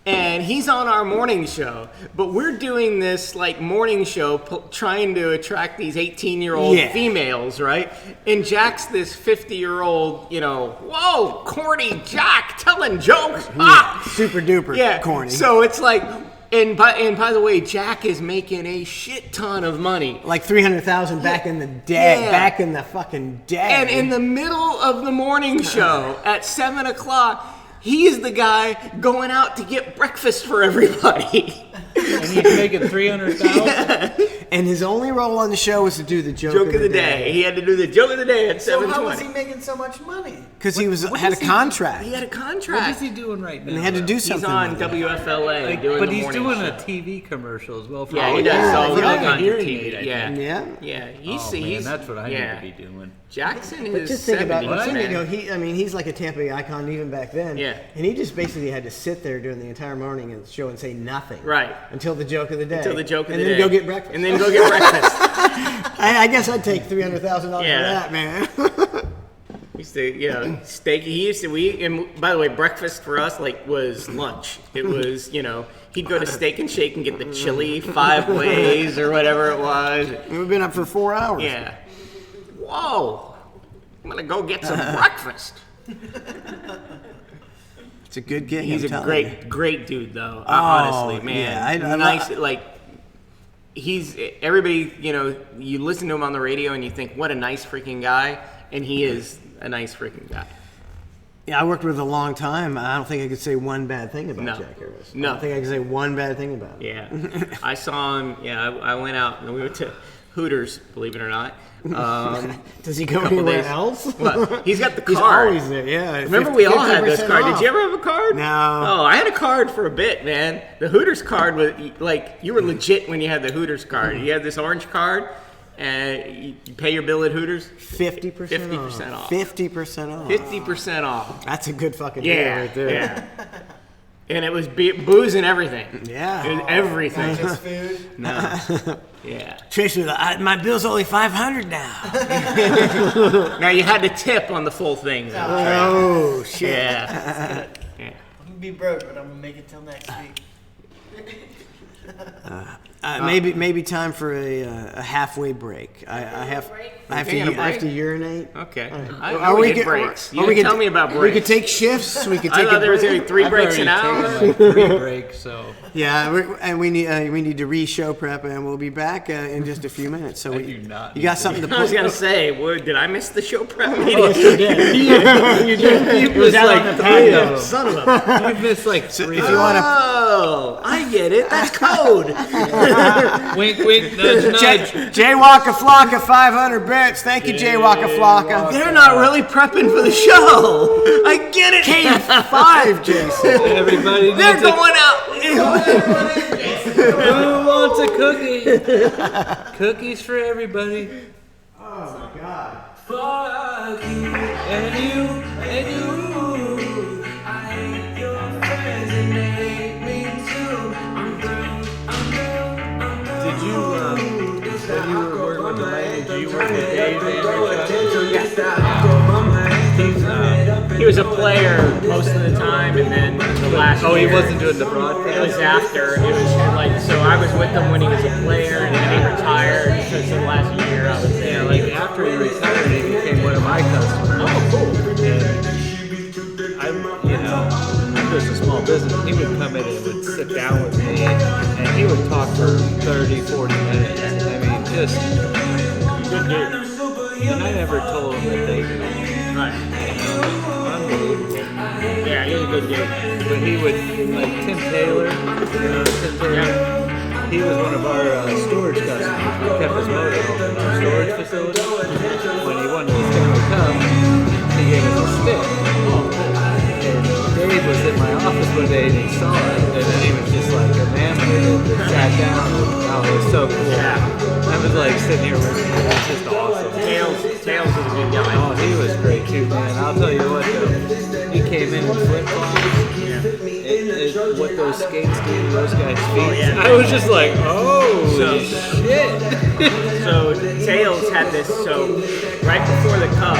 And he's on our morning show, but we're doing this like morning show trying to attract these 18-year-old females, right? And Jack's this 50-year-old, whoa, corny Jack telling jokes. Super duper corny. So it's like, and by the way, Jack is making a shit ton of money. Like $300,000 back in the day, back in the fucking day. And in the middle of the morning show at 7 o'clock, he's the guy going out to get breakfast for everybody. And he's making $300,000. And his only role on the show was to do the joke of the day. He had to do the joke of the day at 7:20. So how was he making so much money? Because he had a contract. He had a contract. What is he doing right now? And they had to do He's something. on with it. WFLA doing But the he's morning doing show. a TV commercial as well. For Yeah, all he does. yeah, all yeah. kinds of Hearing TV. aid, I Yeah. think. Yeah. He's that's what I need yeah. to be doing. Jackson But is just think about 70s, it. man. He's like a Tampa Bay icon even back then. Yeah. And he just basically had to sit there during the entire morning and show and say nothing. Right. Until the joke of the day. Until the joke of the day. And then go get breakfast. And then go get breakfast. I guess I'd take $300,000 for that, man. He used to, steak. And by the way, breakfast for us was lunch. It was, he'd go to Steak and Shake and get the chili 5 ways or whatever it was. We've been up for 4 hours. Yeah. Whoa! I'm gonna go get some breakfast. It's a good gig. He's I'm a telling you. great dude, though. Honestly, man. Yeah, I nice. He's everybody. You listen to him on the radio and you think, what a nice freaking guy, and he is a nice freaking guy. Yeah, I worked with him a long time. I don't think I could say one bad thing about No. Jack Harris. No. I don't think I could say one bad thing about him. Yeah, I saw him. Yeah, I went out and we went to Hooters, believe it or not. Does he go couple anywhere days. else? What? He's got the He's card. always there, yeah. Remember we all had those 50% cards. off. Did you ever have a card? No. Oh, I had a card for a bit, man. The Hooters card was like, you were legit when you had the Hooters card. You had this orange card, and you pay your bill at Hooters. 50% 50% off. off. 50% off. 50% off. That's a good fucking deal Yeah, right there. yeah. And it was booze and everything. Yeah. It was everything. Not just food. No. Yeah. Tracy, my bill's only $500 now. Now you had to tip on the full thing, though. Oh shit. Yeah. Yeah. I'm gonna be broke, but I'm gonna make it till next week. Maybe time for a halfway break. I have Taking a break? to urinate. Okay. Are we get get breaks? or You we didn't could tell me about We breaks. could take shifts. We could I take thought a there was break. going to be 3 breaks an hour. Like 3 breaks, so Yeah, we need to re-show prep, and we'll be back in just a few minutes. So do not you need got to something to I was put? going to say, did I miss the show prep meeting? You did. it was like 3 of them. Son of a... You missed like 3. If you want to. Oh, I get it. That's code. Wink, wink, nudge, nudge. Jay Waka Flocka, 500 bits. Thank you, Jay Waka Flocka. They're not really prepping for the show. I get it. K5, Jason. Everybody They're needs a, going out. who wants a cookie? Cookies for everybody. Oh my God. Fuck you and you and you. I hate your friends and they hate me too. I'm through. Did you, when you were working with the lady, did you work with Dave He was a player most of the time, and then the last Oh, he year, wasn't doing the broadcast? It was after. It was like, so I was with him when he was a player, and then he retired. sit down with me, and he would talk for 30, 40 minutes. I mean, just good dude. And I never told him that they did. Right. Unbelievable. Yeah, he's a good dude. But he would, like Tim Taylor, Tim Taylor, he was one of our storage customers. We kept his motor open in our storage facility. When he won the Stanley Cup, he gave us a stick. And Dave was in my office one day and he saw it, and then he was just like enamored and sat down. And, oh, it was so cool. I was like sitting here with him. It was just awesome. Tails is a good guy. Oh, he was great too, man. I'll tell you what, though. He came in flip flops. What those skates do to those guys' feet. I was just like, oh, shit. So Tails had this. So right before the Cup,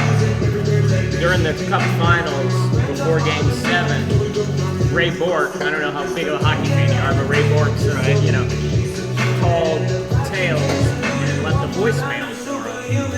during the Cup Finals, before Game 7, Ray Bork. I don't know how big of a hockey fan you are, but Ray Bork, called Tails and left a voicemail for him.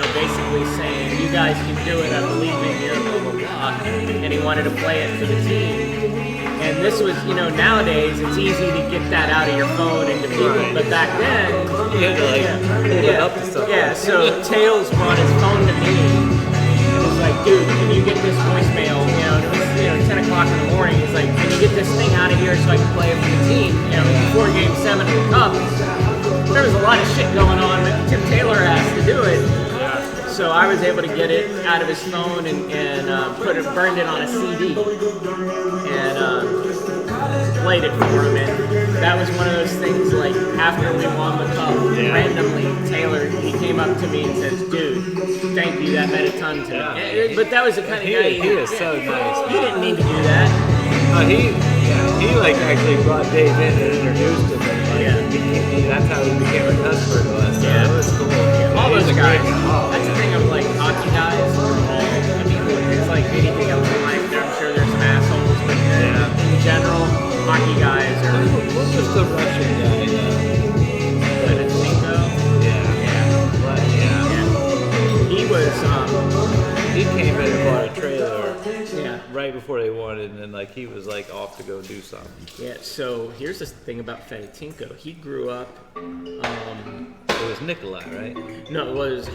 Basically saying, "You guys can do it. I believe in you." Blah blah blah. And he wanted to play it for the team. And this was, nowadays it's easy to get that out of your phone into people, but back then, you had to hold it up to something. Yeah, so Tails brought his phone to me and was like, "Dude, can you get this voicemail?" And it was 10 o'clock in the morning. He's like, "Can you get this thing out of here so I can play it for the team?" Before Game 7 of the Cup, there was a lot of shit going on, but Tim Taylor asked to do it. So I was able to get it out of his phone and burned it on a CD and played it for him. And that was one of those things, like, after we won the Cup, randomly, Taylor, he came up to me and says, "Dude, thank you, that meant a ton to me." But that was the kind of guy he was so nice. He didn't mean to do that. He actually brought Dave in and introduced him. And, that's how he became a customer to us. So it was cool. All those guys. That's the thing of, like, hockey guys. It's like anything else in life. I'm sure there's some assholes, but in general, hockey guys are. Just a Russian guy. He was. He came in and bought a trailer. Right before they won it, and then he was off to go do something. Yeah. So here's the thing about Fedotenko. He grew up. It was Nikolai, right? No, it was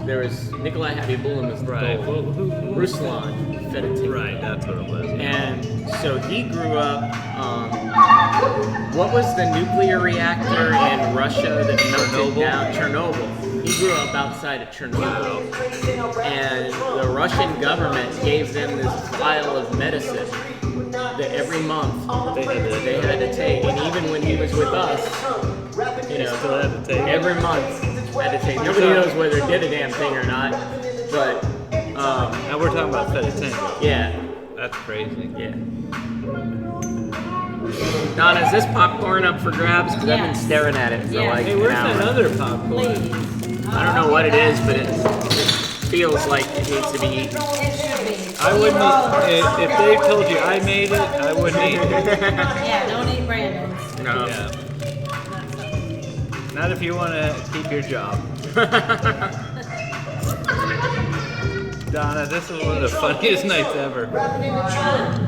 there was Nikolai Habibulin was the goal. Who? Ruslan Fedotenko. Right, that's what it was. And so he grew up. What was the nuclear reactor in Russia that melted down? Chernobyl. He grew up outside of Chernobyl, and the Russian government gave them this vial of medicine that every month they had to take. And even when he was with us, still had to take every month had to take. Nobody knows whether it did a damn thing or not, but now we're talking about Fedotenko. Yeah, that's crazy. Yeah. Donna, is this popcorn up for grabs? Because I've been staring at it for like Hey, where's an hour. that other popcorn? I don't know what it is, but it feels like it needs to be eaten. I wouldn't eat, if they told you I made it, I wouldn't eat it. Yeah, don't eat Brandon's. No. Yeah. Not if you want to keep your job. Donna, this was one of the funniest nights ever.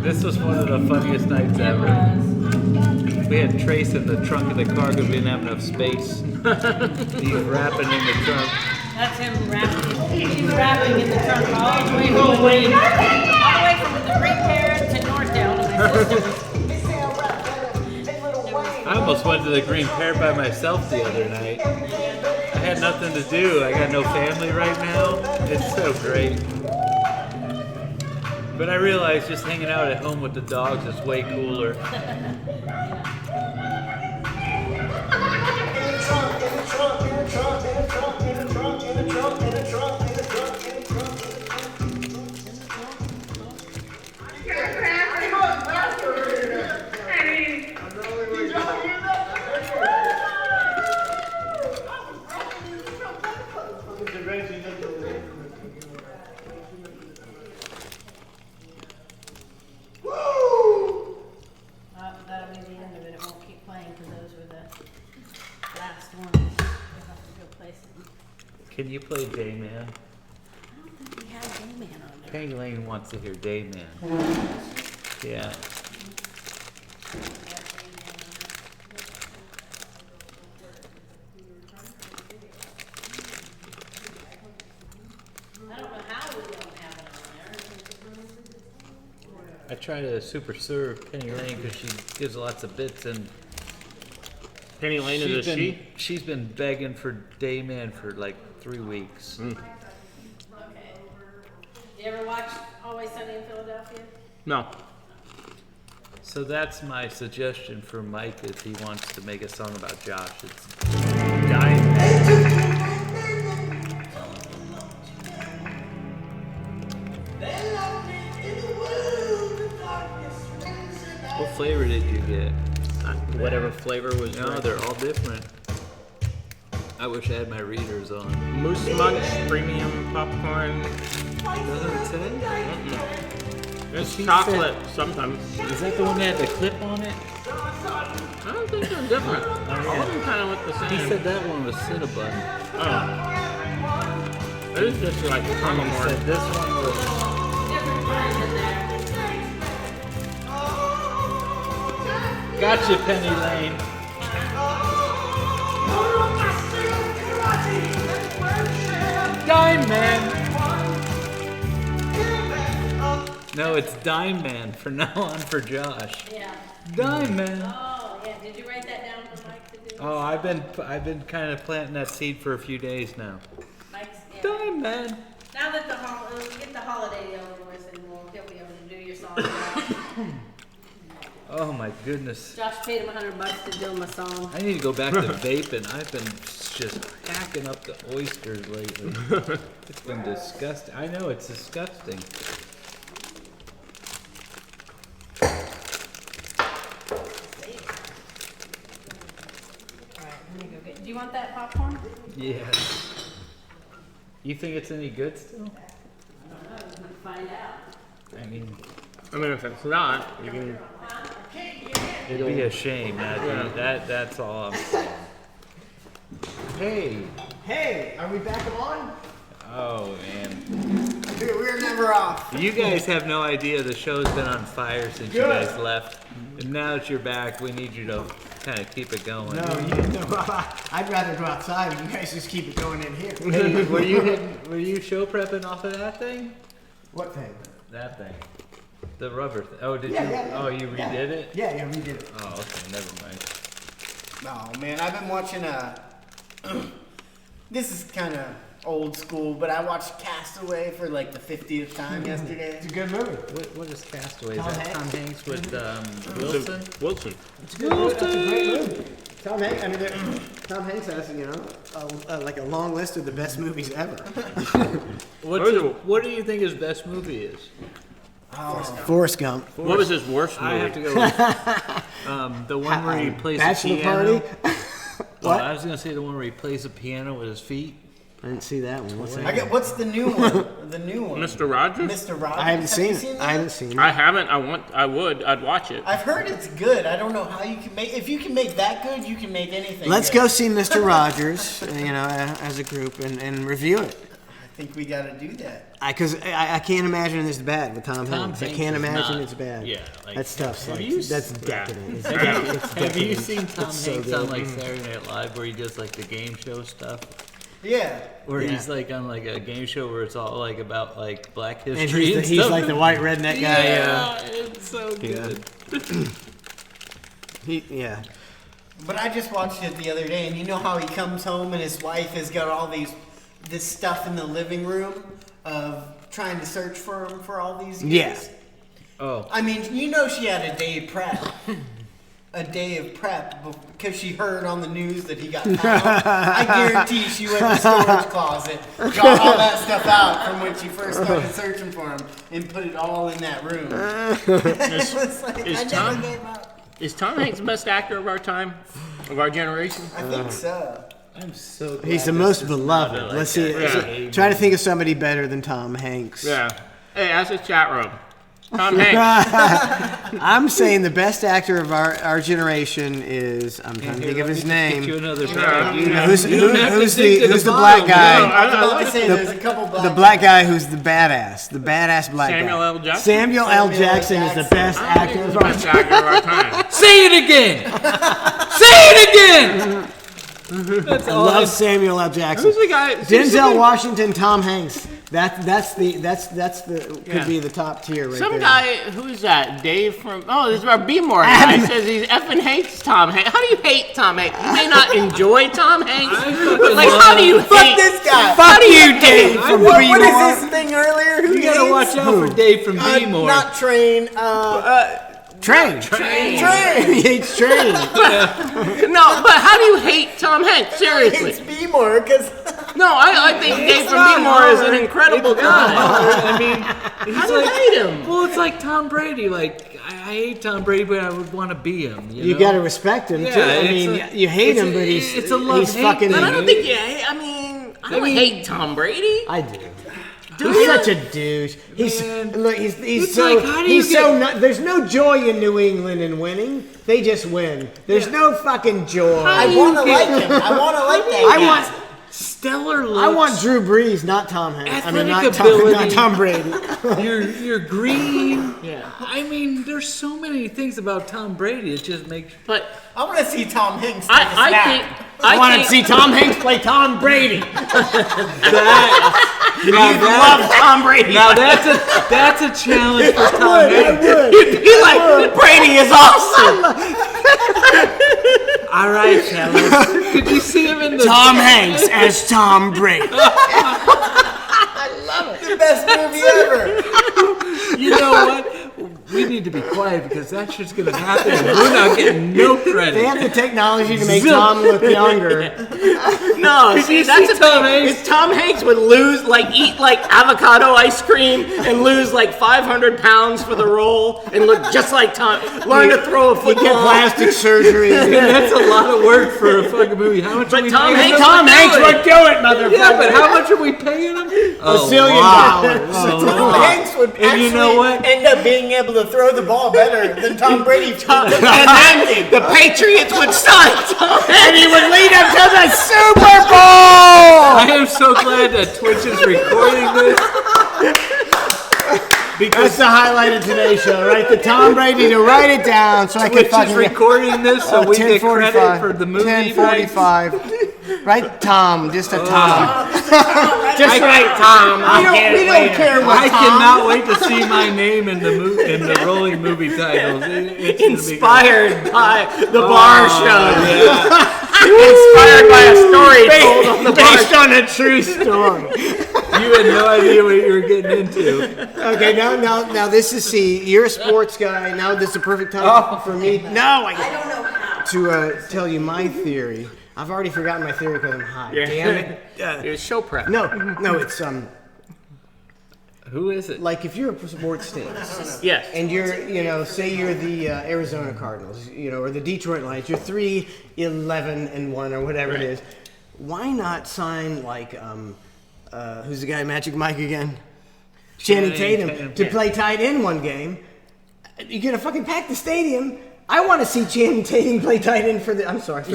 This was one of the funniest nights ever. We had Trace in the trunk of the car because we didn't have enough space. He's rapping in the trunk. That's him rapping. He's rapping in the trunk all the way from the Green Parrot to Northdale to my sister. I almost went to the Green Parrot by myself the other night. I had nothing to do. I got no family right now. It's so great. But I realized just hanging out at home with the dogs is way cooler. That'll be the end of it. It won't keep playing because those were the last ones. You'll have to go play some. Can you play Dayman? I don't think we have Dayman on there. Peggy Lane wants to hear Dayman. Yeah. Yep. I try to super serve Penny Lane because she gives lots of bits, and Penny Lane is a she? she's been begging for Dayman for like 3 weeks. Okay. You ever watch Always Sunny in Philadelphia? No. So that's my suggestion for Mike if he wants to make a song about Josh. It's Dying. What flavor did you get? Whatever flavor was. No, right. they're all different. I wish I had my readers on. Moose Munch premium popcorn. Doesn't it say? There's She chocolate sometimes. Is that the one that had the clip on it? I don't think they're different. Oh, All yeah. of them kind of look the same. He said that one was Cinnabon. Oh. It is just like caramel He corn. said this one was. Different kinds in there. Gotcha, Penny Lane. Dime Man. No, it's Dime Man from now on for Josh. Yeah. Dime Man. Oh, yeah. Did you write that down for Mike to do? Oh, I've been kind of planting that seed for a few days now. Mike's, yeah. Dime Man. Now that get the holiday over with, and he'll be able to do your song. Oh my goodness. Josh paid him $100 to do him a song. I need to go back to vaping. I've been just hacking up the oysters lately. It's been disgusting. I know, it's disgusting. Alright, let me go get. Do you want that popcorn? Yes. You think it's any good still? I don't know. We're gonna find out. I mean, If it's not, you can. it'd be a shame. That's all I'm saying. Hey. Hey, are we back on? Oh, man. Dude, we're never off. You guys have no idea the show's been on fire since you guys left. And now that you're back, we need you to kind of keep it going. No, I'd rather go outside and you guys just keep it going in here. Hey, were you show prepping off of that thing? What thing? That thing. The rubber thing. Oh, did Yeah, you? yeah, yeah. Oh, you Yeah. redid it? Yeah, we did it. Oh, okay. Never mind. Oh man, I've been watching this is kind of old school, but I watched Castaway for like the 50th time yesterday. It's a good movie. What is Castaway? Is Tom that Tom Hanks? Hanks with Wilson? Wilson. It's a great movie. Tom Hanks. I mean, Tom Hanks has like a long list of the best movies ever. What do you think his best movie is? Forrest Gump. What was his worst movie? I have to go with the one where he plays the Bachelor piano. Party. Well, I was gonna say the one where he plays the piano with his feet. I didn't see that one. What's that? What's the new one? The new one. Mr. Rogers? Mr. Rogers. I haven't Have seen you it. that? I haven't seen it. I haven't. I'd watch it. I've heard it's good. I don't know how you can make. If you can make that good, you can make anything. Let's good. go see Mr. Rogers, as a group and review it. I think we got to do that. Because I can't imagine it's bad with Tom Hanks. I Hanks can't is imagine not- it's bad. yeah, like- that stuff's Have like you that's s- decadent. It's Have you decadent. seen Tom It's so Hanks on good. like Saturday Night Live where he does like the game show stuff? Yeah. Where Yeah. he's like on like a game show where it's all like about like Black And history he's, and he's stuff. like the white redneck guy. yeah, it's so Yeah. good. Yeah. But I just watched it the other day, and you know how he comes home and his wife has got all this stuff in the living room of trying to search for him for all these years. Yeah. Oh, I mean, you know she had a day prep. A day of prep because she heard on the news that he got found. I guarantee she went to the storage closet, got all that stuff out from when she first started searching for him, and put it all in that room. It was like, is I never Tom- gave up. Is Tom Hanks the best actor of our time, of our generation? I think so. I'm so glad He's the this most is beloved. not a, like, Let's see. Yeah. Try to think of somebody better than Tom Hanks. Yeah. Hey, ask the chat room. Tom Hanks. I'm saying the best actor of our generation is I'm trying to think of his name. Get you another Yeah. beer. Who's You don't have to the stick to who's the the black bottom. guy? No, I I was like about to say there's a couple black The black guy who's the badass black Samuel guy. L. Jackson. Samuel L. Samuel L. Jackson is the Jackson. best I think actor he's of the our best actor of our time. Say it again. Say it again. That's I all. love Samuel L. Jackson. Who's the guy? Denzel Washington, Tom Hanks. That's the could be the top tier right Some there. guy, who's that? Dave from, this is our B-More guy, says he effing hates Tom Hanks. How do you hate Tom Hanks? You may not enjoy Tom Hanks, but like, how do you hate? Fuck this guy. Fuck you, Dave from What B-More. is this thing earlier? Who You gotta watch out for Dave from B-More. Not Train. Train. He hates Train. No, but how do you hate Tom Hanks? Seriously. It's B-More because No, I think Dave from B-More is an incredible guy. I mean, How do you hate him? well, it's like Tom Brady. Like, I hate Tom Brady, but I would want to be him. You know? gotta respect him too. Yeah, I it's mean, a- you hate it's him, a- but he's it's a love-hate fucking. But I don't think I don't hate Tom Brady. I do. He's such a douche. He's Man. look. He's It's so like, how do you he's so. No, there's no joy in New England in winning. They just win. There's no fucking joy. I want to like him. I want to like that I guy. want. stellar looks. I want Drew Brees, not Tom Hanks. I mean, not Athletic Tom ability. Brady. You're green. Yeah. I mean, there's so many things about Tom Brady. It just makes. But I want to see Tom Hanks. Take a I snap. think I want to see Tom Hanks play Tom Brady. love Tom Brady. Now that's a challenge for Tom I Hanks. would. You'd be like, Brady is awesome. All right, fellas. Could you see him in the Tom Hanks as Tom Brady. The best movie ever. You know what? We need to be quiet because that shit's gonna happen and we're not getting no They credit. have the technology to make Tom look younger. No, see, you that's see the Tom thing. Hanks? Is Tom Hanks would lose, eat avocado ice cream and lose 500 pounds for the role and look just like Tom. Learn to throw a Get football. plastic surgery. That's a lot of work for a fucking movie. How much are we Tom paying Hanks him? Tom would do Hanks it. would do it, motherfucker. Yeah, but how much are we paying him? $1 zillion. Tom Hanks would And actually you know what? end up being able to throw the ball better than Tom Brady. And then the Patriots would sign Tom Hanks. And he would lead him to the Super Bowl. I am so glad that Twitch is recording this. That's the highlight of today's show, right? The Tom Brady to write it down so I Twitch can fucking is recording this so we get credit 10:45. for the movie. 10:45. Right, Tom, just a Tom. Just right, Tom. We don't care what I Tom. cannot wait to see my name in the rolling movie titles. It's gonna be Inspired by the bar show. Yeah. Inspired by a story told on the bar Based on a true story. You had no idea what you were getting into. Okay, now this is you're a sports guy. Now this is the perfect time for me. No, I don't know how. to tell you my theory. I've already forgotten my theory because I'm high. Yeah. Damn it. It was show prep. No, it's Who is it? like if you're a sports team Yes. and you're, say you're the Arizona Cardinals, or the Detroit Lions, you're 3-11-1 or whatever it is. Why not sign who's the guy, Magic Mike again? Channing Tatum to play tight end one game. You're gonna fucking pack the stadium. I want to see Channing Tatum play tight end for the Detroit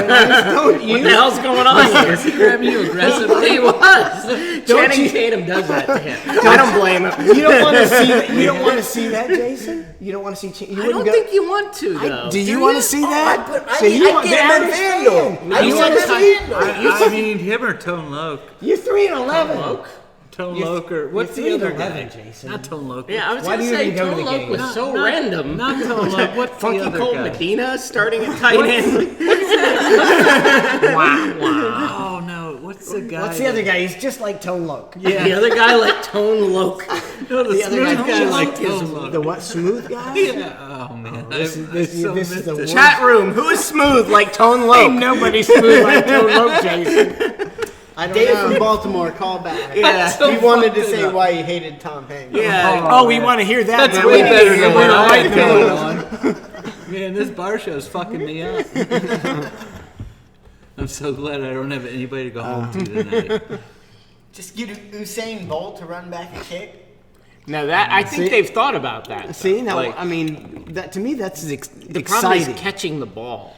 Lions. Don't you? What the hell's going on here? Is he grabbing you aggressively? He was. Channing Tatum does that to him. I don't blame him. You don't want to see that. You don't want to see that, Jason. You don't want to see. I don't think you want to, though. Do you want to see that? I get him at FanDuel. You want to see? I mean, him or Tone Loc. You're 3-11. Tone Loc or what's the other guy? Jason. Not Tone Loc. Yeah, I was Why going do to you say even go to Tone the Loc game? was so Not- random. Not Tone Loc. What's Funky the other Colt guy? Medina starting at tight end. Oh no, what's the guy? What's the other guy? He's just like Tone Loc. Yeah. The other guy like Tone Loc. No, the The other smooth guy guy just like like Tone Loc. the what? Smooth guy? Yeah. Oh man. This is so this is missed the it. worst. Chat room. Who is smooth like Tone Ain't Loc? nobody smooth like Tone Loc, Jason. I don't Dave know. from Baltimore, call back. Yeah. So He wanted to fucked it say up. why he hated Tom Hanks. Yeah. Oh, we want to hear that. That's now. way We better need to than hear what I right had now. going on. Man, this bar show's fucking me up. I'm so glad I don't have anybody to go home to tonight. Just get Usain Bolt to run back a kick. Now that I think See? they've thought about that. See, now, Like, I mean, that to me, that's the exciting. problem is catching the ball.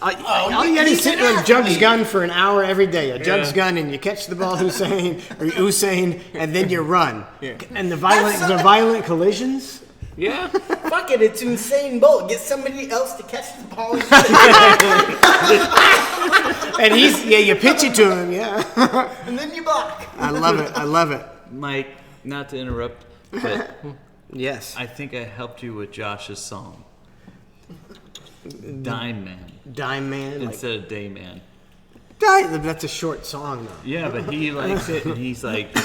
All you gotta do is sit with a Jugs gun for an hour every day. A Jugs gun, and you catch the ball, Usain, and then you run. And the violent collisions. Yeah. Fuck it, it's Usain Bolt. Get somebody else to catch the ball. And you pitch it to him, yeah. And then you block. I love it. Mike, not to interrupt, but Yes. I think I helped you with Josh's song. Dime Man Dime Man. Like, instead of Day Man. that's a short song, though. Yeah, but he likes it, and he's like,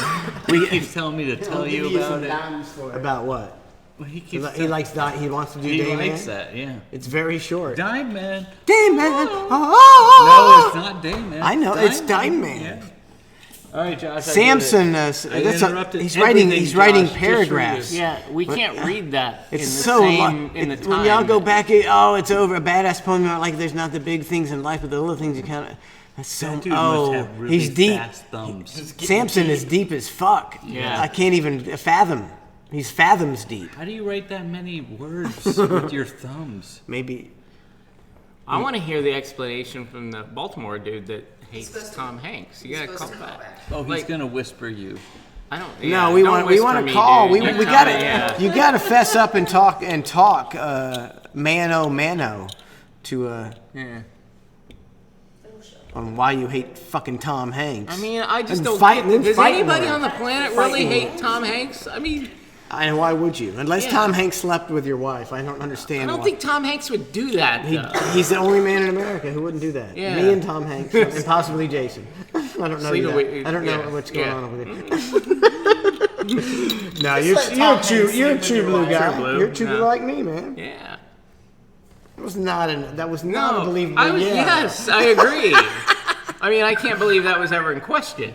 he keeps telling me to tell you about it. About what? Well, he keeps He likes that. He wants to do he Dame likes Man. that, yeah. It's very short. Dime Man. Dame Man. No, Oh, it's not Day Man. I know, it's Dime Man. Yeah. All right, Josh. Samson. interrupted He's writing. everything, He's writing Josh, just for paragraphs. you. Yeah, we can't read that. It's in the so same, in the time. when y'all go back, it's over. A badass poem about like there's not the big things in life, but the little things you kind of. That's so. That dude must have really he's deep. fast thumbs. Samson is deep as fuck. Yeah. I can't even fathom. He's fathoms deep. How do you write that many words with your thumbs? Maybe. I want to hear the explanation from the Baltimore dude that hates Tom Hanks. You gotta call back. Oh, he's Like- gonna whisper you. I don't. No, Yeah, we don't want whisper to me, call. dude. We You gotta. tell me, yeah. You gotta fess up and talk. Mano to Yeah. on why you hate fucking Tom Hanks. I mean, I just And don't. fight- get, then does fight anybody more. on the planet Fight really more. hate Tom Hanks? I mean, And why would you? Unless Yeah. Tom Hanks slept with your wife, I don't understand. I don't why. think Tom Hanks would do that. Though. He's the only man in America who wouldn't do that. Yeah. Me and Tom Hanks, and possibly Jason. I don't know. Sleep that. with- I don't know yeah, what's going yeah. on over there. No, you're let a Tom true Hanks you're a sleep true with blue your guy. wife. True blue, You're a true blue no. like me, man. Yeah. That was not a believable. I was, yeah. Yes, I agree. I mean, I can't believe that was ever in question.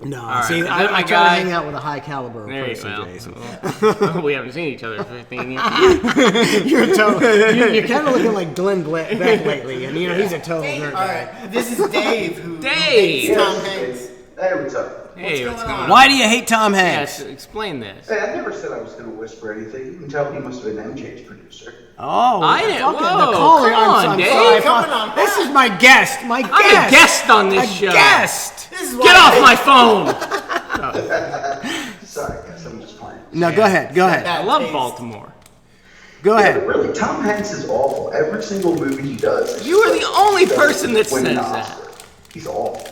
No, right. see, Is that I my try to guy? hang out with a high caliber There you person, go. Jason. Well, we haven't seen each other for 15 years. You're kind of looking like Glenn Beck lately, and he's a total nerd. All right, this is Dave who Dave! hates Tom Hanks. Hey, what's up? Hey, what's going on? Why do you hate Tom Hanks? Yes, explain this. Hey, I never said I was going to whisper anything. You can tell he must have been MJ's producer. Oh, I didn't- fucking whoa, the caller. come on, I'm Dave. sorry, Coming on this is my guest. My guest. I'm a guest on this A show. guest. This is Get off my phone! Sorry, guys, I'm just playing. No, go ahead. Go ahead. I love Baltimore. Go Yeah, ahead. but really, Tom Hanks is awful. Every single movie he does. is You are just the only doesn't person that win says an that. Oscar. He's awful.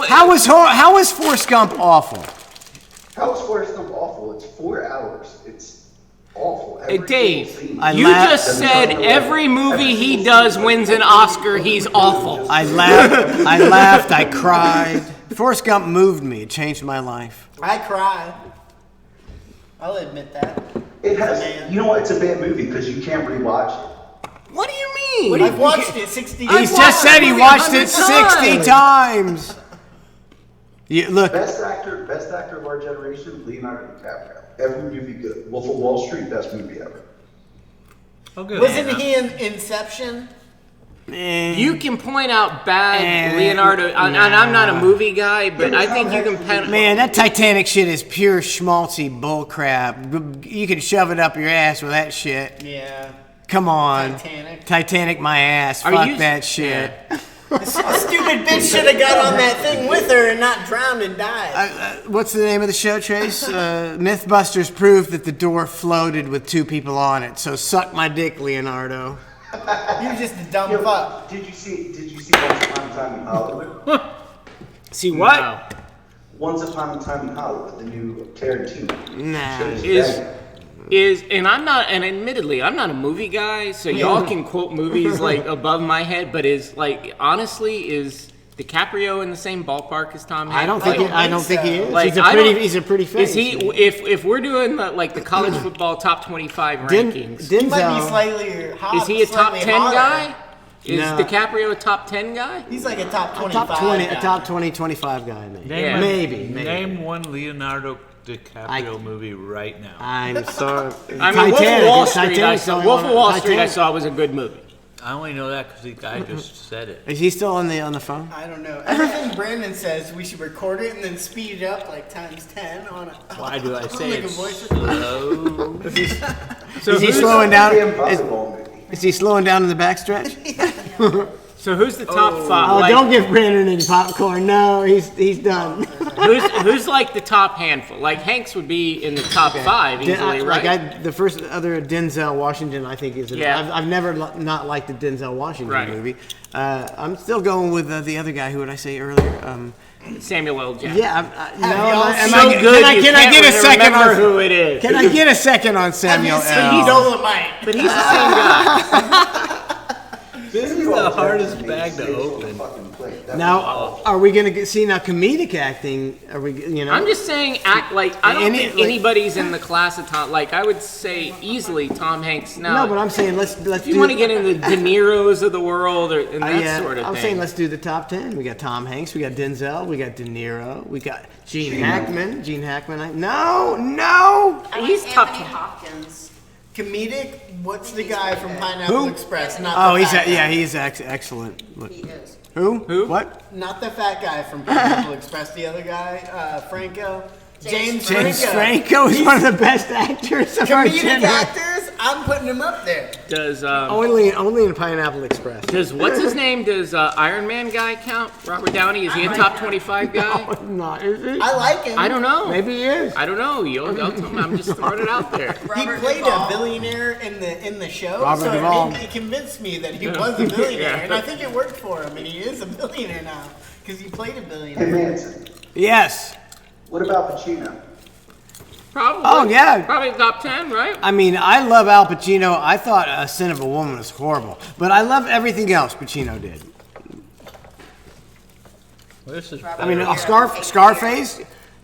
How was Forrest Gump awful? How is Forrest Gump awful? It's 4 hours. It's awful. Hey, Every Dave, single scene. you just said every movie he does wins an Oscar, he's awful. I laughed. I cried. Forrest Gump moved me. It changed my life. I cried. I'll admit that. It has. You know what? It's a bad movie because you can't rewatch it. What do you mean? I've watched it 60 He times. just said he watched it 100 60 times. Look, Best actor of our generation, Leonardo DiCaprio. Every movie good. Wolf of Wall Street, best movie ever. Oh, good. Wasn't he in Inception? You can point out bad Leonardo, and nah. I'm not a movie guy, but I think you can. man, that Titanic shit is pure schmaltzy bullcrap. You can shove it up your ass with that shit. Yeah. Come on. Titanic. My ass. Are Fuck you- that shit. The stupid bitch should have got on that thing with her and not drowned and died. What's the name of the show, Chase? Mythbusters proved that the door floated with 2 people on it. So suck my dick, Leonardo. You're just a dumb fuck. Did you see Once Upon a Time in Hollywood? See what? No. Once Upon a Time in Hollywood, the new Tarantino. Nah. And I'm not, and admittedly, I'm not a movie guy, so y'all can quote movies like above my head, but honestly, is DiCaprio in the same ballpark as Tom Hanks? I don't think he is. Like, he's a pretty face. Is he? If we're doing the college football top 25 rankings, He might be Denzel. slightly hot. is he a top 10 guy? Is No. DiCaprio a top 10 guy? He's like a top 25 Top 20, guy. a top 20, 25 guy, maybe. Yeah. Maybe. Name one Leonardo DiCaprio movie right now. I'm sorry. I mean, Wolf of Wall Street. Titanic's the only Wolf of one- Wall Street. I Titanic. saw was a good movie. I only know that because the guy just said it. Is he still on the phone? I don't know. Everything Brandon says, we should record it and then speed it up like times 10 on a. Why do I say like a it voice slow? Is he slowing down? Damn volleyball movie. Is he slowing down in the backstretch? So who's the top five? Oh, Like, don't give Brandon any popcorn. No, he's done. who's like the top handful? Like Hanks would be in the top five easily, right? The first other Denzel Washington, I think, is. Yeah. I've never not liked the Denzel Washington Right. movie. I'm still going with the other guy. Who would I say earlier? Samuel L. Jackson. Yeah. So good. Can I get a second on on who it is? Can I get a second on Samuel L? Dolomite. But he's the same guy. This is the hardest bag to open. Now, are we going to see now comedic acting? Are we? I'm just saying, act like I don't think like- anybody's in the class of Tom. Like I would say easily Tom Hanks. Now, No, but I'm saying let's. if you want to get into the De Niro's of the world and that yeah, sort of I'm thing. saying let's do the top 10. We got Tom Hanks, we got Denzel, we got De Niro, we got Gene Hackman. No. He's top Anthony 10. Hopkins. Comedic. What's the guy from Pineapple Who? Express? Not Oh, the fat guy. he's excellent. He is. Who? What? Not the fat guy from Pineapple Express. The other guy, Franco. James James Franco is one of the best actors of our Comedic generation. actors. I'm putting him up there. Does Only in Pineapple Express. does what's his name? Does Iron Man guy count? Robert Downey, is he a top 25 guy? No, not is he? I like him. I don't know. Maybe he is. I don't know. You'll tell me. I'm just throwing it out there. He Robert played Duvall. a billionaire in the show, Robert so Duvall. it convinced me that he was a billionaire, Yeah. and I think it worked for him, and he is a billionaire now because he played a Hey, billionaire. Manson, Yes. what about Pacino? Probably. Oh, yeah. Probably top 10, right? I mean, I love Al Pacino. I thought A Sin of a Woman was horrible, but I love everything else Pacino did. This is I mean, Robert Scarface.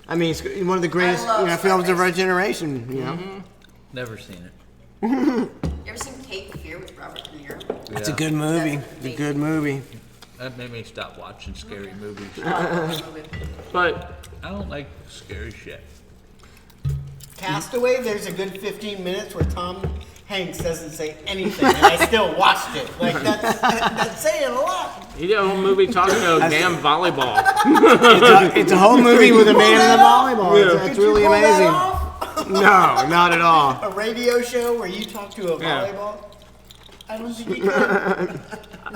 I mean, it's one of the greatest I love films of our Scarface. generation. You know, never seen it. You ever seen Cape Fear with Robert De Niro? it's a good movie. That's It's a good movie. That made me stop watching scary movies. But I don't like scary shit. Castaway, there's a good 15 minutes where Tom Hanks doesn't say anything, and I still watched it. Like that's saying a lot. you did a whole movie talking about damn volleyball. It's a whole movie with a man in a volleyball. Yeah. It's Could you really pull that amazing. off? No, not at all. A radio show where you talk to a Yeah. volleyball? I don't think you could.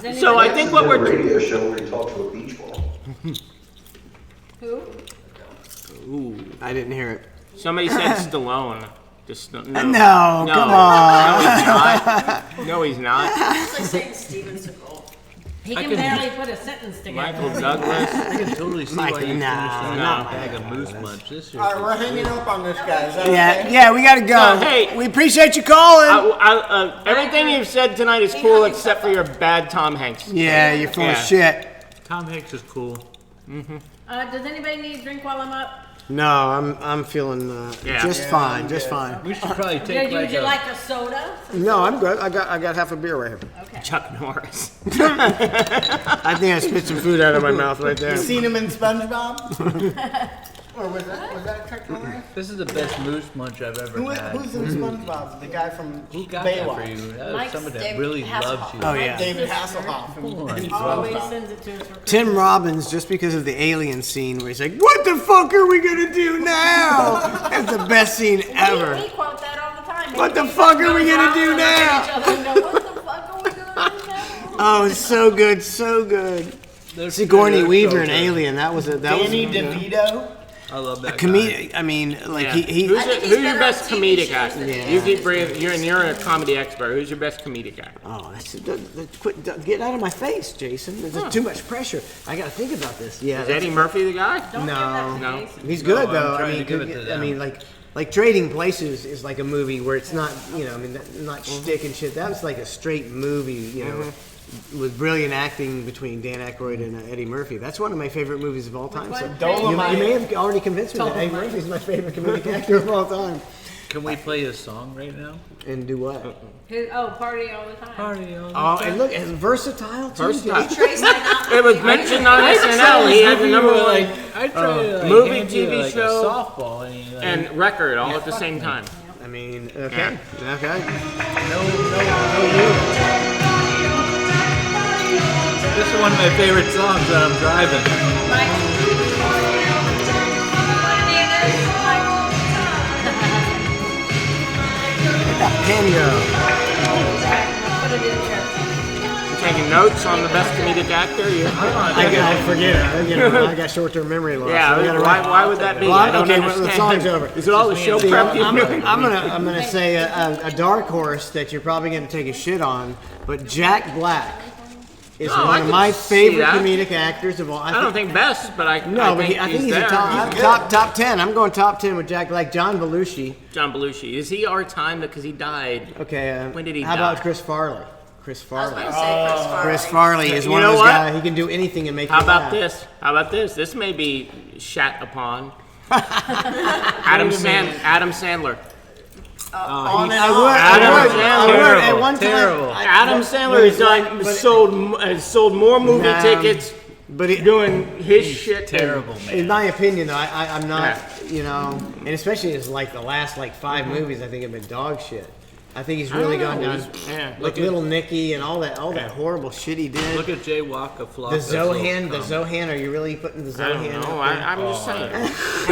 Does So I anybody- think what a we're radio show where you talk to a beach ball. Who? I didn't hear it. somebody said Stallone. Just no. No, come on. No, he's not. It's like saying Steven Seagal. He I can can- barely put a sentence together. Michael Douglas. I can totally see why you nah, finished not a bag of moose munch this year. All right, we're hanging up on this guy. Is that Yeah, okay? yeah, we gotta go. No, hey. We appreciate you calling. Everything you've said tonight is cool except for your bad Tom Hanks. Yeah, you're full of Yeah. shit. Tom Hanks is cool. Does anybody need a drink while I'm up? No, I'm feeling Yeah. just fine, just fine. We should probably take Would you a- like a soda? No, I'm good. I got half a beer right here. Okay. Chuck Norris. I think I spit some food out of my mouth right there. You seen him in SpongeBob? Or was that Chuck Norris? This is the best moose munch I've ever had. Who's in SpongeBob? The guy from Who got that for Baywatch. you? That was Mike's somebody that David really Hasselhoff. loves you. Oh yeah. David Hasselhoff. on. Always SpongeBob. sends it to us for Christmas. Tim Robbins, just because of the alien scene where he's like, "What the fuck are we gonna do now?" That's the best scene ever. We quote that all the time. What the Maybe fuck we are we go gonna around do and look at now? each other and go, what the fuck are we gonna do now? Oh, it's so good, so good. There's- Sigourney there's Weaver so in good. Alien. That was Danny was DeVito. I love that comedic. I mean, like Yeah. he Who's, think he's who's your better best on TV comedic shows actor? than Yeah. You keep bringing. You're a comedy expert. Who's your best comedic actor? Oh, quit! Get out of my face, Jason. There's too much pressure. I gotta think about this. Yeah, Is Eddie Murphy the guy? Don't No, give that to no. Jason. he's good I'm though. I trying mean, to give it to I them. mean, like Trading Places is like a movie where it's not, I mean, not shtick and shit. That was like a straight movie, with brilliant acting between Dan Aykroyd and Eddie Murphy. That's one of my favorite movies of all time. Which So one? Dolomite. you may have already convinced me that Eddie Dolomite. Murphy's my favorite comedic actor of all time. Can we play a song right now? And do what? Party all the time. Party on. Oh, and look, it's versatile too. Versatile. Trace might not It was mentioned on SNL. He had the number one like I try to like, movie, hand you, TV like, show, a softball, and, you, like, and record all at the same time. I mean, okay, okay. no. This is one of my favorite songs when I'm driving. Pen go. Put it in here. taking notes on the best comedic actor? I forget it. You know, I got short-term memory loss. Yeah, so I gotta why would that be? Well, I don't okay, well, understand. the song's over. Is it all the show prep you're doing? I'm gonna say a dark horse that you're probably gonna take a shit on, but Jack Black is No, I one of can my see favorite that. comedic actors of all. I don't think best, but I I think he's there. a top 10. I'm going top 10 with Jack Black. John Belushi. John Belushi. Is he our time because he died? Okay. When did he How die? about Chris Farley? Chris I was Farley. going to say Chris Farley. Chris Farley is You one know of those what? guys. He can do anything and make How you about laugh. this? How about this? This may be shat upon. Adam Sandler. On and I on. would. Adam Sandler. At one time. Terrible. Adam Sandler has sold more movie tickets But it, doing his shit. Terrible, man. in my opinion, though, I'm not. You know, and especially as like the last like 5 movies, I think have been dog shit. I think he's really gone down. Yeah. Like Little Nicky and all that horrible shit he did. Look at Jay Waka Flocka. The Zohan, are you really putting the I don't Zohan? know. I'm just saying.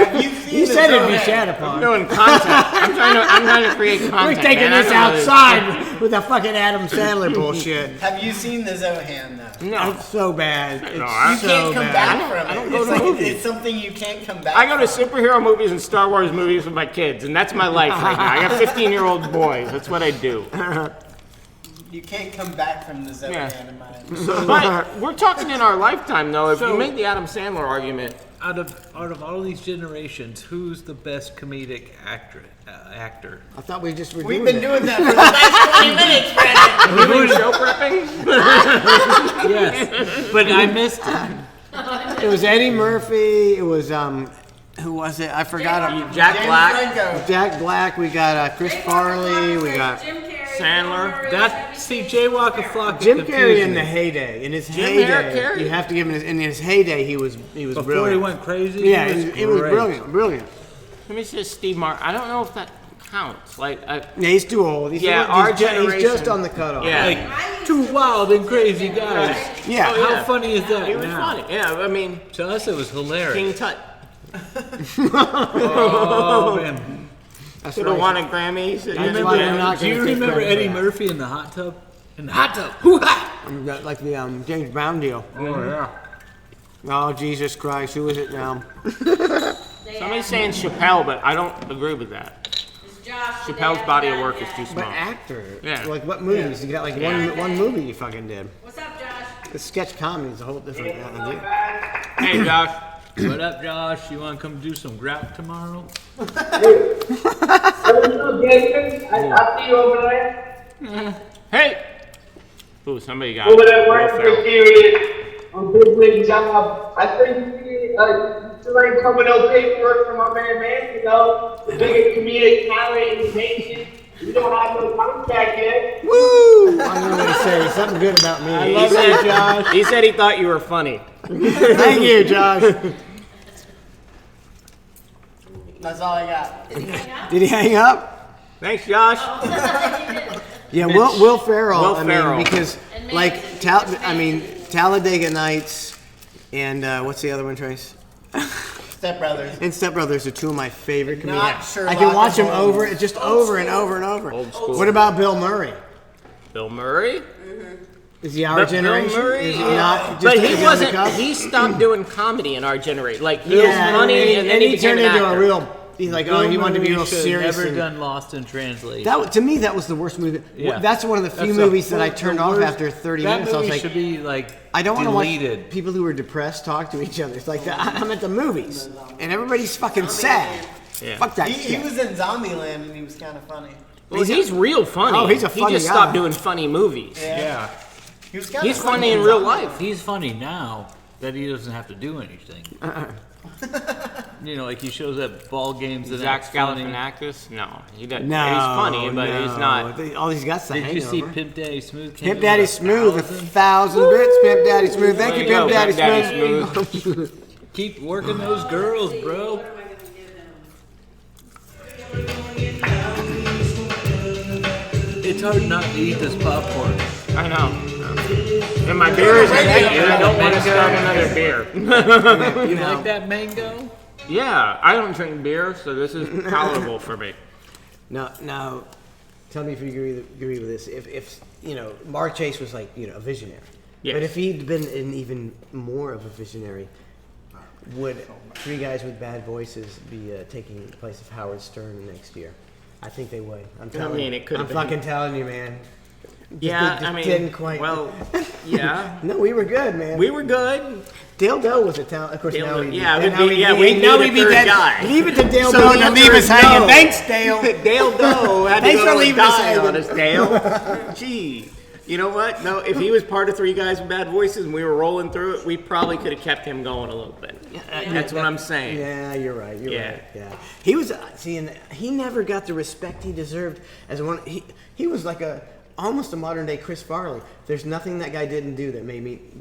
Have you seen You the said it'd be Zohan? shat I'm upon. doing content. I'm trying to create content. We're taking man. I this don't know outside with the fucking Adam Sandler bullshit. Have you seen the Zohan though? No. It's so bad. It's No, I- You so can't come bad. back from it. I don't go It's to like movies. it's something you can't come back. I go to from. superhero movies and Star Wars movies with my kids, and that's my life right now. I got 15-year-old boys. That's what I do. You can't come back from the Zohan Yeah. in mind. But we're talking in our lifetime, though. If So- you make the Adam Sandler argument, Out of all these generations, who's the best comedic actor? I thought we just were We've doing been that. doing that for the past 20 minutes, Brandon. doing show prepping. Yes, but I missed it. It was Eddie Murphy. It was who was it? I forgot. Jack James Black, Franco. Jack Black. We got Chris Farley. We got Jim Carrey, Sandler. That see Jay Waka Flocka. Jim Carrey confused in me. the heyday. In his Jim heyday, Carrey? you have to give him in his heyday. He was Before brilliant. he went crazy. Yeah, he it was great. brilliant. Let me say Steve Martin. I don't know if that counts. Like, Yeah, he's too old. He's Yeah, he's our ju- he's just generation- on the cutoff. Yeah. Like 2 wild and crazy guys. Yeah. Oh, yeah. How funny is that? he was now? funny. Yeah, I mean, To us, it was hilarious. King Tut. Oh man! That's Should have right. won a Grammy. That's why we're not Do you gonna take remember credit for Eddie that. Murphy in the hot tub? In the hot tub. Hoo-ha! Like the James Brown deal. Oh yeah. Oh Jesus Christ! Who is it now? Somebody's saying Chappelle, but I don't agree with that. Chappelle's body of work is too But small. actor. Yeah. Like what movies? You got like one movie you fucking did. What's up, Josh? The sketch comedy is a whole different deal. Hey, Josh. What up, Josh? You want to come do some grout tomorrow? Jason, I see you over there. Hey. Ooh, somebody got Over it. there Will working Ferrell. for serious on big wig job. I think you ain't coming no paperwork from my man, you know, the biggest comedic talent in the nation. You don't have no contract yet. Woo! I'm gonna say something good about me. He said, Josh. He said he thought you were funny. Thank you, Josh. That's all I got. Did he hang up? Thanks, Josh. Yeah, Will Ferrell. Will I Ferrell. mean, because And like Manson. Talladega Nights and what's the other one, Trace? Step Brothers. And Step Brothers are 2 of my favorite comedians. Not Sherlock I can watch them Holmes. over and over. Old school. What about Bill Murray? Bill Murray? Is he our But generation? Bill Murray, Is he yeah. not? Just But is he on the wasn't. cusp? He stopped doing comedy in our generation. Like he was Yeah, funny, and then he became turned an into actor. a real. He's like, oh, he wanted to be real Should serious. Never and- done Lost in Translation. To me, that was the worst movie. Yeah. That's one of the few That's movies that I the turned off worst- after 30 that minutes. I was movie like, should be like I don't want to watch deleted. people who are depressed talk to each other. It's like I'm at the movies and everybody's fucking sad. Yeah. Fuck that He shit. was in Zombieland and he was kind of funny. Well, he's real funny. Oh, he's a He funny just guy. stopped doing funny movies. Yeah. He was kind He's of funny in real life. He's funny now that he doesn't have to do anything. You know, like he shows at ball games and Zach acts funny. Galifianakis? No, he doesn't. No, he's funny, but he's not. All these guys the Did you see hangover. Pimp Daddy Smooth? came Pimp in Daddy with Smooth, 1,000? 1,000 bits. Pimp Daddy Smooth. Thank you, There Pimp go, Daddy Daddy Smooth. Keep working those girls, bro. It's hard not to eat this popcorn. I know. And my beer is empty, and I don't want to start another beer. You like that mango? Yeah, I don't drink beer, so this is palatable for me. No. tell me if you agree with this. If Mark Chase was like a visionary, Yes. but if he'd been an even more of a visionary, would Three Guys with Bad Voices be taking the place of Howard Stern next year? I think they would. I'm telling you. it could I'm have been. fucking telling you, man. Didn't quite. Well, yeah. No, we were good, man. We were good. Dale Doe was a talent. Of course, Dale now Doe- we yeah, now we'd be- we yeah, need- we'd now need a we'd be third dead. guy. Leave it to Dale So Doe the to leave answer us is hanging. no. Thanks, Dale. Dale Doe had to Thanks go for and leaving us die hanging. on us, Dale. Gee. You know what? No, if he was part of Three Guys with Bad Voices and we were rolling through it, we probably could have kept him going a little bit. That's what I'm saying. Yeah, you're right. You're Yeah. right. Yeah, he was. And he never got the respect he deserved as one. He was like almost a modern day Chris Farley. There's nothing that guy didn't do that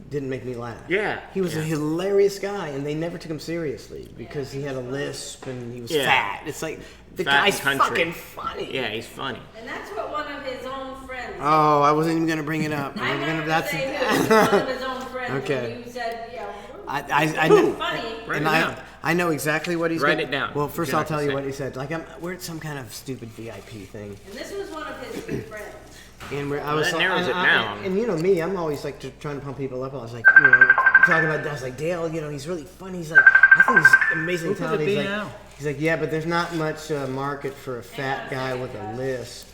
didn't make me laugh. Yeah. He was a hilarious guy, and they never took him seriously because he had a lisp and he was Yeah. fat. It's like the Fat guy's and country. fucking funny. Yeah, he's funny. And that's what one of his own friends. Oh, I wasn't even gonna bring it up. I'm not gonna That's say who. One of his own friends. Okay. When you said, I know. funny. Write And it down. I know exactly what he's Write gonna- it down. Well, first You're I'll not tell gonna you say what it. he said. Like we're at some kind of stupid VIP thing, And this was one of his good friends. and that narrows it down. And me, I'm always like trying to pump people up. I was like, talking about that. I was like, Dale, he's really funny. He's like, I think he's amazing Who could talent. it He's be like, now? he's like, yeah, but there's not much market for a fat guy with a lisp.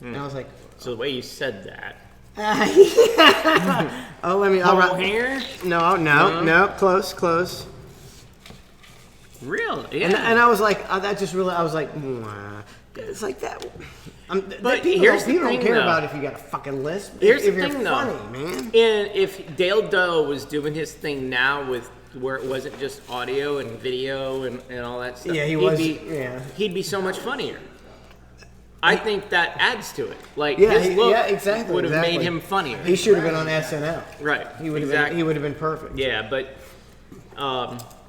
And I was like, So the way you said that. oh, let me. Full hair? No, close. Really? And Yeah. I was like, that just really, I was like, it's like that. But people here's the don't thing, care though. about if you got a fucking lisp. Here's if the you're thing, funny, though. man. And if Dale Doe was doing his thing now with where it wasn't just audio and video and all that stuff, Yeah, he'd be so much funnier. I think that adds to it. Like Yeah, his look exactly. would have exactly. made him funnier. He should have been on SNL. Right. He would have exactly. been. He would have been perfect. Yeah, but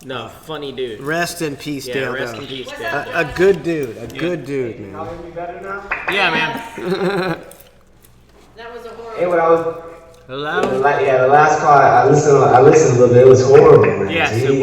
no, funny dude. Rest in peace, Yeah, Dale. rest Doe. in peace, What's Dale. up, Doe. A good dude. A good dude, man. Y'all hear me better now? Yeah, man. That was a horrible. Hey, when I was Hello? the last call, I listened a little bit. It was horrible, man. Yes, Jeez. it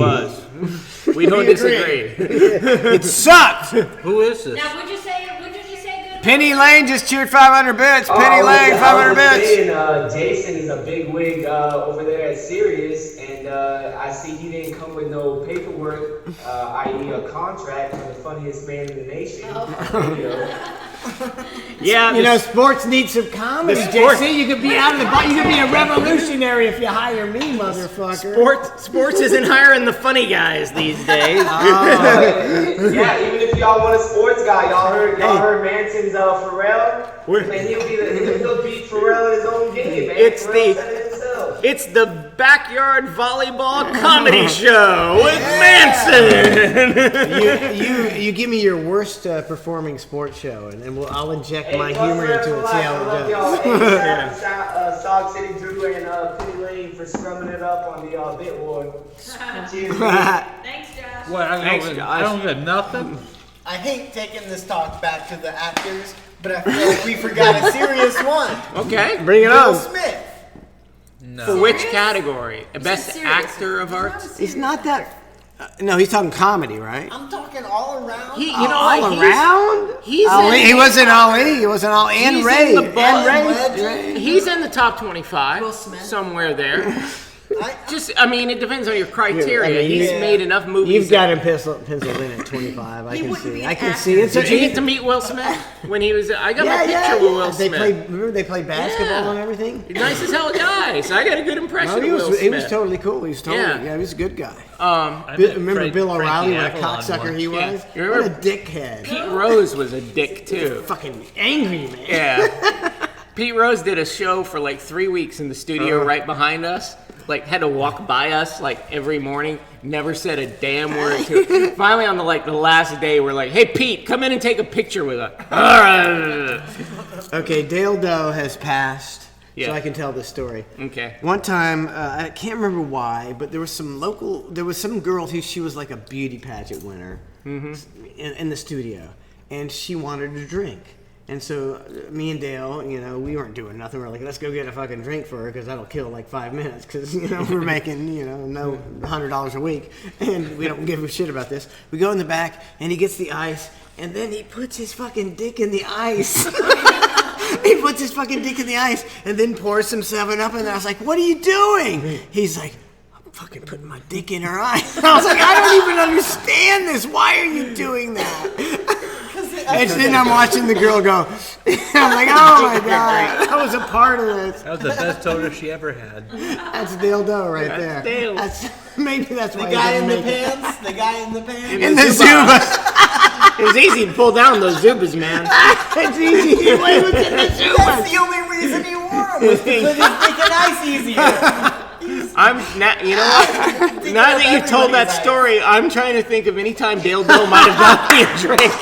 was. We don't disagree. It sucked. Who is this? Now, would you just say good? Penny Lane just cheered 500 bits. Oh, Penny Lane, 500 I was bits. saying, Jason is a big wig over there at Sirius, and I see he didn't come with no paperwork, i.e. a contract for the funniest man in the nation. Yeah, Sports need some comedy. JC, you could be out of the box. You could be a revolutionary if you hire me, motherfucker. sports isn't hiring the funny guys these days. Yeah, even if y'all want a sports guy, y'all heard Manson's Pharrell. Man, he'll beat Pharrell in his own game, man. It's Pharrell said it himself. It's the backyard volleyball comedy show with Manson. You give me your worst performing sports show, and then I'll inject my humor into it. See how it goes. Hey, Sock City Drew and Penny Lane for scrumming it up on the bit war. Cheers. Thanks, Josh. What? I don't get nothing? I hate taking this talk back to the actors, but I feel like we forgot a serious one. Okay, Bring it Will on. Smith. for which category? Best serious. actor of arts? He's not that. No, he's talking comedy, right? I'm talking all around. All around. He's Ali, in, he wasn't Ali. He wasn't all. And He's Ray. in the ball. Ray. He's in the top 25, Will Smith. somewhere there. I I mean, it depends on your criteria. I mean, He's yeah. made enough movies. You've got him penciled in at 25. I He can wouldn't see. be I an can actor. see. It's Did you get to meet Will Smith when he was? I got my picture with Will They Smith. played. Remember they played basketball Yeah. and everything. Nice as hell guy. So I got a good impression No, he of was. Will Smith. He was totally cool. He was totally. Yeah. Yeah, he was a good guy. I met Remember Bill Frankie O'Reilly, what a Avalon cocksucker once. he was? You remember- What a dickhead. Pete Rose was a dick too. Fucking angry man. Yeah. Pete Rose did a show for like 3 weeks in the studio right behind us. Like had to walk by us like every morning. Never said a damn word to it. Finally, on the last day, we're like, "Hey Pete, come in and take a picture with us." All right. Okay, Dale Doe has passed, Yeah. so I can tell this story. Okay. One time, I can't remember why, but there was some girl who she was like a beauty pageant winner in the studio, and she wanted a drink. And so me and Dale, we weren't doing nothing. We're like, let's go get a fucking drink for her because that'll kill like 5 minutes because, we're making, $100 a week and we don't give a shit about this. We go in the back and he gets the ice and then he puts his fucking dick in the ice. He puts his fucking dick in the ice and then pours some 7-Up in there. I was like, what are you doing? He's like, I'm fucking putting my dick in her eye. I was like, I don't even understand this. Why are you doing that? And then I'm watching the girl go. I'm like, oh my God, that was a part of this. That was the best toner she ever had. That's dildo right there. Maybe that's why The guy in the pants. The guy in the pants. In the Zuba. It was easy to pull down those Zubas, man. It's easy. Why was in the Zuba? That's the only reason he wore them, was to put his dick in ice easier. You know what? Now that you've told that story, I'm trying to think of any time Dale Bill might have got me a drink.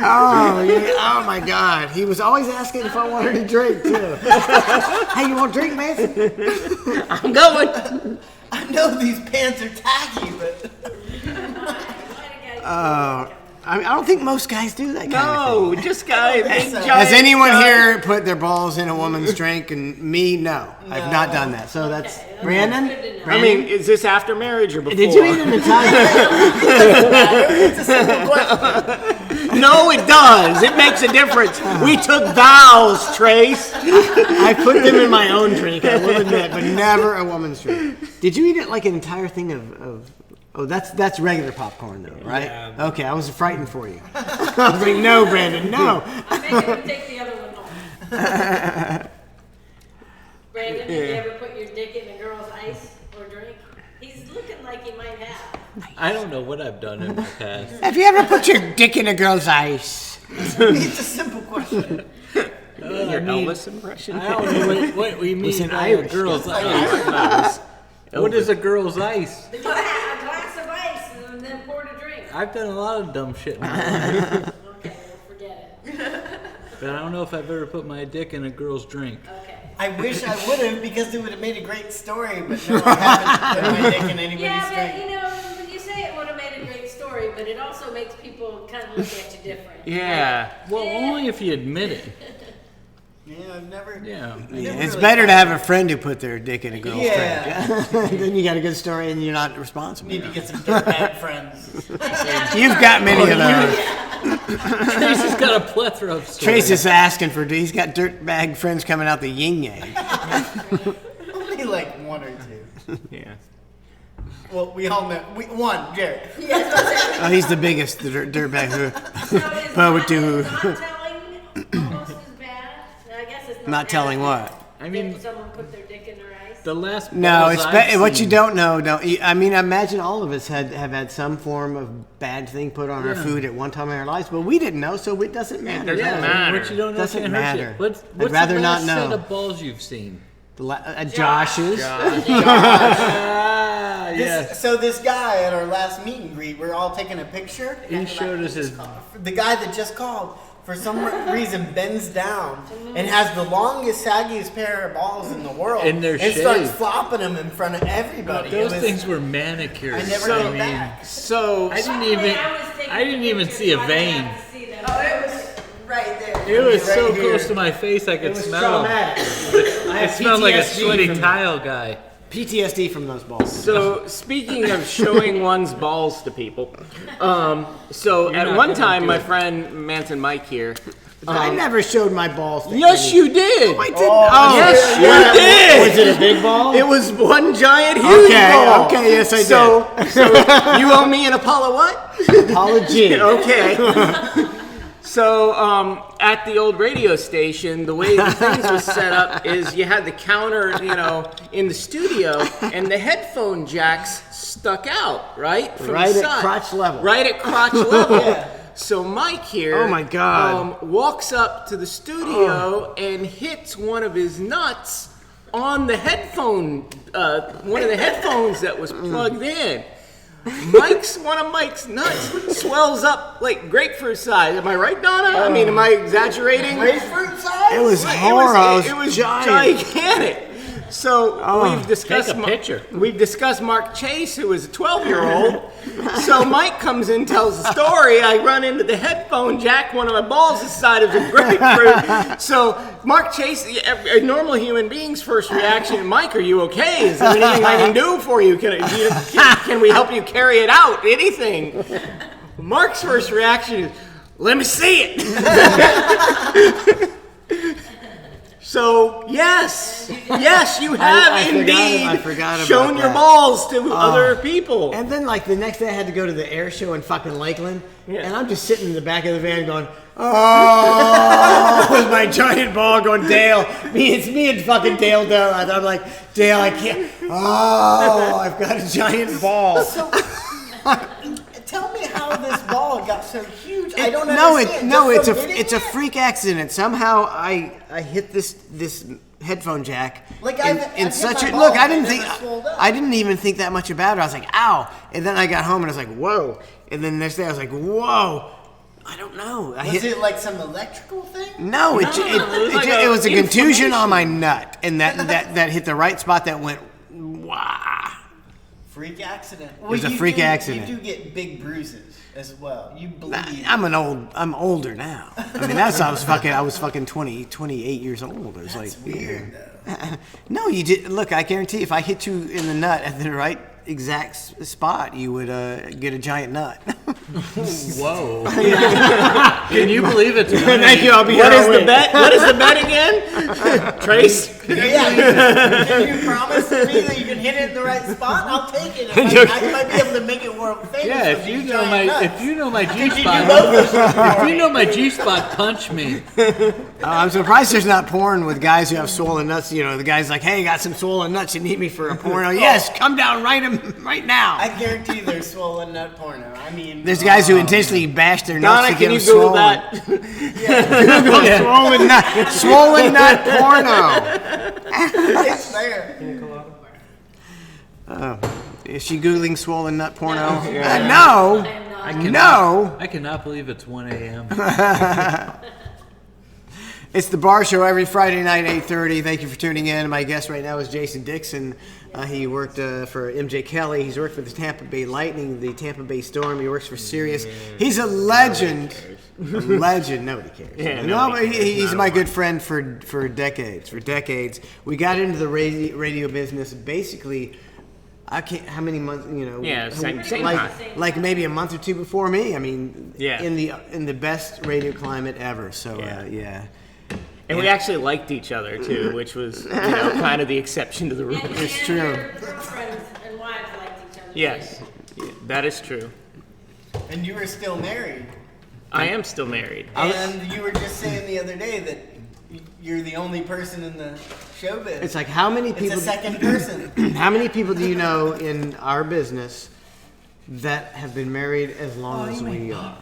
Oh, yeah. Oh my God. He was always asking if I wanted a drink too. Hey, you want a drink, Mason? I'm going. I know these pants are tacky, but I don't think most guys do that kind of thing. Just guys. Has anyone here put their balls in a woman's drink? And me, no. I've not done that. So that's Brandon. I mean, is this after marriage or before? Did you eat an Italian? it's a simple question. No, it does. It makes a difference. We took vows, Trace. I put them in my own drink, I will admit, but never a woman's drink. Did you eat it like an entire thing of oh, that's regular popcorn though, right? Yeah. Okay, I was frightened for you. I was like, no, Brandon, no. I'm making him take the other one home. Brandon, did you ever put your dick in a girl's ice or drink? He's looking like he might have. I don't know what I've done in my past. Have you ever put your dick in a girl's ice? It's a simple question. Your Elvis impression? I don't know what we mean by a girl's ice. What is a girl's ice? A glass of ice and then poured a drink. I've done a lot of dumb shit in my life. Okay, well, forget it. But I don't know if I've ever put my dick in a girl's drink. Okay. I wish I would have, because it would have made a great story, but no, I haven't put my dick in anybody's Yeah, drink. but you know, you say it would have made a great story, but it also makes people kind of look at you different. Yeah. Well, only if you admit it. Yeah, I've never. Yeah. It's better to have a friend who put their dick in a girl's drink. Yeah. Then you got a good story and you're not responsible. Need to get some dirtbag friends. You've got many of those. Tracy's got a plethora of stories. Trace is asking for. He's got dirtbag friends coming out the yin yang. Only like one or two. Yeah. Well, we all know. One, Jared. Oh, he's the biggest dirtbag who. So is not telling almost as bad? I guess it's Not telling what. I mean, If someone put their dick in their ice. the last No, balls it's I've what you seen- don't know. I mean, I imagine all of us have had some form of bad thing put on our Yeah. food at one time in our lives, but we didn't know, so it doesn't matter. doesn't matter. What you don't know Doesn't can't hurt you. matter. What's I'd rather the not last know. set of balls you've seen? Josh's. Ah, yes. So this guy at our last meet and greet, we're all taking a picture. He showed us his. The guy that just called, for some reason, bends down and has the longest, saggiest pair of balls in the world. And they're starts shaved. flopping them in front of everybody. Those It was- things were manicured. I never so, came back. So I didn't even see a vein. Oh, it was right there. It was Right so here. close to my face I could It was smell traumatic. them. I It have smelled like a PTSD sweaty from- tile guy. PTSD from those balls. So speaking of showing one's balls to people, so at not one gonna time do my it. friend Manson Mike here. I never showed my balls. To Yes, you did. I didn't. Oh, Yes, you did. Was it a big ball? It was one giant huge ball. Okay, yes, I So you owe me an Apollo what? did. Apology. Okay. So at the old radio station, the way the things was set up is you had the counter, in the studio, and the headphone jacks stuck out, right? From Right the at side. crotch level. Right at crotch level. So Mike here, Oh, my God. walks up to the studio and hits one of his nuts on the headphone, one of the headphones that was plugged in. One of Mike's nuts swells up like grapefruit size. Am I right, Donna? I mean, am I exaggerating? Grapefruit size? It was It horrible. was gigantic. So we've discussed take a picture. We've discussed Mark Chase, who is a 12-year-old. So Mike comes in, tells the story. I run into the headphone jack. One of my balls the size of a grapefruit. So Mark Chase, a normal human being's first reaction, Mike, are you okay? Is there anything I can do for you? Can we help you carry it out? Anything? Mark's first reaction is, let me see it. So yes, you have indeed shown your balls to other people. And then like the next day I had to go to the air show in fucking Lakeland, and I'm just sitting in the back of the van going, oh, with my giant ball going, Dale, it's me and fucking Dale Doe. I'm like, Dale, I can't. Oh, I've got a giant ball. So, tell me how this ball got so huge. I don't understand. It's a freak accident. Somehow I hit this headphone jack. Like I didn't even think that much about it. I was like, ow, and then I got home and I was like, whoa, and then the next day I was like, whoa. I don't know. Was it like some electrical thing? No, it was a contusion on my nut, and that hit the right spot. That went wah. Freak accident. It was a freak accident. You do get big bruises as well. You bleed. I'm older now. I mean, I was fucking 28 years old. It was That's like weird though. No, you did. Look, I guarantee if I hit you in the nut at the right exact spot, you would get a giant nut. Whoa. Can you believe it? Thank you. I'll be What is the bet? What is the bet again? Trace? Can you promise me that you can hit it in the right spot? I'll take it. I might be able to make it world famous. Yeah, if you know my G spot, If you know my G spot, punch me. I'm surprised there's not porn with guys who have swollen nuts. You know, the guy's like, "Hey, got some swollen nuts. You need me for a porno?" Yes, come down right now. I guarantee there's swollen nut porno. I mean, there's guys who intentionally bash their nuts Donna, to get can you them Google swollen. that? Swollen nut porno. It's there. Is she googling swollen nut porno? No. No. No. I cannot believe it's 1 a.m. It's the Bar Show every Friday night, 8:30. Thank you for tuning in. My guest right now is Jason Dixon. He worked for MJ Kelly. He's worked for the Tampa Bay Lightning, the Tampa Bay Storm. He works for Sirius. He's a legend. Legend. Nobody cares. Yeah, No, but he's my good friend for decades. For decades. We got into the radio business basically. I can't. How many months? You know. Yeah, same like maybe a month or two before me. I mean. Yeah. In the best radio climate ever. So yeah. And we actually liked each other too, which was kind of the exception to the rule. It's true. Your girlfriends and wives liked each other. Yes, that is true. And you were still married. I am still married. And you were just saying the other day that you're the only person in the showbiz. It's like how many people? It's a second person. How many people do you know in our business that have been married as long as we are?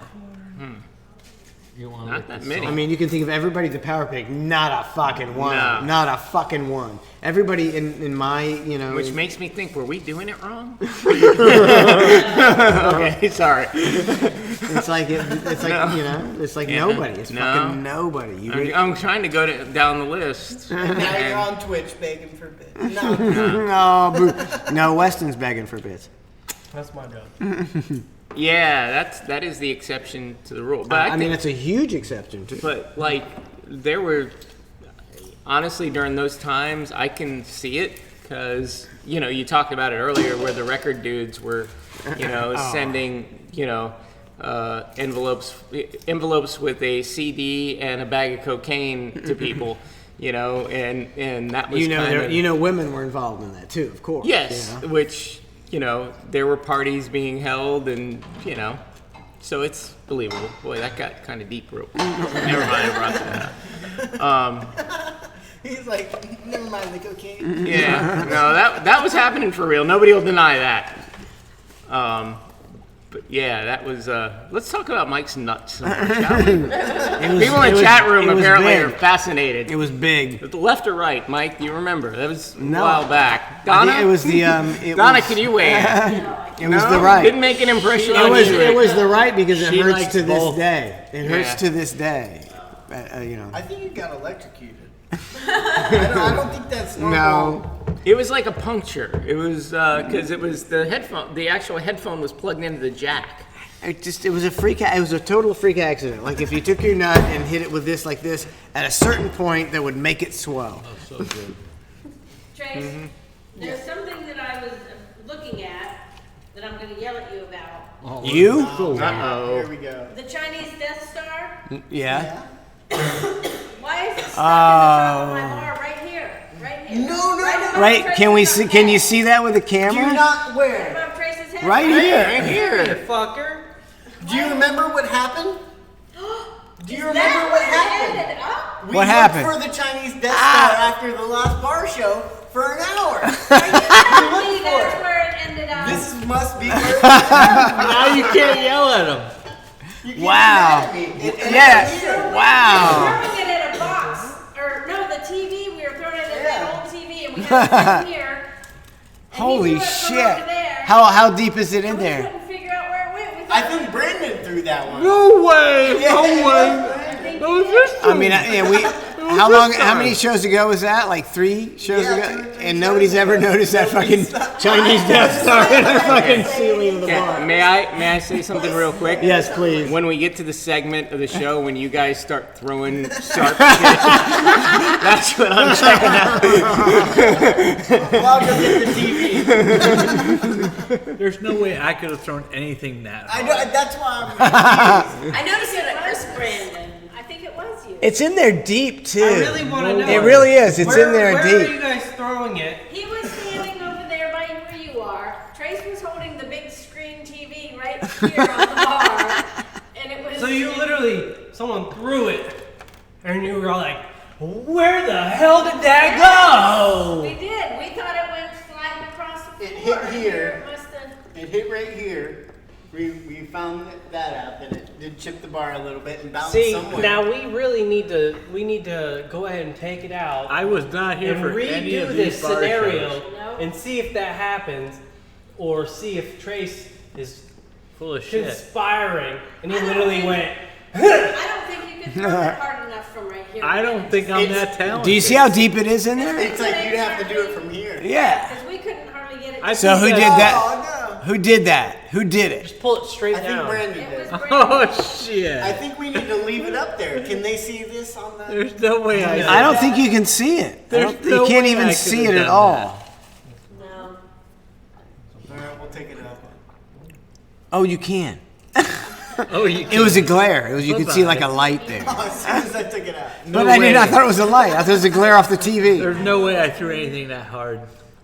Not that many. I mean, you can think of everybody at the Power Pick. Not a fucking one. No. Not a fucking one. Everybody in my, Which makes me think, were we doing it wrong? Okay, sorry. It's like it's like nobody. It's fucking nobody. I'm trying to go down the list. And now you're on Twitch begging for bits. No, Weston's begging for bits. That's my job. Yeah, that is the exception to the rule. But I mean, it's a huge exception too. But there were honestly during those times, I can see it because you talked about it earlier, where the record dudes were, sending envelopes with a CD and a bag of cocaine to people. And that was women were involved in that too, of course. Yes, which. There were parties being held and, so it's believable. Boy, that got kind of deep real quick. Never mind, I brought that up. He's like, never mind the cocaine. Yeah, no, that was happening for real. Nobody will deny that. But yeah, that was, let's talk about Mike's nuts some more, shall we? People in the chat room apparently are fascinated. It was big. The left or right, Mike? Do you remember? That was a while back. Donna? It was the, Donna, can you weigh in? It was the right. Didn't make an impression on you. It was the right because it hurts to this day. It hurts to this day. I think you got electrocuted. I don't think that's normal. It was like a puncture. It was because it was the headphone. The actual headphone was plugged into the jack. It was a freak. It was a total freak accident. Like if you took your nut and hit it with this like this, at a certain point that would make it swell. Oh, so good. Trace, there's something that I was looking at that I'm going to yell at you about. Oh, You? Here we go. The Chinese Death Star. Yeah. Why is it stuck in the top of my bar right here? Right here. No, no, Right above Right? Can we Trace's see? Can you head. see that with the Do camera? you not Right where? above Trace's head. Right here. Right here. Fucker. Do you remember what happened? Do you Is remember that what where it happened? ended up? We What looked happened? for the Chinese Death Star after the last bar show for an hour. Are you telling me for that's it. where it ended up? This must be where it Now you can't yell at him. You can't Wow. get mad at me. It ended Yeah. here. Wow. Throwing it at a box, or no, the TV. We were throwing it at that old TV, and we had it in here. And he Holy threw it from shit! over there, How deep is it in and we there? couldn't figure out where it went. We I thought- think Brandon threw that one. No way. Yeah, No it way. was. I think That he was did. this I mean, yeah, we. How long? How many shows ago was that? Like 3 shows Yeah, ago, 2 or 3 and nobody's shows ever ago. noticed that fucking Chinese Death Star in the fucking ceiling of the Okay, bar. may I say something real quick? Yes, please. When we get to the segment of the show when you guys start throwing sharp shit, that's what I'm checking out. Well, I'll go get the TV. There's no way I could have thrown anything that I hard. know, that's why I'm. I noticed it at It was Christmas. Brandon. I think it was you. It's in there deep too. I really want to know. It really is. It's in there Where deep. are you guys throwing it? He was standing over there by where you are. Trace was holding the big screen TV right here on the bar, and it was. So you literally, someone threw it, and you were all like, "Where the hell did that go?" We did. We thought it went flying across the It floor. hit here. It must have. It hit right here. We found that out, and it did chip the bar a little bit and bounce See, somewhere. now we really need to go ahead and take it out I was not here and for any redo of this these bar scenario shows. No. and see if that happens, or see if Trace is Full of shit. conspiring, and he literally went. I don't think you could throw it hard enough from right here. I don't think I'm It's- that talented. Do you see how deep it is in there? It's like you'd have to do it from here. Yeah. Because we couldn't hardly get it. I So who think did that- that? Oh no! Who did that? Who did it? Just pull it straight I think down. Brandon It did. was Oh Brandon. shit. I think we need to leave it up there. Can they see this on the? There's no way I. I don't think you can see it. There's You no can't way even I see could've it at done all. No. All right, we'll take it up. Oh, you can. Oh, you. It was a glare. It was you could see Bye-bye. like a light there. Oh, as soon as I took it out. But I didn't. I thought it was a light. I thought it was a glare off the TV. There's no way I threw anything that hard.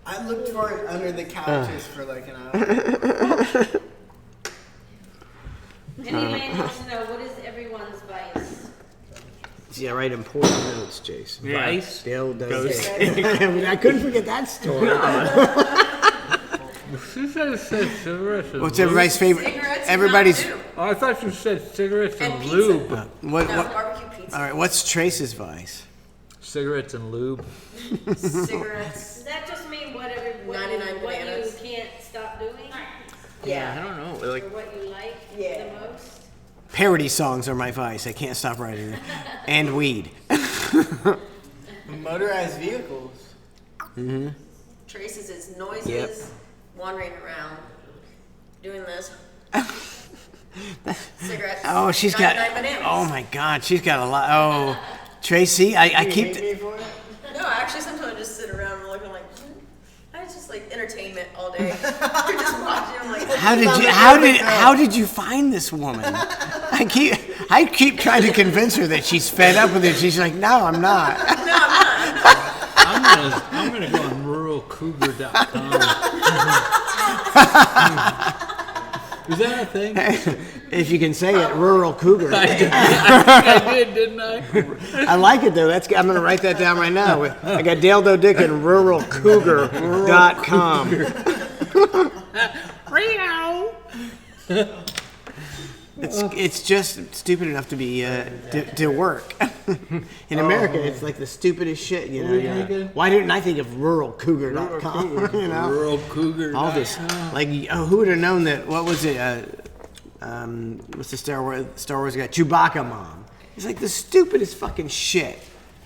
I looked for it under the couches for like an hour. Anyway, wants to know what is everyone's vice? Yeah, write important notes, Jason. Yeah. Vice. Dale does Ghost. it. I couldn't forget that story. She said it said cigarettes and What's lube. everybody's favorite? Cigarettes and Everybody's. Mountain Dew. Oh, I thought you said cigarettes and, And pizza. lube. What? No, What? barbecue pizza. All right. What's Trace's vice? Cigarettes and lube. Cigarettes. Does that just mean what 99 what you bananas. can't stop doing? Yeah, I don't know. Like, Or what you like Yeah. the most? Parody songs are my vice. I can't stop writing them. And weed. Motorized vehicles. Trace's is noises, Yep. wandering around, doing this. Cigarettes. Oh, she's got. 99 bananas. Oh my God, she's got a lot. Oh, Tracy, I You keep. hate me for it? No, actually, sometimes I just sit around and looking like, it's just like entertainment all day. You're just watching. I'm like, How did you find this woman? I keep trying to convince her that she's fed up with it. She's like, no, I'm not. I'm gonna go on ruralcougar.com. Is that a thing? If you can say it, rural cougar. I did, didn't I? I like it though. I'm gonna write that down right now. I got Dale Doe Dick and ruralcougar.com. It's just stupid enough to be to work. In America, it's like the stupidest shit. You know. What are you thinking? Why didn't I think of ruralcougar.com? You know. Ruralcougar. All this, like, who would have known that? What was it? What's the Star Wars guy? Chewbacca mom. It's like the stupidest fucking shit.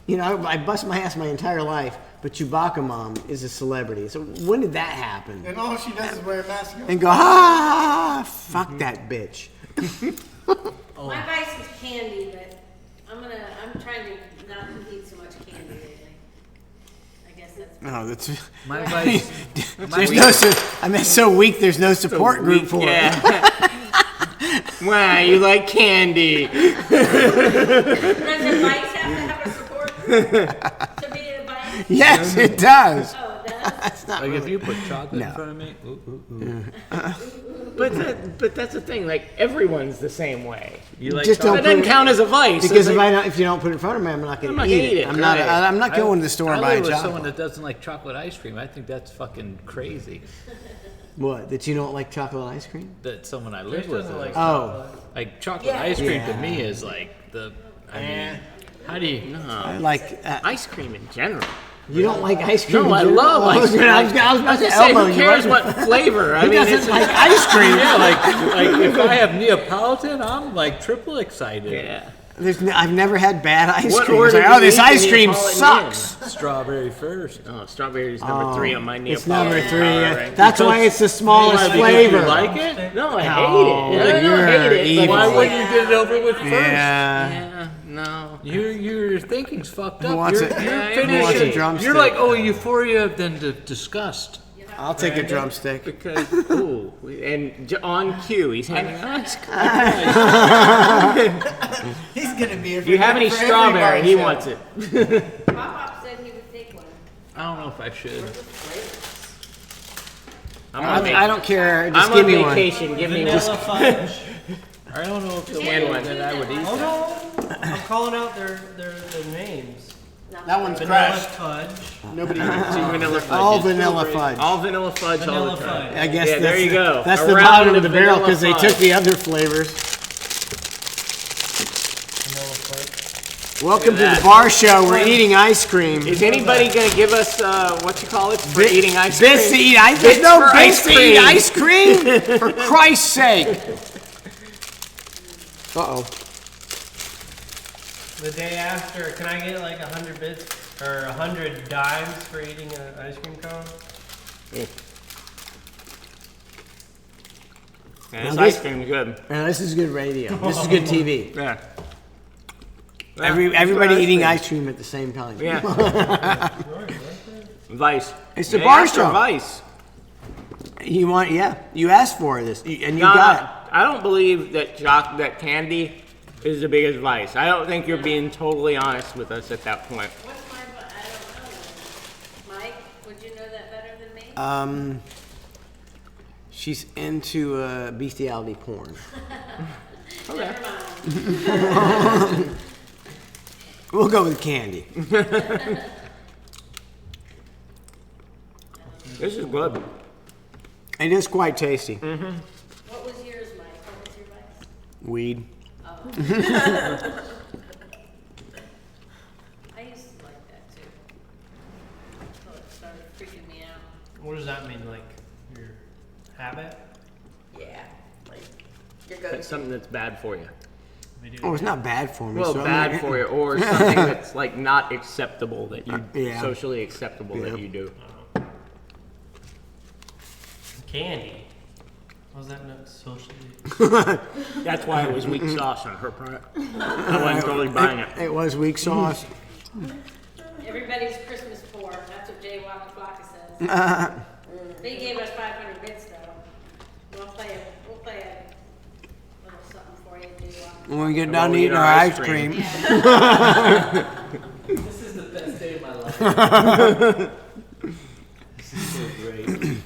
You know, I bust my ass my entire life but Chewbacca mom is a celebrity. So when did that happen? And all she does is wear a mask. And go, ah, fuck that bitch. My vice is candy, but I'm trying to not eat so much candy lately. I guess that's. No, that's. My vice. There's no. I mean, it's so weak. There's no support group for it. Wow, you like candy. Does a vice have to have a support group to be a vice? Yes, it does. Oh, it does. That's not Like if really- you put chocolate No. in front of me, But that's the thing. Like everyone's the same way. you like Just chocolate? That doesn't count as a vice. Because It's like- if you don't put it in front of me, I'm not going I'm not to gonna eat eat it. it, I'm not. right. I'm not going to the store and buy I a live with chocolate. someone that doesn't like chocolate ice cream. I think that's fucking crazy. What? That you don't like chocolate ice cream? That someone I live with, doesn't like Oh, like chocolate ice cream to me is like the. I mean, how do you? I like. ice cream in general. You don't like ice cream? No, I in general? love ice cream. I was about to say, elbow who you. cares what flavor? I Who mean, doesn't it's like ice cream? Yeah, like if I have Neapolitan, I'm like triple excited. yeah. I've never had bad ice What cream. order It's like, do oh, you this eat ice the cream Neapolitan sucks. Strawberry first. Oh, strawberry's number 3 on my Neapolitan. It's number 3. All right. That's why it's the smallest Because flavor. you like it? No, I No, hate it. I don't you're hate it. evil. But Why wouldn't you get it over with first? Yeah. Yeah, no. Your thinking's fucked Who up. wants You're, it? you're Yeah, Who wants a finishing. drumstick? You're like, oh, euphoria, then disgust. I'll take a drumstick. Because, ooh, and on cue, he's handing ice cream. He's gonna be here. Do you have any for every strawberry? bar He show. wants it. Pop-Pop said he would take one. I don't know if I should. I'm on, I don't care. Just I'm give on me one. vacation. Give me Vanilla one. fudge. I don't know if the Can one one. that I would eat. Oh no! I'm calling out their names. That one's Vanilla crushed. fudge. Nobody. Vanilla fudge. All vanilla fudge. All vanilla fudge all Vanilla the time. fudge. I guess Yeah, that's there you go. That's A the round bottom of the of barrel vanilla because they fudge. took the other flavors. Vanilla fudge. Welcome to that. the bar show. We're eating ice cream. Is anybody gonna give us what you call it for eating ice cream? Bits to eat ice. Bits There's no for bits ice to eat ice cream. For Christ's sake. Uh-oh. The day after, can I get like 100 bits or 100 dimes for eating an ice cream cone? Yeah, this Now ice this- cream's good. Now, this is good radio. This is good TV. Yeah. Everybody Good eating cream. ice cream at the same time. Yeah. Vice. It's the Day bar after show. Vice. You want? Yeah. You asked for this, and you No, got it. I don't believe that that candy is the biggest vice. I don't think you're being totally honest with us at that point. What's my, I don't know. Mike, would you know that better than me? She's into bestiality porn. Okay. Never mind. We'll go with candy. This is good. It is quite tasty. What was yours, Mike? What was your vice? Weed. I used to like that too. Until it started freaking me out. What does that mean? Like your habit? Yeah, like your That's go-to. something that's bad for you. Oh, it's not bad for me. Well, so I'm bad not- for you, or something that's like not acceptable that you Yeah. socially acceptable Yeah. that you do. Candy. Was that not socially? That's why it was weak sauce on her part. I wasn't totally buying it. It was weak sauce. Everybody's Christmas poor. That's what Jay Waka Flocka says. They gave us 500 bits though. We'll play a little something for you, Jay Waka. When we get And done we'll eat eating our our ice ice cream. This is the best day of my life. This is so great.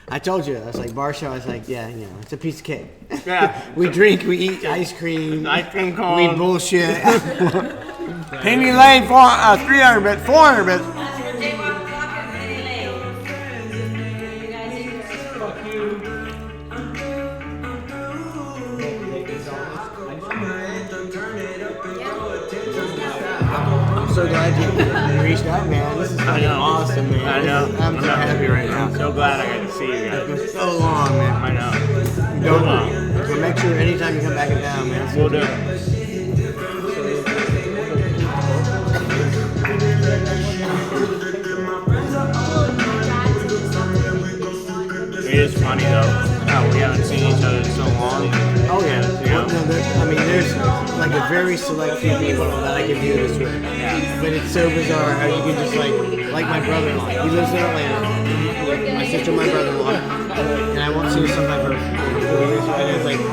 I told you, I was like, bar show, I was like, yeah, you know, it's a piece of cake. Yeah. We drink, we eat ice cream, Ice cream we cone. bullshit. Penny Lane, 300 bit, 400 bit. That's for Jay Waka Flocka and Penny Lane. You guys eat your ice cream. Fuck you. I'm so glad you reached out, man. This is I know. awesome, man. I know. I'm so happy right now. I'm so glad I got to see you It's guys. been so long, man. I know. Don't so make sure anytime you come back in town, man. We'll do. It is funny though. How we haven't seen each other in so long. Oh yeah. Yeah. No, I mean, there's like a very select few people that I can do this with. But it's so bizarre how you can just like my brother-in-law. He lives in Atlanta. My sister, my brother-in-law, and I won't see her sometime for 4 years. And it's like, you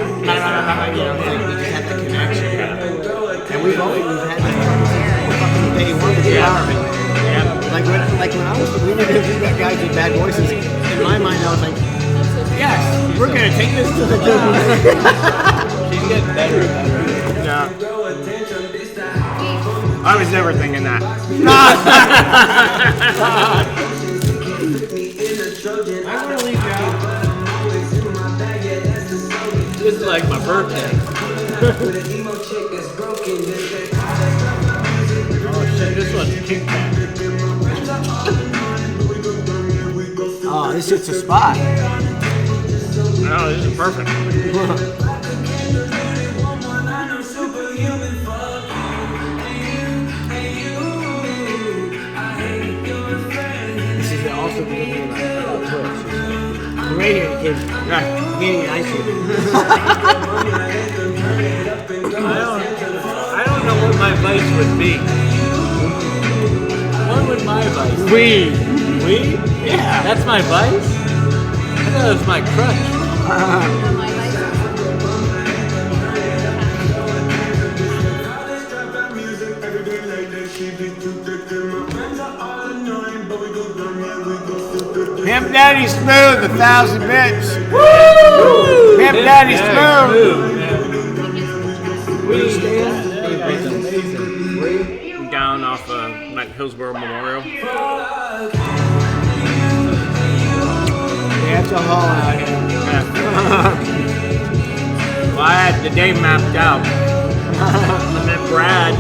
know, it's like we just have that connection. And we've had that fucking day one of the empowerment. Like when I was, we were doing these guys with bad voices. In my mind, I was like, yes, we're gonna take this to the She's getting better about it. No. I was never thinking that. I'm gonna leave you out. This is like my birthday. Oh shit, this one's kickback. Oh, this hits a spot. No, this is perfect. This is also the good thing about Twitch. The radio kids getting ice cream. I don't know what my vice would be. What would my vice be? Weed. Weed? Yeah. That's my vice? I thought it was my crutch. Pimp Daddy Smooth, 1,000 bits. Woo! Pimp Daddy Smooth. Down off like Hillsborough Memorial. Yeah, it's a haul out here. Yeah. Well, I had the day mapped out. I met Brad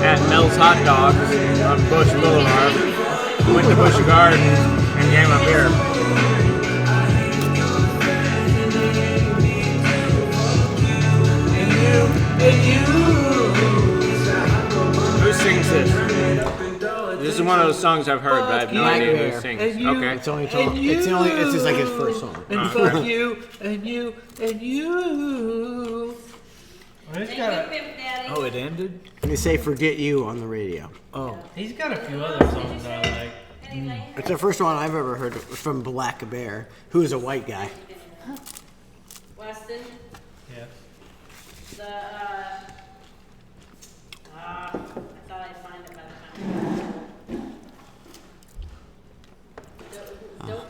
at Mel's Hot Dogs on Bush Boulevard. Went to Busch Gardens and gave him a beer. Who sings this? This is one of those songs I've heard, but I have no idea who sings. Okay. It's only it's just like his first song. And fuck you, and you, and you. Thank you, Pimp Daddy. Oh, it ended? They say "Forget You" on the radio. Oh. He's got a few other songs that I like. It's the first one I've ever heard from Black Bear, who is a white guy. Weston, Yeah. the, I thought I'd find it by the time. Don't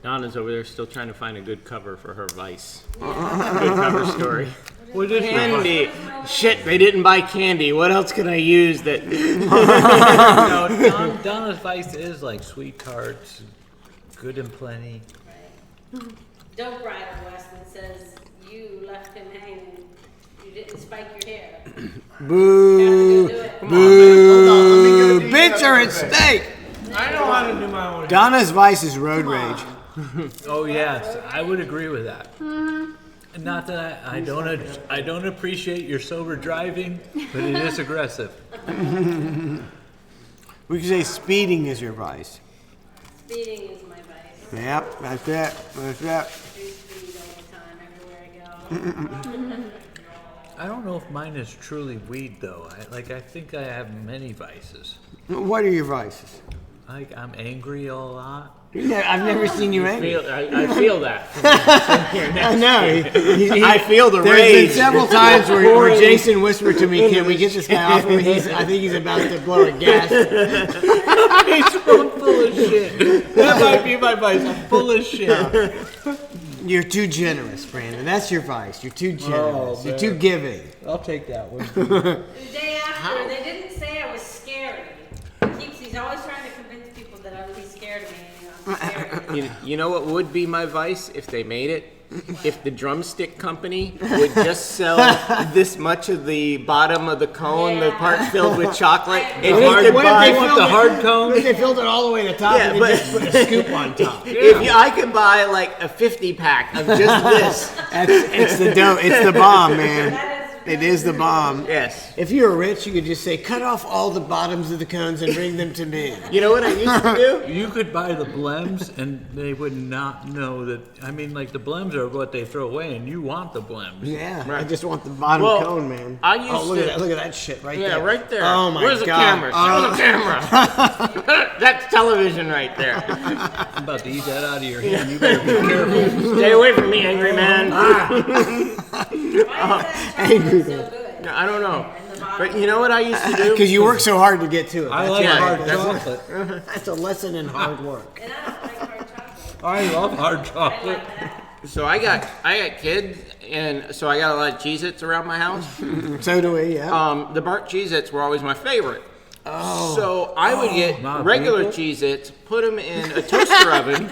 Donna's over there still trying to find a good cover for her Vice. Good cover story. What is Candy. Shit, they didn't buy candy. What else can I use that? No, Donna's vice is like sweethearts, good and plenty. Dope Rider Weston says you left him hanging. You didn't spike your hair. Boo! Have to go do it. Boo! Bitch are at stake. I know how to do my own. Donna's vice is road rage. Oh yes, I would agree with that. Not that I don't appreciate your sober driving, but it is aggressive. We could say speeding is your vice. Speeding is my vice. Yep, that's it. That's it. I do speed all the time, everywhere I go. I don't know if mine is truly weed though. I think I have many vices. What are your vices? Like I'm angry a lot. I've never seen you angry. I feel that. I know. I feel the There's rage. been several times where Jason whispered to me, "Can we get this guy off of me?" I think he's about to blow a gas. He's full of shit. That might be my vice. I'm full of shit. You're too generous, Brandon. That's your vice. You're too generous. You're too giving. I'll take that one. The day after, they didn't say I was scary. He's always trying to convince people that I would be scared of me. I'm scary. You know what would be my vice if they made it? If the drumstick company would just sell this much of the bottom of the cone, the part filled with chocolate, and you could buy the hard cone? What if they filled it all the way to the top Yeah, and they but- just put a scoop on top? I could buy like a 50 pack of just this. It's the dough. It's the bomb, man. That is It is the bomb. Yes. If you were rich, you could just say, cut off all the bottoms of the cones and bring them to me. You know what I used to do? You could buy the blems and they would not know that. I mean, like the blems are what they throw away, and you want the blems. Yeah, Right. I just want the bottom Well, cone, man. I used look to- at that! Look at that shit right there. Yeah, right there. Oh my Where's god! the camera? Show the camera. That's television right there. I'm about to eat that out of your hand. You better be careful. Stay away from me, angry man. Angry so man. good? No, I don't know. But you know what I used to do? Because you work so hard to get to it. I That's like right. hard That's- chocolate. That's a lesson in hard work. And I don't like hard chocolate. I love hard I chocolate. like that. So I got kids, and so I got a lot of Cheez-Its around my house. So do we, yeah. The burnt Cheez-Its were always my favorite. Oh. So I would get Not regular people? Cheez-Its, put them in a toaster oven,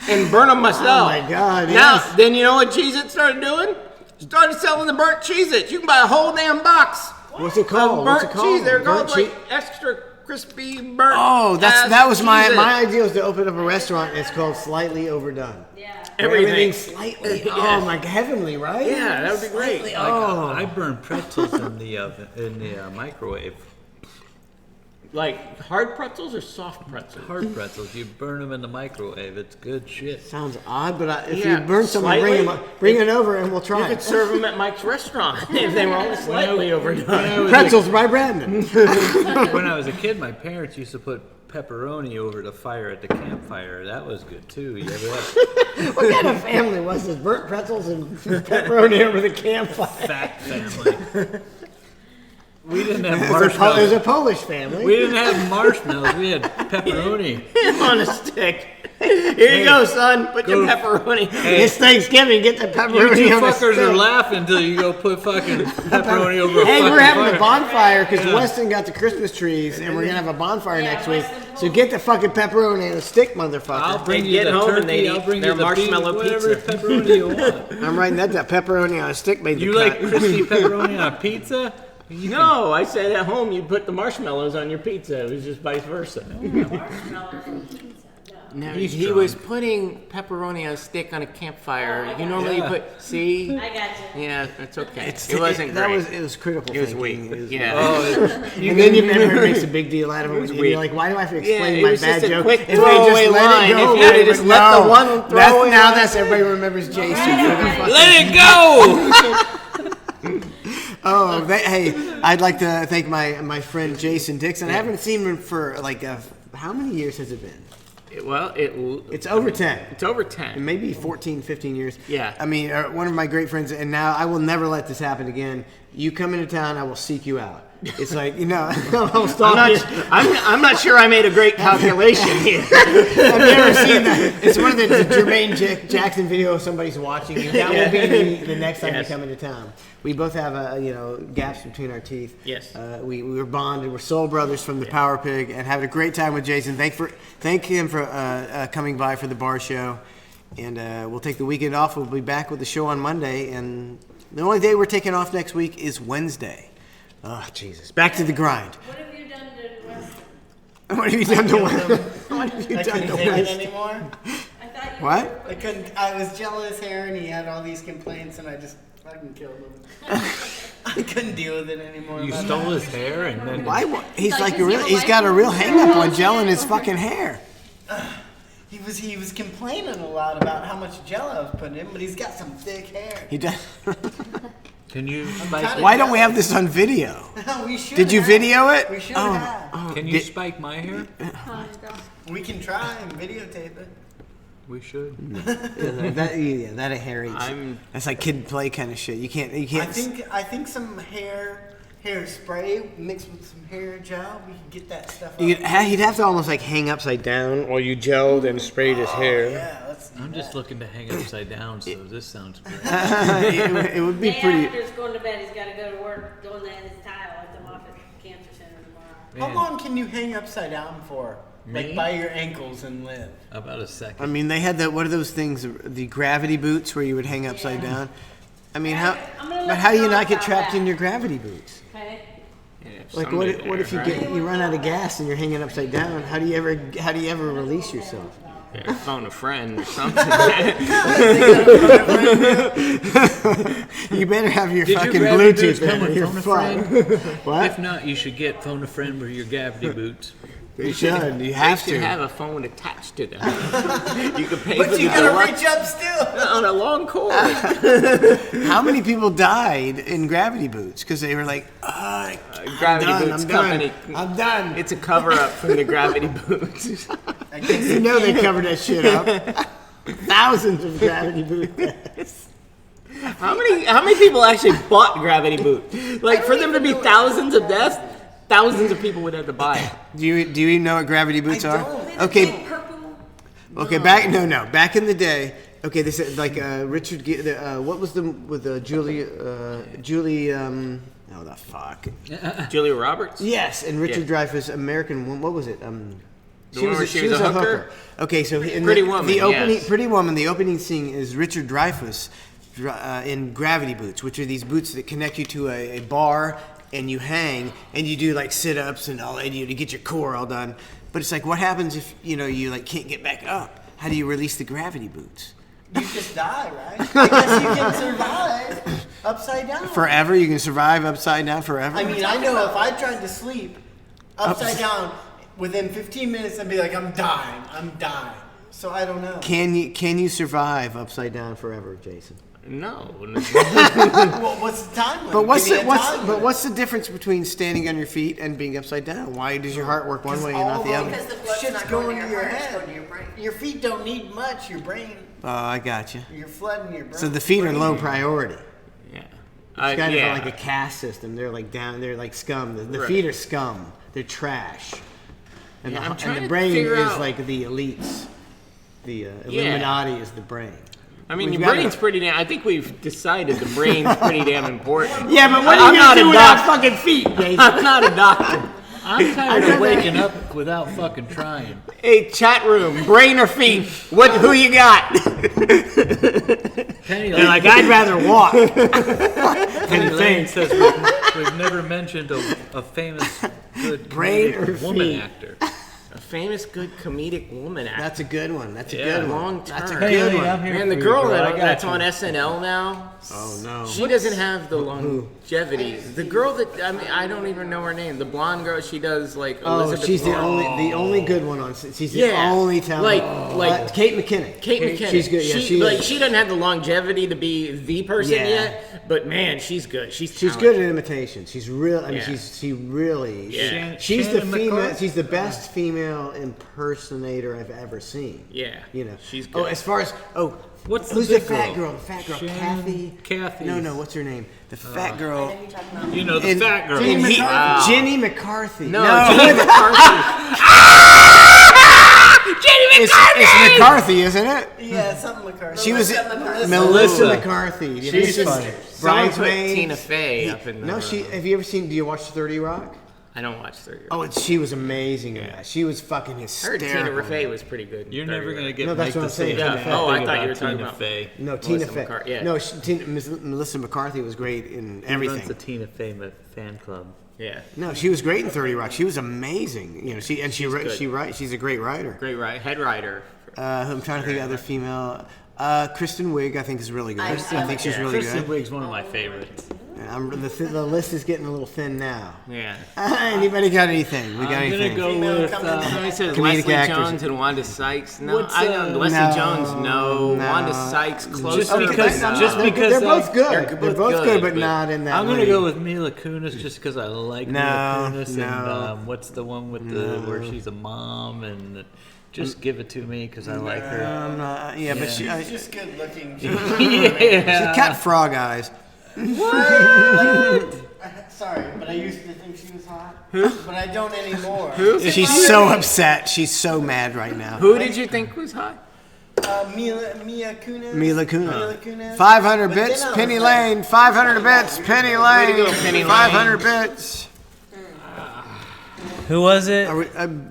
and burn them myself. Oh my God, Now, yes. then you know what Cheez-Its started doing? Started selling the burnt Cheez-Its. You can buy a whole damn box What's it of called? burnt What's it called? cheese. They're called Burnt like cheese? extra crispy burnt. Oh, ass that was my Cheez-Its. idea was to open up a restaurant. It's called Slightly Overdone. Yeah. Everything. slightly. Yeah. Oh my, heavenly, right? Yeah, that would be great. Slightly- Like, oh. I burn pretzels in the oven, in the microwave. Like hard pretzels or soft pretzels? Hard pretzels, you burn them in the microwave. It's good shit. Sounds odd, but if Yeah, you burn someone, slightly. bring it over and we'll try You it. could serve them at Mike's restaurant if they were only slightly overdone. Pretzels by Brandon. When I was a kid, my parents used to put pepperoni over the fire at the campfire. That was good too. You ever have What kind of family was this? Burnt pretzels and pepperoni over the campfire. fat family? We didn't have It was a marshmallows. Polish family. We didn't have marshmallows. We had pepperoni. On a stick. Here you go, son. Put your go- pepperoni. It's Thanksgiving. Get the You pepperoni two on the fuckers stick. are laughing until you go put fucking pepperoni over a Hey, fucking we're having fire. a bonfire because Yeah. Weston got the Christmas trees, and we're gonna have a bonfire Yeah, next week. Weston So get the fucking pepperoni on a stick, motherfucker. I'll bring They you get the home and turkey. they I'll eat bring their you the marshmallow whatever pizza. pepperoni you want. I'm writing that down. Pepperoni on a stick made You the like cut. crispy pepperoni on a pizza? No, I said at home you'd put the marshmallows on your pizza. It was just vice versa. Marshmallows and pizza. No. No, He's he drunk. was putting pepperoni on a stick on a campfire. You normally Yeah. put, see? I got you. Yeah, it's okay. It wasn't That great. was critical. It was thinking. weak. It was Yeah. and then you remember it makes a big deal out of it. was And weak. you're like, why do I have to Yeah, explain it my was bad just a joke? quick If they throwaway just let line. it go, If you would've we just would let the know. one That's- throwaway now line- that's everybody remembers Jason. for the fucking- Let it go! Oh, hey, I'd like to thank my friend Jason Dixon. I haven't seen him for like how many years has it been? It's It's over 10. It's over 10. Maybe 14, 15 years. Yeah. I mean, one of my great friends, and now I will never let this happen again. You come into town, I will seek you out. It's like, I'll stalk you. I'm not sure I made a great calculation here. I've never seen that. It's one of the Jermaine Jackson video of somebody's watching you. That will be me the next time Yes. you come into town. We both have, gaps between our teeth. Yes. We were bonded. We're soul brothers from the Power Pig, and having a great time with Jason. Thank him for coming by for the bar show, and we'll take the weekend off. We'll be back with the show on Monday, and the only day we're taking off next week is Wednesday. Oh Jesus! Back to the grind. What have you done to Weston? What have you done to Weston? What have you I done couldn't to take it Weston? anymore. I thought you What? I couldn't. I was jealous hair, and he had all these complaints, and I just fucking killed him. I couldn't deal with it anymore. You My stole bad. his hair and then Why? He's Like, like does he have a he's got a real life? hang up on gel in his fucking hair. He was complaining a lot about how much gel I was putting in, but he's got some thick hair. He does. can you kinda- spike Why don't we have this on video? We should. Did you have. video it? We should Oh. have. can you spike my hair? We can try and videotape it. We should. That a hair eats. I'm- That's like kid play kind of shit. You can't. I think some hair spray mixed with some hair gel, we can get that stuff. He'd have to almost like hang upside down while you gelled and sprayed his hair. Yeah, let's do I'm just looking to hang upside down, so this sounds great. It would be Day pretty. after he's going to bed, he's got to go to work doing that in his tile. Let them off at Cancer Center tomorrow. How long can you hang upside down for? Me? Like by your ankles and live? About a I second. mean, they had what are those things? The gravity boots where you would hang upside down. I mean, I'm gonna let But how do you you know not get about trapped that. in your gravity boots? Okay? Like what if you run out of gas and you're hanging upside down? How do you ever release yourself? Yeah, phone a friend or something. You better have your Did fucking your gravity Bluetooth boots come with You're phone a fucked. friend? What? If not, you should get phone a friend with your gravity boots. You should. You They have should to. have a phone attached to them. You can pay But for you the gotta deluxe reach up still. on a long cord. How many people died in gravity boots because they were like, Gravity I'm Boots done, Company. I'm done. It's a cover up from the Gravity Boots. I guess You know they covered that shit up. Thousands of gravity boots. How many people actually bought Gravity Boots? Like for them to be thousands of deaths, thousands of people would have to buy it. Do you know what gravity boots are? Okay. Purple. Okay, back in the day. Okay, they said like Richard. What was the with Julie? Oh the fuck. Julia Roberts? Yes, and Richard Yeah. Dreyfuss, American woman. What was it? She was a hooker? Okay, so in Pretty the Woman, opening, yes. Pretty Woman. The opening scene is Richard Dreyfuss in gravity boots, which are these boots that connect you to a bar, and you hang, and you do like sit-ups and all, and you to get your core all done. But it's like, what happens if you like can't get back up? How do you release the gravity boots? you just die, right? I guess you can survive upside down. Forever, you can survive upside down forever. I mean, I know if I tried to sleep upside down, within 15 minutes I'd be like, I'm dying. So I don't know. Can you survive upside down forever, Jason? No. Well, what's the time limit? But Give me a time limit. what's the difference between standing on your feet and being upside down? Why does your heart work one way and not the other? Because the blood's Shit's not going going to to your your heart, it's head. going to your brain. Your feet don't need much. Your brain, Oh, I got you. you're flooding your brain. So the feet are low priority. Yeah. It's kind Yeah. of like a caste system. They're like down. They're like scum. The Right. feet are scum. They're trash. And, Yeah, I'm and trying the to brain figure is out- like the elites. The Illuminati is the brain. I mean, We've your got brain's a- pretty damn. I think we've decided the brain's pretty damn important. Yeah, but what I'm are you not gonna a do without doc- fucking feet, Jason? I'm not a doctor. I'm tired of waking up without fucking trying. Hey, chat room, brain or feet? Who you got? Penny They're like, I'd rather walk. Penny Lane says we've never mentioned a famous good Brain or comedic woman feet? actor. A famous, good comedic woman actor. That's a good one. That's a Yeah. good one. Long That's a term. Penny good Lane, one. I'm here Man, the for you, girl bro. I got that's you. on SNL now, Oh no. she doesn't have the longevity. The girl that I don't even know her name. The blonde girl, she does like Oh, Elizabeth she's the Warren. only good one on. She's the Yeah. only talented. Like Kate McKinnon. Kate McKinnon. She's good. Yeah, she like is. she doesn't have the longevity to be the person Yeah. yet, but man, she's good. She's She's talented. good at imitation. She's real. I mean, Yeah. she really. Yeah. She's the Shannon female. McCarthy? She's the best female impersonator I've ever seen. Yeah. You know. She's Oh, good. as far as What's the who's the big fat girl? girl? The fat girl, Shannon Kathy. No, what's her name? The fat girl. I know you're talking about. You know, the in- fat girl. in Jenny Heat- McCarthy. Jenny McCarthy. No, Jenny McCarthy. It's McCarthy, isn't it? Yeah, something McCarthy. She was Melissa Melissa Melissa. McCarthy. She's She's funny. Someone put Bridesmaids. Tina Fey up in No, the. have you ever seen? Do you watch 30 Rock? I don't watch 30. Oh, she was amazing in that. She was fucking I heard hysterical. Tina Fey was pretty good. in You're 30 never Rock. gonna get No, that's Mike what to I'm say saying. anything Yeah. Oh, I big thought you about were talking Tina about- Fey. No, Tina Melissa Fey. McCarthy, yeah. No, Melissa McCarthy was great in He runs the everything. Tina Fey fan club. Yeah. No, she was great in 30 Rock. She was amazing. You know, she's good. she's a great writer. Great head writer. I'm trying to think of other female. Kristen Wiig, I think, is really good. I think she's really Kristen good. Wiig's one of my favorites. The list is getting a little thin now. Yeah. Anybody got anything? We got I'm anything? gonna go with. Somebody says Comedic Leslie actors. Jones and Wanda Sykes. No, What's, I don't. Leslie no, Jones, no. no. Wanda Sykes, close. Just because- just They're because both good. they're They're both both good, good, but but not in that. I'm gonna league. go with Mila Kunis just because I like No, Mila Kunis. no. And what's the one with where she's a mom and just give it to me because I like her. Yeah, but she, She's just good looking. Yeah. she got frog eyes. Sorry, but I used to think she was hot. But I don't anymore. She's so upset. She's so mad right now. Who did you think was hot? Mila Kunis. Mila Kunis. Mila Kunis. 500 But bits, then I was Penny like- Lane. 500 bits, Penny Lane. to go, Penny Lane. 500 bits. Who was it?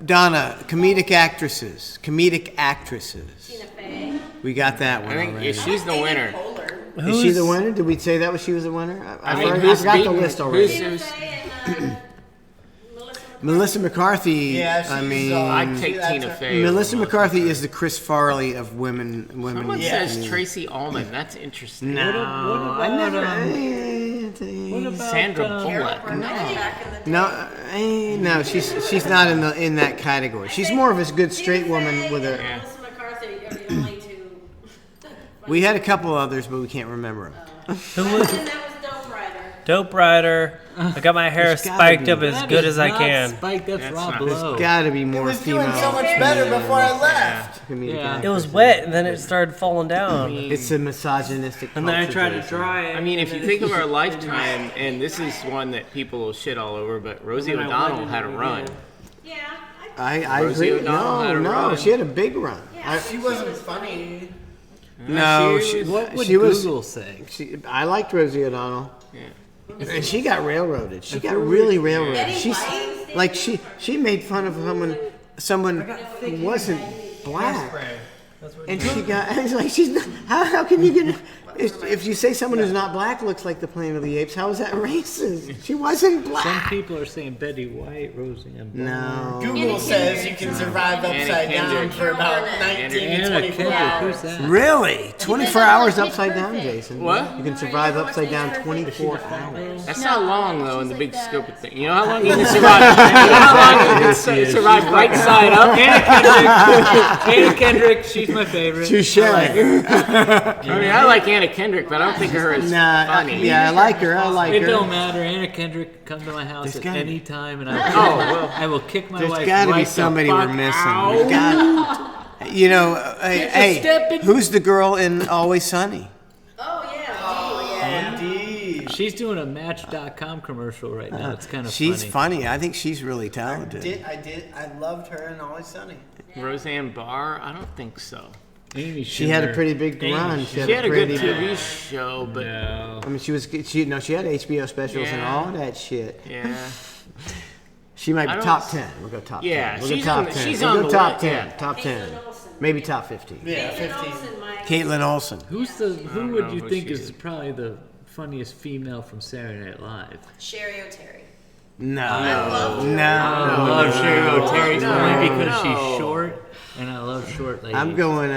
Donna, comedic actresses. Comedic actresses. Tina Fey. We got that one I think already. she's the winner. Polar. Is she the winner? Did we say that was she was the winner? I mean, I who's forgot the beating- list already. Tina Fey and Melissa Melissa McCarthy. Yeah, she's, I mean, I'd take that's Tina her- Fey. Melissa McCarthy is the Chris Farley of women. Someone Yeah. says Tracy Ullman. That's interesting. No, What I about, never. What about Sandra Carol Bullock. Burnett back in the day. No, she's not in that category. She's more of a good straight woman with a. And Melissa McCarthy are the only two. We had a couple others, but we can't remember them. Who was? And that was Dope Rider. Dope Rider. I got my hair There's gotta spiked be. up as That good is as I not can. Spike, that's That's Rob not- There's Lowe. got to be It more was female. doing so much better before I left. comedic Yeah. It was actresses. wet, and then it started falling down. It's a misogynistic. And then I culture, tried to Jason. dry it. I mean, if and you then think it of our just- lifetime, and this is one that people will shit all over, but Rosie And then I O'Donnell went had a in run. again. Yeah. I Rosie agree. O'Donnell had a No, run. she had a big run. Yeah. She wasn't funny. No, What would she was. Google say? I liked Rosie O'Donnell. Yeah. And she got railroaded. She got really railroaded. Betty She's White. like she made fun of someone who wasn't black, and she got. I was like, she's not. How can you get? If you say someone who's not black looks like the Planet of the Apes, how is that racist? She wasn't Some black. people are saying Betty White, Roseanne. No. Google says you can survive upside down Kendrick. for about Anna 19 to Anna 24 Kendrick, hours. who's that? Really? 24 hours upside down, Perfect. Jason. What? You can survive upside down 24 hours. That's not long though in the big scope of things. You know how long you can survive? You know how long you can survive right side up? Anna Kendrick, she's my favorite. Touche. I mean, I like Anna Kendrick, but I don't think of her as Nah, funny. yeah, I like her. I like It her. don't matter. Anna Kendrick, come to my house There's at gotta any be- time, and well, I will kick my There's wife. got to right be the somebody fuck we're missing. out. There's got, you know, hey, step in- who's the girl in Always Sunny? Oh yeah. Indeed. She's doing a Match.com commercial right now. It's kind of She's funny. funny. I think she's really talented. I loved her in Always Sunny. Roseanne Barr? I don't think so. Amy She had a Schumer. pretty big run. She had a good pretty TV show, but No. I mean, she had HBO specials and Yeah. all that shit. yeah. She might I be don't top s- 10. We'll go top Yeah, 10. We'll go she's top on the- 10. she's We'll on go the top list, 10. yeah. Top 10. Caitlin Olsen. Maybe top 15. Yeah, Caitlin 15. Olsen, Mike. Caitlin Olsen. Who know would you who think she is is. probably the funniest female from Saturday Night Live? Sherry O'Terry. No. I No. love Sherry O'Terry no, only because no. she's short, and I love short ladies. I'm going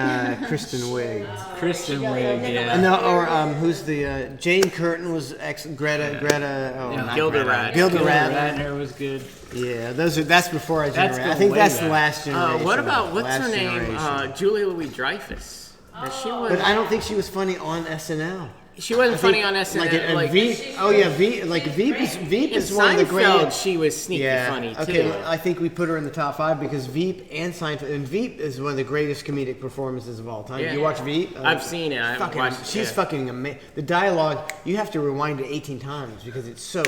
Kristen Wiig. Kristen Wiig, yeah. No, or who's the Jane Curtin was Greta. Oh, not Gilda Greta. Radner. Gilda Gilda Radner. Radner was good. Yeah, that's before I That's generation. I going think way that's the back. last generation. What about what's Last her name? generation. Julia Louis-Dreyfus. She was. But I don't think she was funny on SNL. She wasn't I think, funny on SNL. Like, Veep. Oh yeah, Veep. Like Veep is one of the great. Seinfeld, she was sneaky Yeah. funny Okay, too. I think we put her in the top 5 because Veep and Seinfeld. And Veep is one of the greatest comedic performances of all time. Yeah. You watch Veep? I've seen it. I haven't Fucking, watched it she's yet. fucking amazing. The dialogue you have to rewind it 18 times because it's so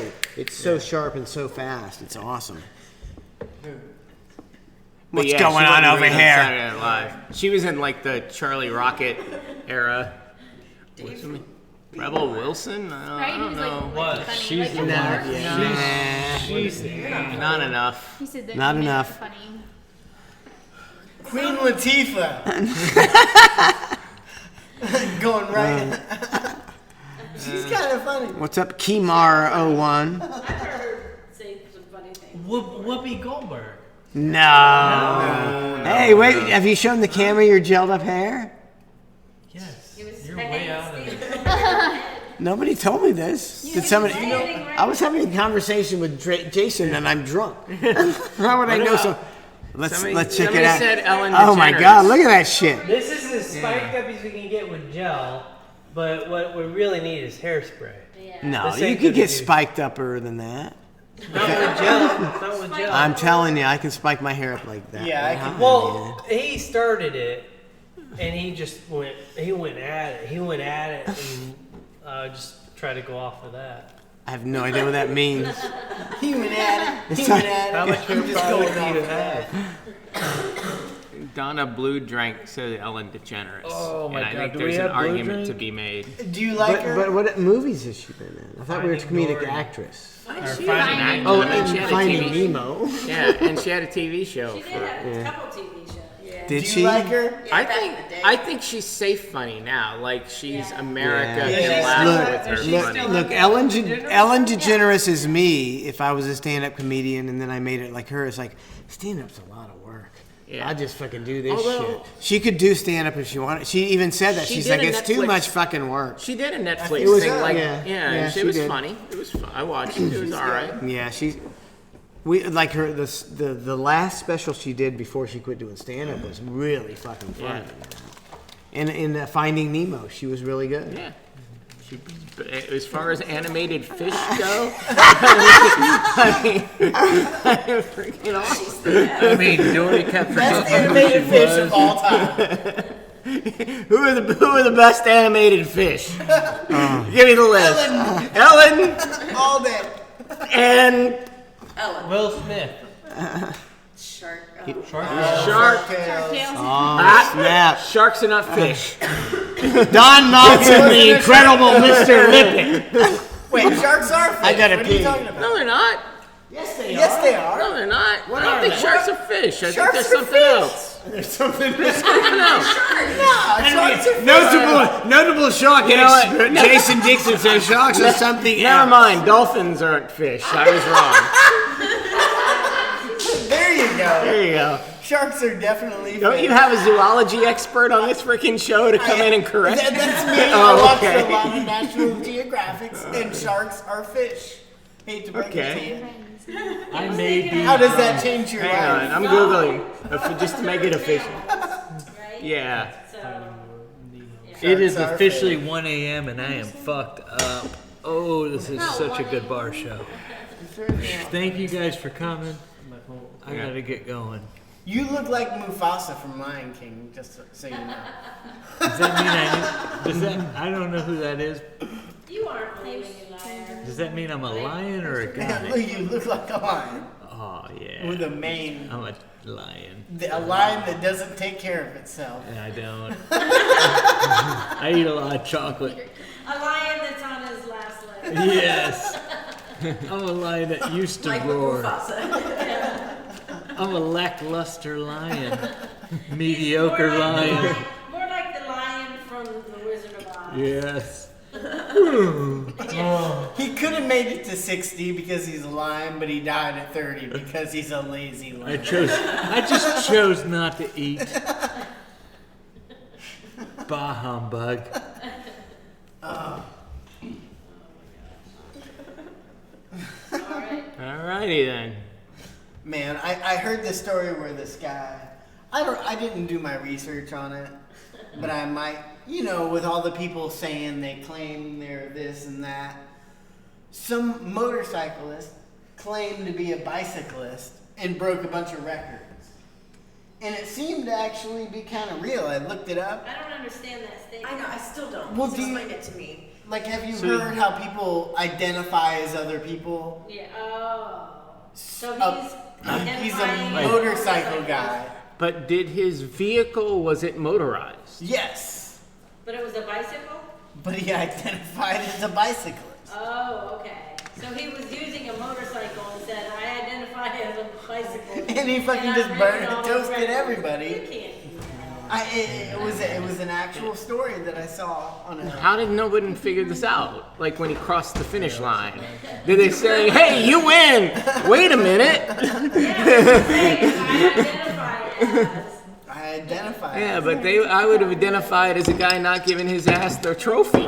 sharp and so fast. It's awesome. But What's yeah, going she on wasn't over really on here? Saturday Night Live. She was in like the Charlie Rocket era. Rebel Wilson? I don't know. What? She's the Nah, one. yeah. She's Not enough. He said that Not he made it enough. Funny. Queen Latifah. Going right. She's kind of funny. What's up, Kimar01? I've heard her say some funny things. Whoopi Goldberg. No. Hey, wait. Have you shown the camera your gelled up hair? Yes. It was You're way out of it. Nobody told me this. Did somebody? I was having a conversation with Jason and I'm drunk. How would I know? So let's check it out. Said Ellen Oh my DeGeneres. God! Look at that shit. This is as spiked up as we can get with gel, but what we really need is hairspray. No, This you ain't could gonna get do. spiked upper than that. Not with gel. Not with gel. I'm telling you, I can spike my hair up like that. Yeah, I can. Well, he started it, and he just went. He went at it. He went at it, and just tried to go off of that. I have no idea what that means. He went at it. He went at it. How much hair I'm just product going do you off of have? Donna Blue Drank said Ellen DeGeneres. Oh, my and I God, think do we there's an have Blue argument Drink? to be made. Do you like her? But what movies has she been in? I thought we were a Finding comedic Dory. actress. She Or was an Finding actor. Oh, I mean, she and had a Finding TV Nemo. Yeah, and she had a TV show. She did have a couple TV shows. Yeah. Did Do she? you like her? Yeah, back in the day. I think she's safe funny now. Like she's Yeah. America Yeah. can laugh with her Look, funny. look, Ellen DeGeneres is me if I was a stand-up comedian and then I made it like her. It's like, stand-up's a lot of work. Yeah. I just fucking do this Although- shit. She could do stand-up if she wanted. She even said that. She She's did like, a it's too Netflix- much fucking work. She did a Netflix It was thing, good. like Yeah, it she was did. funny. It was fun. I watched it. It was all right. Yeah, we like her. The last special she did before she quit doing stand-up was really fucking funny. And in Finding Nemo, she was really good. Yeah. She, as far as animated fish go, freaking awesome. I mean, Dory kept Best forgetting who animated she fish was. of all time. Who are the best animated fish? Give me the list. Ellen All day. and Ellen. Will Smith. Shark. shark. Oh, snap. Sharks are not fish. Don Knotts and the incredible Mr. Lippet. Wait, sharks are fish. I gotta What are you pee. talking about? No, they're not. Yes, they are. No, they're not. I don't are think they? sharks are fish. I think Sharks there's are something fish. else. There's something Something else. sharks are Notable shark You know what? expert Jason Dixon says sharks are something Never else. mind. Dolphins aren't fish. I was wrong. There you go. There you go. Sharks are definitely Don't fish. you have a zoology expert on this freaking show to come in and correct? That's me. Oh, I watched okay. a lot of National Geographics, and sharks are fish. Hate to break it Okay. to you. I may be. How does that change your Hang life? on, I'm googling just to make it official. Right? Yeah. So, It is Sharks are officially 1 a.m. and I am fucked up. Oh, this is such a good bar show. Thank you guys for coming. I gotta get going. You look like Mufasa from Lion King, just so you know. Does that mean I don't know who that is. you aren't believing you liar. Does that mean I'm a lion or a guy? You look like a lion Oh yeah. with a mane. I'm a lion. A lion that doesn't take care of itself. And I don't. I eat a lot of chocolate. A lion that's on his last leg. Yes. I'm a lion that used to Like roar. Mufasa. I'm a lackluster lion. Mediocre More like the lion. More like the lion from The Wizard of Oz. Yes. He could have made it to 60 because he's a lion, but he died at 30 because he's a lazy lion. I just chose not to eat. Bah humbug. Alrighty then. Man, I heard the story where this guy, I didn't do my research on it, but I might, with all the people saying they claim they're this and that, some motorcyclist claimed to be a bicyclist and broke a bunch of records. And it seemed to actually be kind of real. I looked it up. I don't understand that statement. I know, I still don't. Well, Please do you- explain it to me. Like, have you heard how people identify as other people? Yeah. Oh. So Uh, he's He's a identifying motorcycle guy. But did his vehicle, was it motorized? Yes, But it was a bicycle? but he identified as a bicyclist. Oh, okay. So he was using a motorcycle and said, I identify as a bicycle. And he fucking I'm just breaking burned all and these toasted records." everybody. You can't do that. It was an actual story that I saw on a. How did nobody figure this out? Like when he crossed the finish line. Did they say, hey, you win? Wait a minute. I identify as. I identified. Yeah, but I would have identified as a guy not giving his ass their trophy.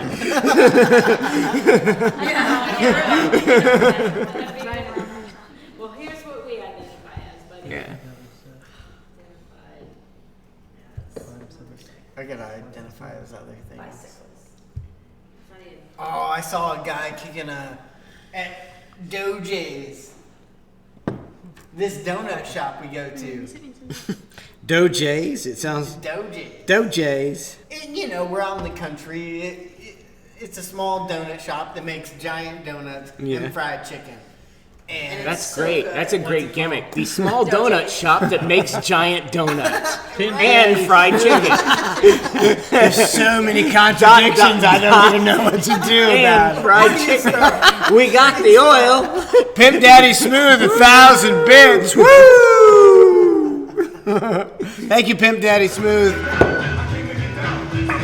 Well, here's what we identify as, buddy. Yeah. I gotta identify as other things. Bicycles. Oh, I saw a guy kicking at Doje's. This donut shop we go to. Dojays? It sounds. Doje's. Dojays. And, we're out in the country. It's a small donut shop that makes giant donuts Yeah. and fried chicken. And That's so great. good. That's a What's great it gimmick. The small donut shop that makes giant donuts and fried chicken. There's so many contradictions. I don't even know what to do about And it. fried chicken. We got the oil. Pimp Daddy Smooth, 1,000 bits. Woo! Thank you, Pimp Daddy Smooth.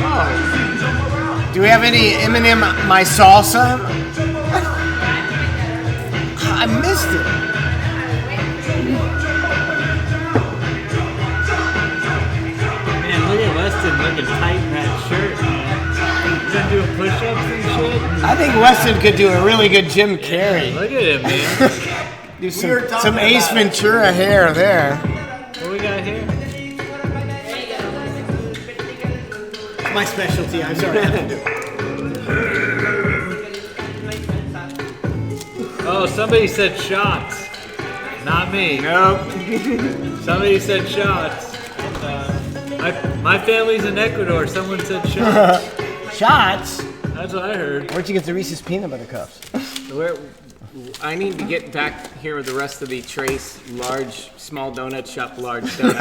Oh. Do we have any Eminem My Salsa? I missed it. Man, look at Weston looking tight in that shirt, man. He's been doing push-ups and shit. I think Weston could do a really good Jim Carrey. Look at him, man. Do some Ace Ventura hair there. What we got here? My specialty. I'm sorry. I have to do it. Oh, somebody said shots. Not me. Nope. Somebody said shots. My family's in Ecuador. Someone said shots. Shots? That's what I heard. Where'd you get the Reese's peanut butter cups? I need to get back here with the rest of the Trace small donut shop, large donut.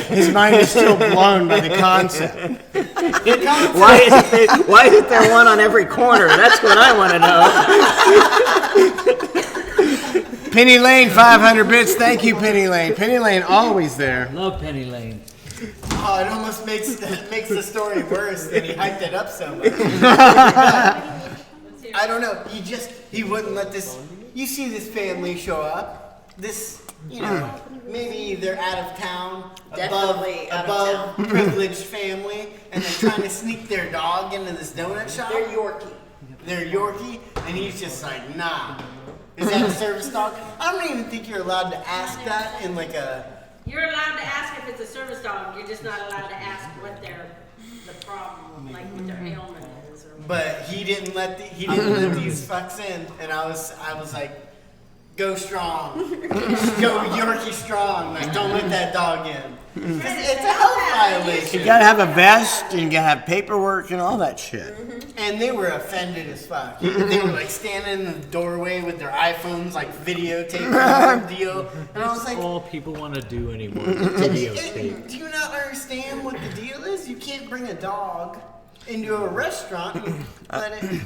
His mind is still blown by the concept. Why isn't there one on every corner? That's what I want to know. Penny Lane, 500 bits. Thank you, Penny Lane. Penny Lane, always there. Love Penny Lane. Oh, it almost makes the story worse that he hyped it up so much. I don't know. He wouldn't let this. You see this family show up. This, maybe they're out of town, Definitely out of above privileged family, and they're trying to sneak their dog into this donut shop. They're Yorkie, and he's just like, nah. Is that a service dog? I don't even think you're allowed to ask that in like a. You're allowed to ask if it's a service dog. You're just not allowed to ask what the problem, like what their ailment is. But he didn't let these fucks in, and I was like, go strong, go Yorkie strong. Like, don't let that dog in. It's a health violation. You gotta have a vest, and you gotta have paperwork and all that shit. And they were offended as fuck. They were like standing in the doorway with their iPhones, like videotaping the whole deal. And I was like, all people want to do anymore. Videotape. do you not understand what the deal is? You can't bring a dog into a restaurant and let it.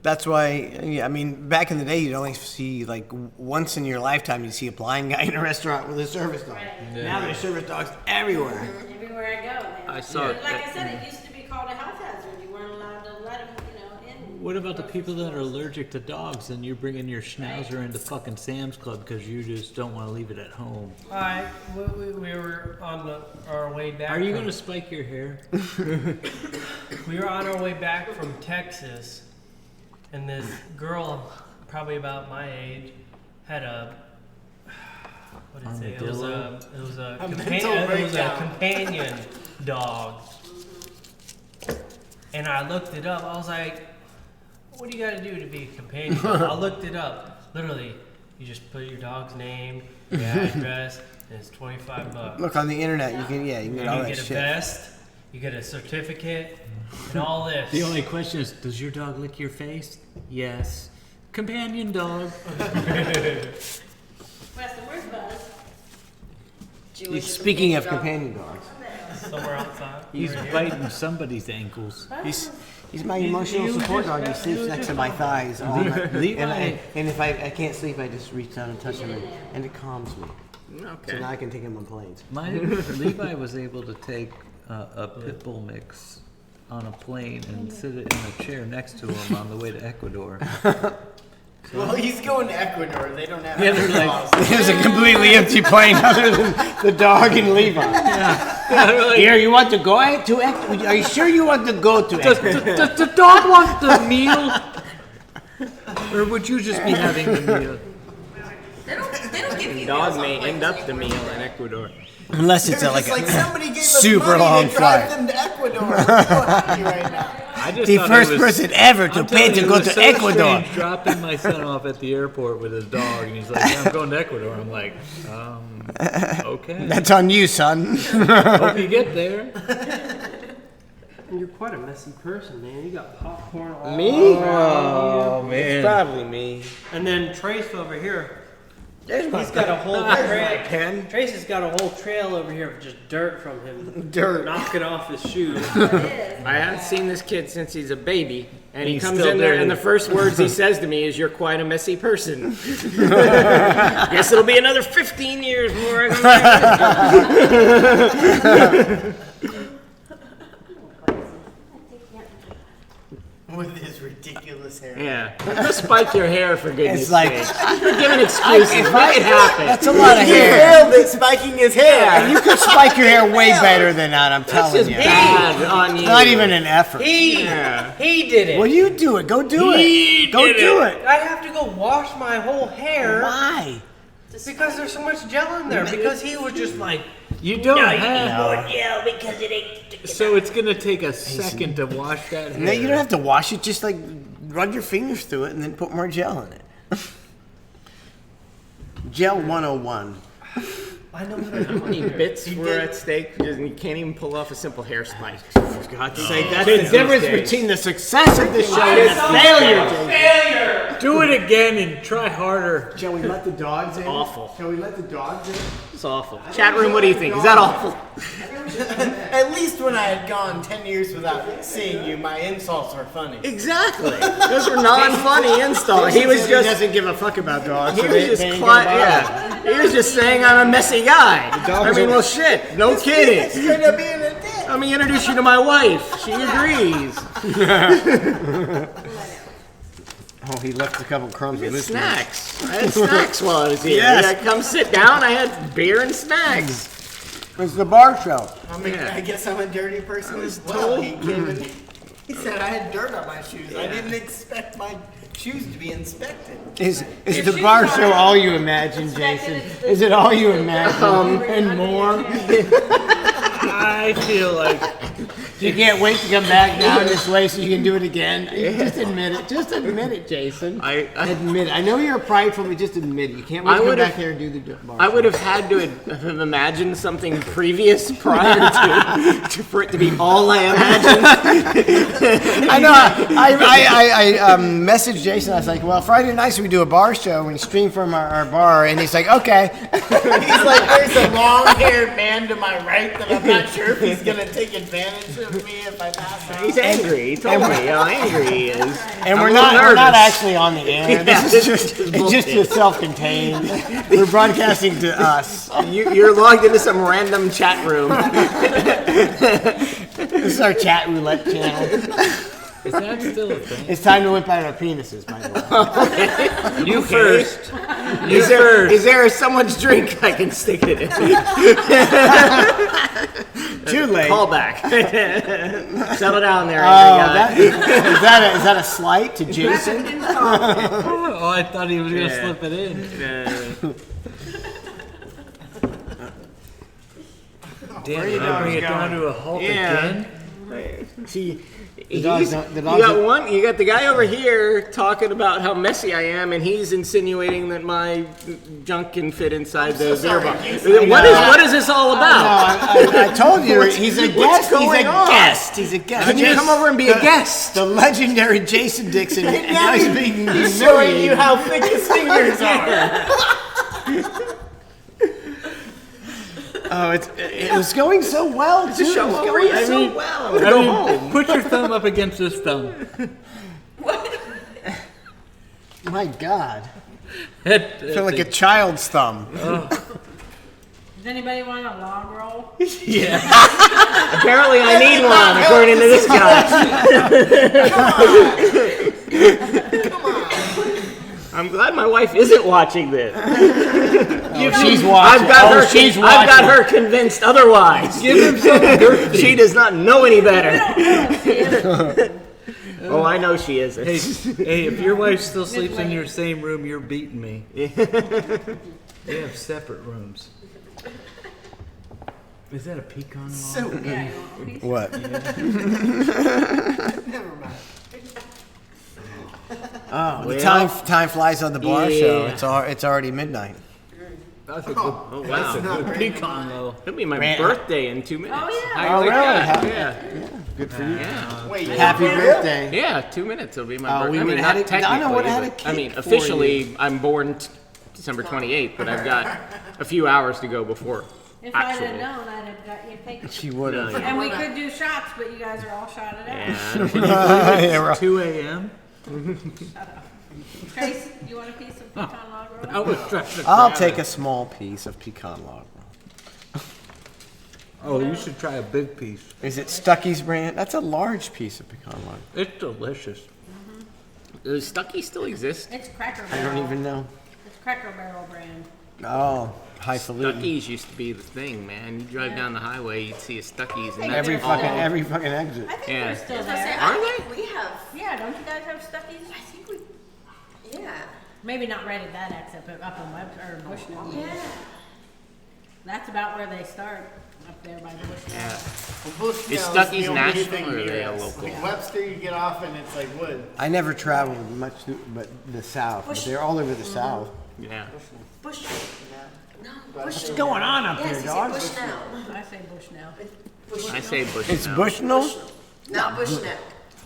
That's why, I mean, back in the day, you'd only see, like, once in your lifetime, you'd see a blind guy in a restaurant with a service dog. Right. Now there's service dogs everywhere. Everywhere I go. I saw it. Like I said, it used to be called a health hazard. You weren't allowed to let them, in. What about the people that are allergic to dogs and you're bringing your schnauzer into fucking Sam's Club because you just don't want to leave it at home? Alright, we were on our way back. Are you going to spike your hair? We were on our way back from Texas, and this girl, probably about my age, had a. What did it say? It was a companion dog. And I looked it up. I was like, what do you got to do to be a companion dog? I looked it up. Literally, you just put your dog's name, your address, and it's $25. Look on the internet, you can get all that You get a shit. vest, you get a certificate, and all this. The only question is, does your dog lick your face? Yes. Companion dog. Weston, where's Buzz? Speaking of companion dogs, Somewhere outside. He's biting somebody's ankles. he's my emotional support dog. He sleeps next to my thighs all night. And if I can't sleep, I just reach down and touch him, and it calms me. Okay. So now I can take him on planes. Levi was able to take a pit bull mix on a plane and sit it in a chair next to him on the way to Ecuador. Well, he's going to Ecuador. They don't have laws. There's a completely empty plane other than the dog and Levi. Here, you want to go to Ecuador? Are you sure you want to go to Ecuador? Does the dog want the meal? Or would you just be having the meal? They don't give you Dog meals on may planes end up the anymore. meal in Ecuador. Unless it's They're like just a somebody gave us super money long to drive flight. them to Ecuador. I'm so happy right now. I just The thought first it was, person ever to I'm pay telling to you, go it was to so Ecuador. strange dropping my son off at the airport with his dog, and he's like, yeah, I'm going to Ecuador. I'm like, okay. That's on you, son. Hope you get there. You're quite a messy person, man. You got popcorn all Me? around you. It's probably me. And then Trace over here. There's He's got a whole my trail. pen. Trace has got a whole trail over here of just dirt from him Dirt. knocking off his shoes. I haven't seen this kid since he's a baby, And he he's comes still in there, dirty. and the first words he says to me is, "You're quite a messy person." Guess it'll be another 15 years before I come back. With his ridiculous hair. Yeah. Go spike your hair, for goodness It's like- sake. You're giving excuses. Make it happen. That's a lot of He hair. failed at spiking his hair. And you could spike your hair way better than that, I'm telling Just you. bad on you. Not even an effort. He did it. Well, you do it. Go do it. Go do it. I have to go wash my whole hair Why? because there's so much gel in there. Because he was just like, You don't have. more gel because it ain't. So it's gonna take a second to wash that hair. No, you don't have to wash it. Just like run your fingers through it and then put more gel in it. Gel 101. I know. How many bits were at stake? You can't even pull off a simple hair spike. For God's sake, that's the difference between the success of this show and the failure. Jay. Do it again and try harder. Shall we let the dogs in? Awful. Shall we let the dogs in? It's awful. Chat room, what do you think? Is that awful? At least when I had gone 10 years without seeing you, my insults were funny. Exactly. Those were non-funny installs. He was He just. doesn't give a fuck about dogs. He so was they just ain't gonna bother. yeah. He was just saying I'm a messy guy. I mean, well, shit. No kidding. Straight up being a dick. Let me introduce you to my wife. She agrees. Oh, he left a couple crumbs I of had this snacks. I had snacks while I was here. Yes. I come sit down. I had beer and snacks. It's the bar show. Yeah. I guess I'm a dirty person as well. told. He came in. He said I had dirt on my shoes. I didn't expect my shoes to be inspected. Is the bar show all you imagine, Jason? Is it all you imagine and more? I feel like You can't wait to come back down this way so you can do it again. Just admit it. Just admit it, Jason. Admit it. I know you're prideful, but just admit it. You can't wait to come back here and do the bar I show. would have had to have imagined something previous prior to for it to be all I imagined. I know. I messaged Jason. I was like, well, Friday nights we do a bar show and stream from our bar. And he's like, okay. He's like, there's a long-haired man to my right that I'm not sure if he's gonna take advantage of me if I pass out. He's angry. He told me how angry he is. And I'm we're a little not nervous. actually on the air. Yeah, This is this just is it's just bullshit. self-contained. We're broadcasting to us. You're logged into some random chat room. This is our chat roulette channel. is that still a thing? It's time to whip out our penises, by the way. You first. Is there someone's drink I can stick it in? Too late. Call back. Settle down there, Oh, angry guy. is that a slight to Jason? Oh, I thought he was gonna Yeah. slip it in. Damn, did I bring it down to a halt again? See, You dogs got the guy over here talking about how messy I am, and he's insinuating that my junk can fit inside the beer bar. What is this all about? I told you he's a guest. going on? He's a guest. Can you come over and be a guest? The legendary Jason Dixon. And now he's being He's showing you humiliated. how thick his fingers are. Oh, it was going so well too. The show It was over going you so well. I'm gonna I go mean, home. put your thumb up against this thumb. My God, I I feel like a child's thumb. Does anybody want a log roll? Apparently, I need one, according to this guy. I'm glad my wife isn't watching this. She's watching. She's watching. I've got her convinced otherwise. Give him some She does not know any better. Oh, I know she isn't. Hey, if your wife still sleeps in your same room, you're beating me. They have separate rooms. Is that a pecan log? So What? never mind. Oh, the time flies on the bar show. It's already midnight. That's a good, Oh, wow. pecan though. It'll be my Man. birthday in 2 minutes. Oh, yeah. How you Oh, like really? that? Yeah. Yeah. Good for you. Yeah. Wait, Happy birthday. Yeah, 2 minutes will be my Oh, birthday. we I mean, would've not had a- technically. Donna would've had a but- cake I mean, for officially, I'm born December 28th, but I've got a few hours to go before. If I'd Actually. have known, I'd have got you taken. She would have. And we could do shots, but you guys are all shotted out. Yeah. Yeah, right. 2 a.m. Trace, you want a piece of pecan log roll? I was trying to I'll grab take it. a small piece of pecan log. Oh, you should try a big piece. Is it Stucky's brand? That's a large piece of pecan log. It's delicious. Does Stucky still exist? It's Cracker I Barrel. don't even know. It's Cracker Barrel brand. Oh, highfalutin. Stuckies used to be the thing, man. You drive down the highway, you'd see a Stuckies, and Every that's all. fucking exit. I think Yeah. they're still As I say, there. Are I think we have. Yeah, don't you guys have Stuckies? I think we. Yeah. Maybe not right at that exit, but up in Web or Bushnell. Yeah. That's about where they start, up there by Bushnell. Yeah. Bushnell Is the Stucky's only national thing or are they near a us. local? Like Webster, you get off and it's like wood. I never traveled much, but the south. But they're all over the south. Yeah. Bush. No. What's going on up Yes, here, you dog? say Bushnell. I say Bushnell. Bushnell. I say Bush. It's now. Bushnell. Not Bushnell.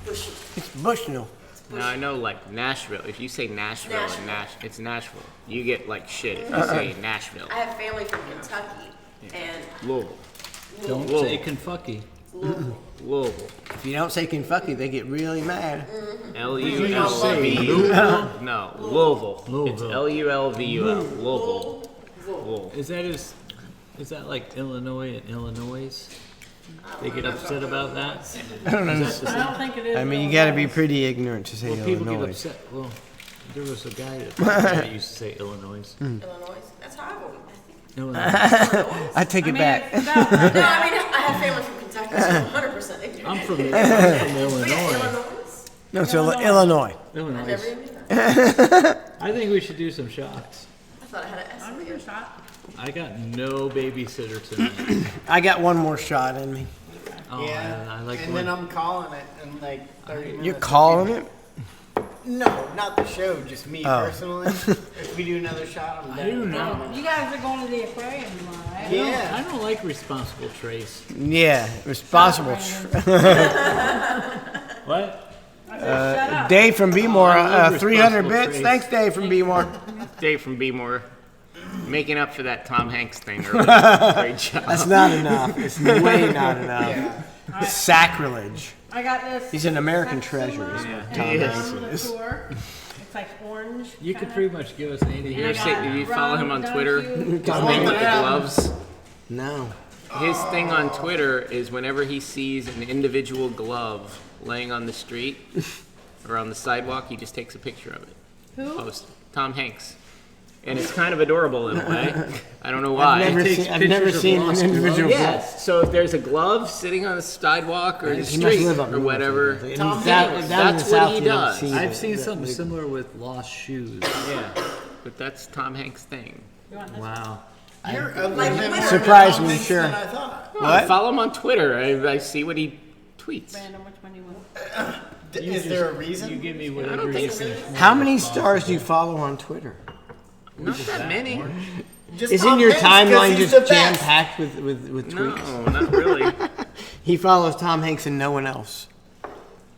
Bush. It's Bushnell. No, I know like Nashville. If you say Nashville, Nashville. and it's Nashville. You get like shit if you say Nashville. I have family from Kentucky and Louisville. Don't Whoa. say Kentucky. Louisville. If you don't say Kentucky, they get really mad. L-U-L-V-U. No, Louisville. It's Louisville. L-U-L-V-U-L. Louisville. Is that like Illinois and Illinois? They get upset about that? I don't know. I don't think it is. I mean, you got to be pretty ignorant to say Well, people get Illinois. upset. Well, there was a guy that used to say Illinois. Illinois. That's how I've always. I think. Illinois. I take it back. It's about like No, I mean I have family from Kentucky, so I'm 100% ignorant. I'm from Yeah, Illinois. Illinois. No, so Illinois. I Illinois. never even knew that. I think we should do some shots. I thought I had an S. I'll give it a shot. I got no babysitter tonight. I got one more shot in me. Oh, Yeah. I like and when- then I'm calling it in like 30 minutes. You're calling it? No, not the show, just me Oh. personally. If we do another shot, I'm I done. do not. You guys are going to the aquarium tomorrow, right? Yeah. I don't like responsible trace. Yeah, responsible. What? I said, shut up. Dave from B-More, I love 300 responsible bits. trace. Thanks, Dave from B-More. Dave from B-More. Making up for that Tom Hanks thing earlier. Great job. That's not enough. It's way not enough. It's sacrilege. I got this. He's an American Satsuma, treasure, is what and Tom it's Hanks on the is. tour. It's like orange. You could kinda. pretty much give us anything. And I got Did you follow him on Twitter? Donahue. His thing with the gloves. No. His thing on Twitter is whenever he sees an individual glove laying on the street or on the sidewalk, he just takes a picture of it. Who? Post. Tom Hanks. And it's kind of adorable in a way. I don't know why. I've never seen an individual. Yes. So if there's a glove sitting on the sidewalk or the He must street live up or north whatever, or something. Tom Down- Hanks. down in That's the what south, he you don't does. see I've the- seen the- something the- similar with lost shoes. yeah. But that's Tom Hanks' thing. You want this? Wow. You're a Like little bit more Surprised me, Tom Hanks sure. than I thought. Well, I follow him on Twitter. I see what he tweets. Brandon, which one do you want? Is there a reason? You give me I whatever don't you think so. think. How many stars do you follow on Twitter? Not that many. Just Isn't Tom your Hanks 'cause timeline he's just the best. jam-packed with No, tweets? not really. He follows Tom Hanks and no one else.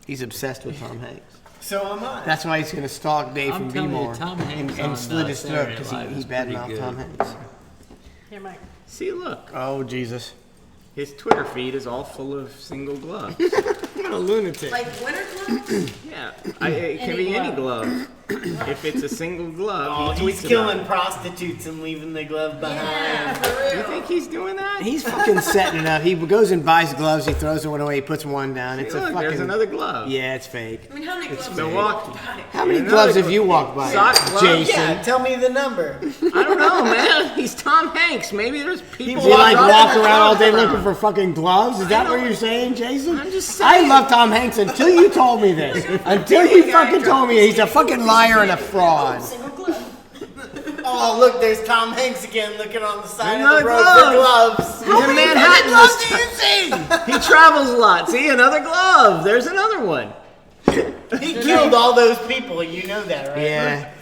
He's obsessed with Tom Hanks. So am I. That's why he's going to stalk Dave I'm from telling you, B-More Tom Hanks and on, slit his throat Saturday because Night Live he is pretty badmouthed good. Tom Hanks. Here, Mike. See, look. Oh, Jesus. His Twitter feed is all full of single gloves. What a lunatic. Like winter clothes? Yeah. It can Any be any glove. If it's a single glove, Oh, he tweets he's killing about prostitutes and leaving the glove behind. Yeah, for it. You real. think he's doing that? He's fucking setting it up. He goes and buys gloves. He throws one away. He puts one down. It's Look, a fucking. there's another glove. Yeah, it's fake. I mean, how many gloves have Milwaukee. you bought? How many Another gloves have glove. you walked by? Sock gloves? Jason. Yeah, tell me the number. I don't know, man. He's Tom Hanks. Maybe there's people. Do you like driving walk their around all day gloves looking for fucking gloves? Is that what know. you're saying, Jason? I'm just I saying. love Tom Hanks until you told me this. Until you fucking told me he's a fucking liar and a fraud. Single glove. Oh, look, there's Tom Hanks again looking on the side of Another the road for gloves. He's in Manhattan. gloves this do you time. He travels a lot. See, another glove. There's another one. He killed all those people, you know that, right? Yeah.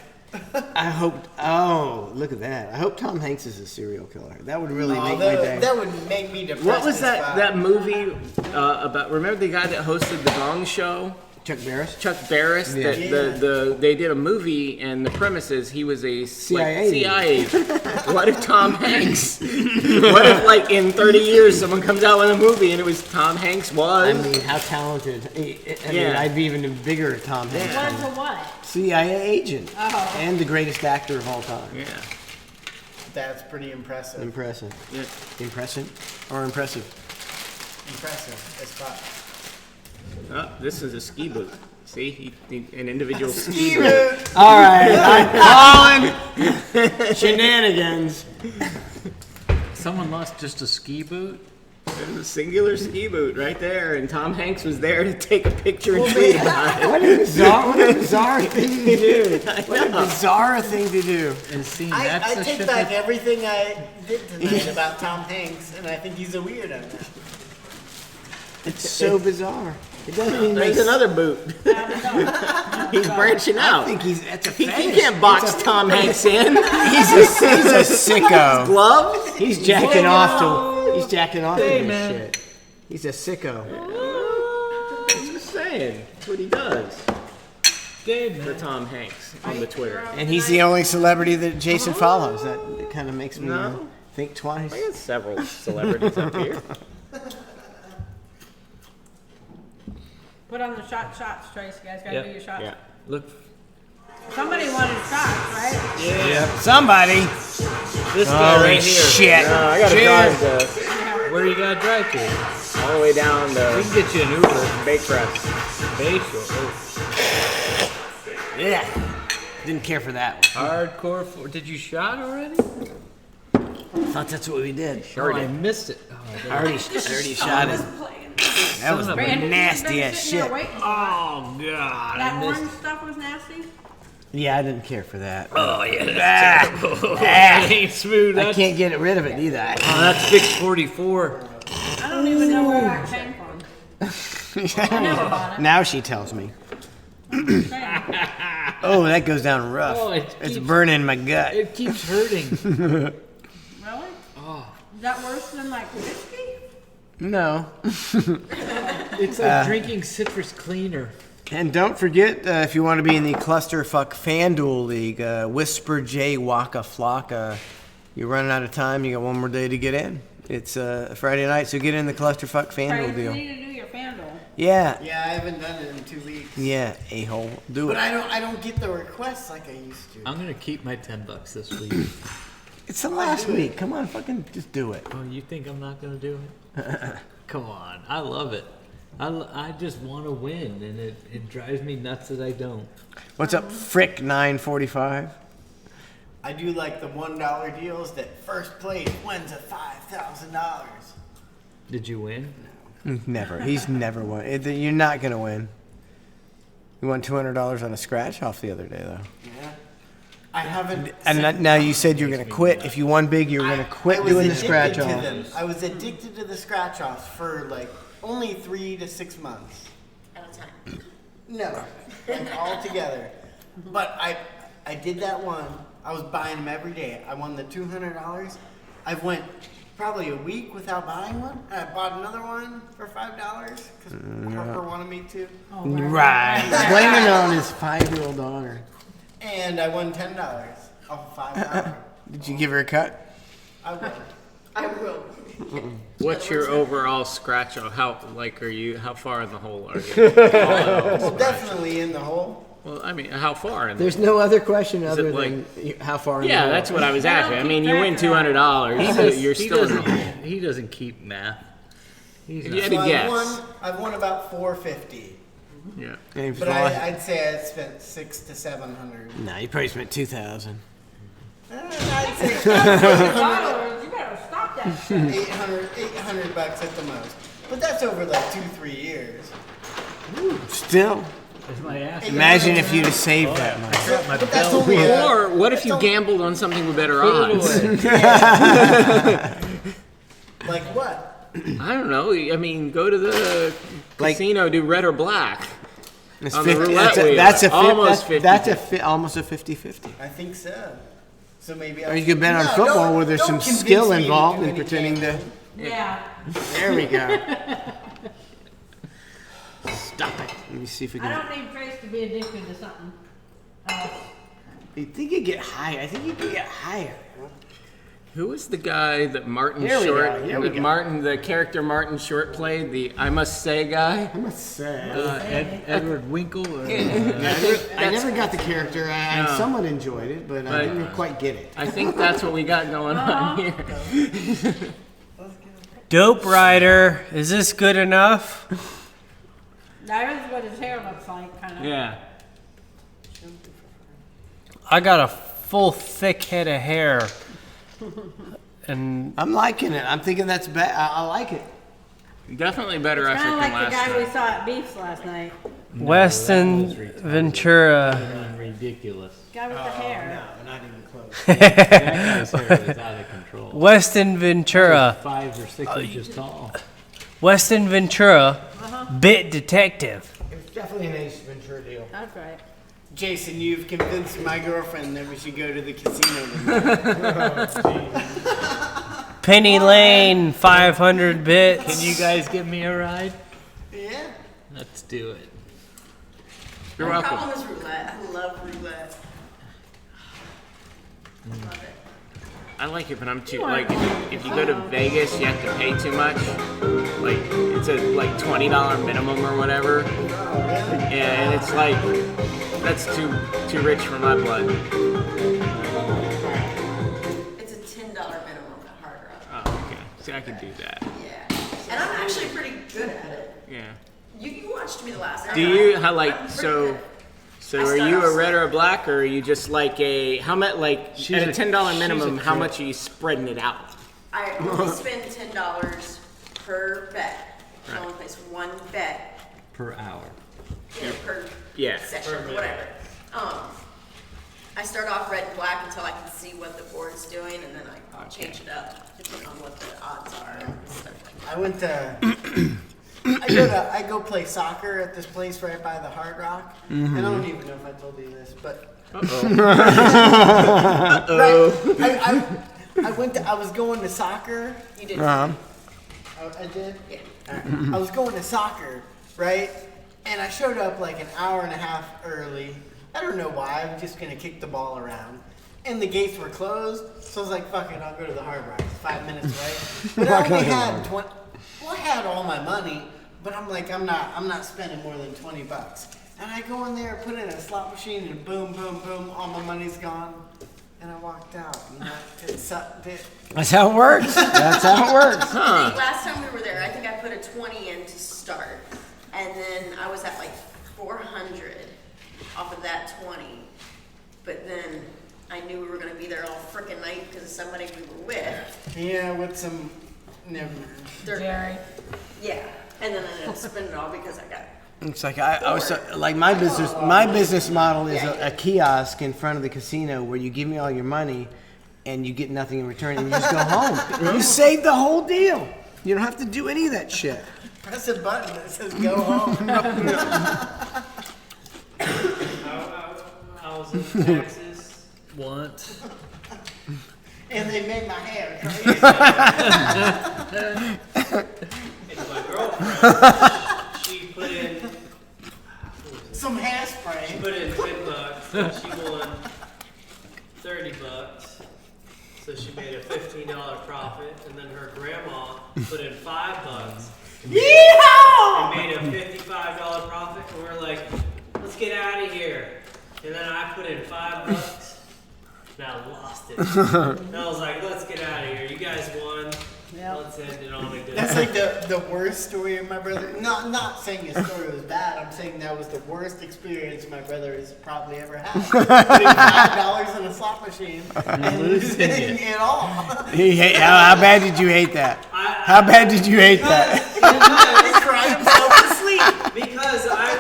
I hope. Oh, look at that. I hope Tom Hanks is a serial killer. That would really Oh, make my day. that would make me depressed. What was as that fuck. that movie about? Remember the guy that hosted the Gong Show? Chuck Barris. Chuck Barris. Yeah. They did a movie, and the premise is he was a CIA CIA agent. What if Tom Hanks? What if, like, in 30 years, someone comes out with a movie and it was Tom Hanks was? I mean, how talented. I mean, I'd be even a bigger Tom Hanks. One to what? CIA agent. Oh. And the greatest actor of all time. Yeah. That's pretty impressive. Impressive. Yeah. Impressive or impressive? Impressive as fuck. Oh, this is a ski boot. See, an individual ski boot. All right, I'm calling shenanigans. Someone lost just a ski boot? There's a singular ski boot right there, and Tom Hanks was there to take a picture and tweet about it. What a bizarre thing to do. What a bizarre thing to do. And see, I that's the take shit back that- everything I did tonight about Tom Hanks, and I think he's a weirdo now. It's so bizarre. It doesn't even make There's another boot. He's branching out. I think that's a He fetish. can't box Tom Hanks in. He's a sicko. Gloves? He's jacking off to Hey, this man. shit. He's a sicko. I'm just saying. That's what he does Dave, for man. Tom Hanks on the Twitter. And he's the only celebrity that Jason follows. That kind of makes me No. think twice. I got several celebrities up here. Put on the shots, Trace. You guys gotta Yep. do your shots. Yeah. Look, Somebody wanted shots, right? Somebody. this guy Holy right here. shit. No, I gotta Cheers. drive Where you gotta drive to? all the way down We to can get you an Uber. Baycrest. Facial. Yeah. Didn't care for that one. Hardcore. Did you shot already? I thought that's what we did. Oh, I missed it. Oh, I already shot it. That was Son of a- Brandon, nasty you've been ass sitting there shit. waiting. Oh, God. That I missed orange stuff was nasty. Yeah, I didn't care for that. Oh, yeah, that's terrible. That ain't smooth. I That's, can't get rid of it either. oh, that's fix 44. I don't even know where that came from. I never bought it. Now she tells me. Saying. Oh, that goes down rough. Oh, it It's keeps- burning my gut. It keeps hurting. Really? Oh. Is that worse than like whiskey? No. It's like drinking citrus cleaner. And don't forget, if you want to be in the Clusterfuck FanDuel League, Whisper J Waka Flocka, you're running out of time. You got one more day to get in. It's Friday night, so get in the Clusterfuck FanDuel Right, you deal. need to do your FanDuel. Yeah. Yeah, I haven't done it in 2 weeks. Yeah, a-hole. Do But it. I don't get the requests like I used to. I'm gonna keep my $10 this week. It's the last week. Come on, fucking just do it. Oh, you think I'm not gonna do it? Come on, I love it. I just want to win, and it drives me nuts that I don't. What's up, Frick 945? I do like the $1 deals that first place wins a $5,000. Did you win? Never. He's never won. You're not gonna win. You won $200 on a scratch off the other day, though. Yeah. I haven't. And now you said you're gonna quit. If you won big, you were gonna quit doing the scratch addicted to off. them. I was addicted to the scratch offs for like only 3 to 6 months. At a time. No, like all together. But I did that one. I was buying them every day. I won the $200. I went probably a week without buying one. I bought another one for $5 because Harper wanted me to. Right. Blaming it on his 5-year-old daughter. And I won $10 off of $5. Did you give her a cut? I will. I will. What's your overall scratch off? How far in the hole are you? Well, definitely in the hole. Well, I mean, how far in the There's no other question other it than how far. in the Yeah, hole. that's what I was I don't asking. I keep mean, you track win of that. $200, so you're still in the hole. He doesn't keep math. He's If not. you had So to guess. I've won about $450. Yeah. And if you But lost- I'd say I spent $600 to $700. Nah, you probably spent 2,000. I'd say $100, you better stop that shit. $800 bucks at the most. But that's over like 2-3 years. Still, That's my ass. imagine if you'd have saved that money. But that's only a, Or what if you gambled on something with better odds? like what? I don't know. I mean, go to the Like- casino, do red or black. It's On the 50 roulette wheel. that's a Almost almost a 50-50. I think so. So maybe Or you could bet on football where there's some skill involved in pretending to. Yeah. There we go. Stop it. Let me see if we I can. don't need Trace to be addicted to something else. You think you get higher? I think you can get higher. Who was the guy that Martin Here we Short? go, here we go. Martin, the character Martin Short played, the I Must Say guy. I must say. Edward Winkle. Or, I never got the character. I No. somewhat enjoyed it, but I didn't quite get it. I think that's what we got going on here. Dope Rider. Is this good enough? That is what his hair looks like, kind of. Yeah. I got a full thick head of hair. And I'm liking it. I'm thinking that's bad. I like it. Definitely better Kind African of like the last guy we time. saw at Beef's last night. Weston Ventura. Ridiculous. Guy with the hair. No, not even close. That guy's hair is out of control. Weston Ventura. 5 or 6 inches tall. Weston Ventura. Bit detective. It's definitely an Ace Ventura deal. That's right. Jason, you've convinced my girlfriend that we should go to the casino tonight. Penny Lane, 500 bits. Can you guys give me a ride? Yeah. Let's do it. You're My welcome. problem is roulette. I love roulette. I love it. I like it, but I'm too like if you go to Vegas, you have to pay too much. Like it's a like $20 minimum or whatever. Yeah, and it's like that's too rich for my blood. It's a $10 minimum at Hard Rock. Oh, okay. See, I could do that. Yeah. And I'm actually pretty good at it. Yeah. You watched me the last time. Do you how I'm like pretty so? good. So I are start you off a red slow. or a black, or are you just like a how much like at a $10 minimum? she's a How trip. much are you spreading it out? I only spend $10 per bet. I only place one bet Per hour. per Yeah. session, whatever. I start off red and black until I can see what the board's doing, and then I'll change it up depending on what the odds are and stuff like that. I went to I go play soccer at this place right by the Hard Rock, and I don't even know if I told you this, but right, I was going to soccer. You did. I did. Yeah. Alright. I was going to soccer, right? And I showed up like an hour and a half early. I don't know why. I'm just gonna kick the ball around. And the gates were closed, so I was like, "Fuck it, I'll go to the Hard Rock. It's 5 minutes, right?" But I only had 20. Well, I had all my money, but I'm like, I'm not spending more than $20. And I go in there, put in a slot machine, and boom, boom, boom, all my money's gone. And I walked out. And it sucked. That's how it works. That's how it works. I think last time we were there, I think I put a 20 in to start, and then I was at like 400 off of that 20. But then I knew we were gonna be there all frickin' night because of somebody we were with. Yeah, with some. Never. Jerry. Yeah, and then I ended up spending it all because I got. It's like I was like my business model is a kiosk in front of the casino where you give me all your money and you get nothing in return and you just go home. You saved the whole deal. You don't have to do any of that shit. Press a button that says "Go home." I was in Texas Once. And they made my hair crazy. It's my girlfriend. She put in Some hairspray. She put in $10 and she won $30. So she made a $15 profit, and then her grandma put in $5 Yeehaw! and made a $55 profit, and we're like, let's get out of here. And then I put in $5 and I lost it. And I was like, let's get out of here. You guys won. Let's end it on a good That's like the worst story of my brother. Not saying his story was bad. I'm saying that was the worst experience my brother has probably ever had. Putting $5 in a slot machine and losing it all. How bad did you hate that? How bad did you hate that? He cried himself to sleep. Because I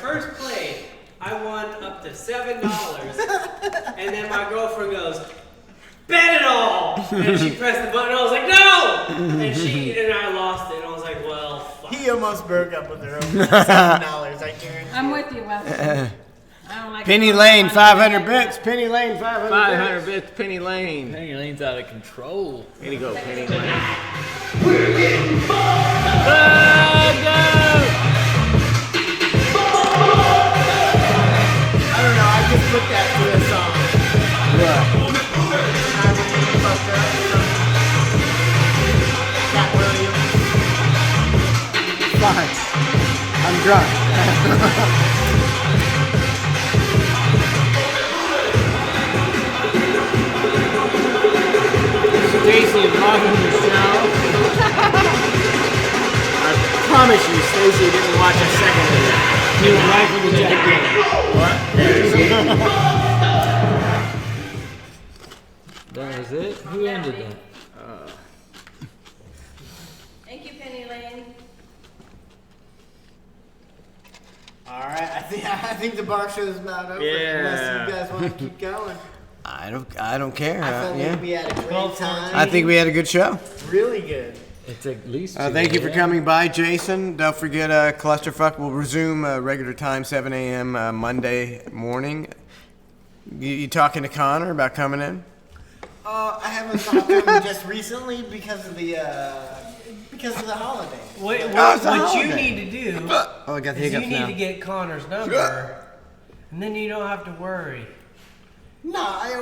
first played, I won up to $7, and then my girlfriend goes, bet it all! And she pressed the button, I was like, no! And I lost it, and I was like, well, fuck. He almost broke up with her over $7, I guarantee. I'm with you, Wes. I don't like Penny Lane, 500 bits. Penny Lane, 500 bits. 500 bits, Penny Lane. Penny Lane's out of control. Way to go, Penny Lane. We're getting far. Go! fine. I'm drunk. Stacy, welcome to the show. I promise you, Stacy didn't watch a second of that. He went right for the Jack game. That was it? Who ended that? Thank you, Penny Lane. Alright, I think the bar show is about over. Yeah. Unless you guys want to keep going. I don't care. I felt yeah. like we had a great time. I think we had a good show. Really good. It's at least. Thank you for coming by, Jason. Don't forget, Clusterfuck will resume regular time, 7 a.m. Monday morning. You talking to Connor about coming in? I haven't talked to him just recently because of the holiday. What it's a you holiday. need to do Oh, I got the is you hiccups need now. to get Connor's number, and then you don't have to worry. No, I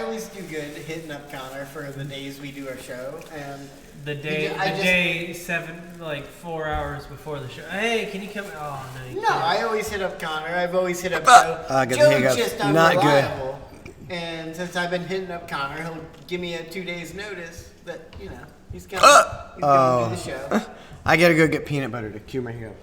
always do good hitting up Connor for the days we do our show, and The day 4 hours before the show. Hey, can you come? Oh no. You no, can't. I always hit up Connor. I've always hit up Joe. I got the Joe's hiccups. just Not good. unreliable. And since I've been hitting up Connor, he'll give me a 2 days notice that he's gonna do the show. I gotta go get peanut butter to cure my hiccups.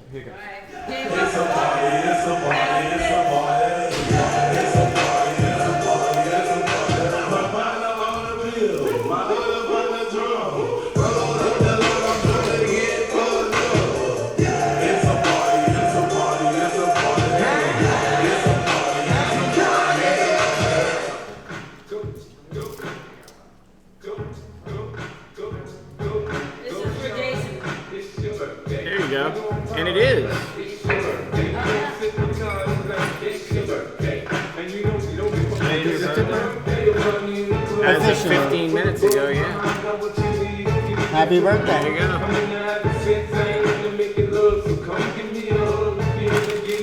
This is for Jason. There you go. And it is. As of 15 minutes ago, yeah. Happy birthday. There you go.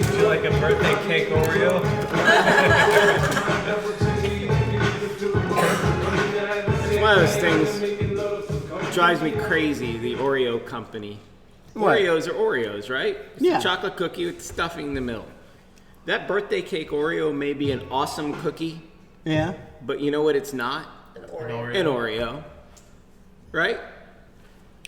Would you like a birthday cake Oreo? It's one of those things drives me crazy, the Oreo company. What? Oreos are Oreos, right? It's Yeah. a chocolate cookie with stuffing in the middle. That birthday cake Oreo may be an awesome cookie, Yeah. but you know what it's not? An Oreo. Right?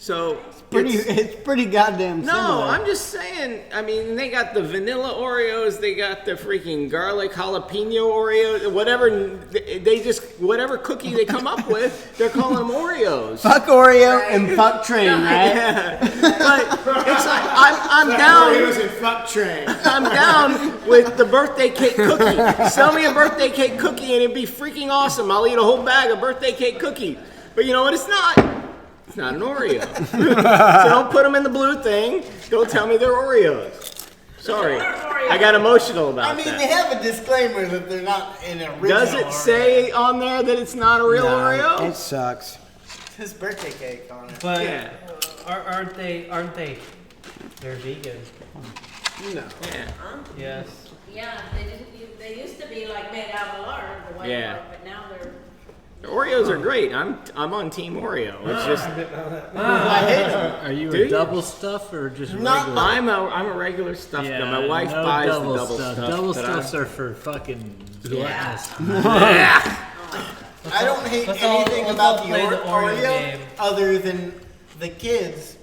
So It's pretty goddamn no, similar. I'm just saying. I mean, they got the vanilla Oreos, they got the freaking garlic jalapeno Oreos, whatever. They just whatever cookie they come up with, they're calling them Oreos. Fuck Oreo and fuck Train, right? Yeah. But it's like I'm down. Oreos and fuck Train. I'm down with the birthday cake cookie. Sell me a birthday cake cookie and it'd be freaking awesome. I'll eat a whole bag of birthday cake cookies. But you know what? It's not. It's not an Oreo. So don't put them in the blue thing. Don't tell me they're Oreos. Sorry. I got emotional about I mean, that. they have a disclaimer that they're not an original. Does it Oreo. say on there that it's not a real Oreo? It sucks. It's his birthday cake on it? But Yeah. aren't they? They're vegan. No. Yeah. Yes. Yeah, they used to be like made out of lard, the white Yeah. lard, but now they're. The Oreos are great. I'm on Team Oreo. It's just I hate them. Are you Do a you? double stuff or just Not regular? I'm a regular stuff guy. My wife no buys double the double stuff. stuff. Double but stuffs are for fucking gluttons. I don't hate Let's all- anything let's about all the play the Oreo, Oreo game. other than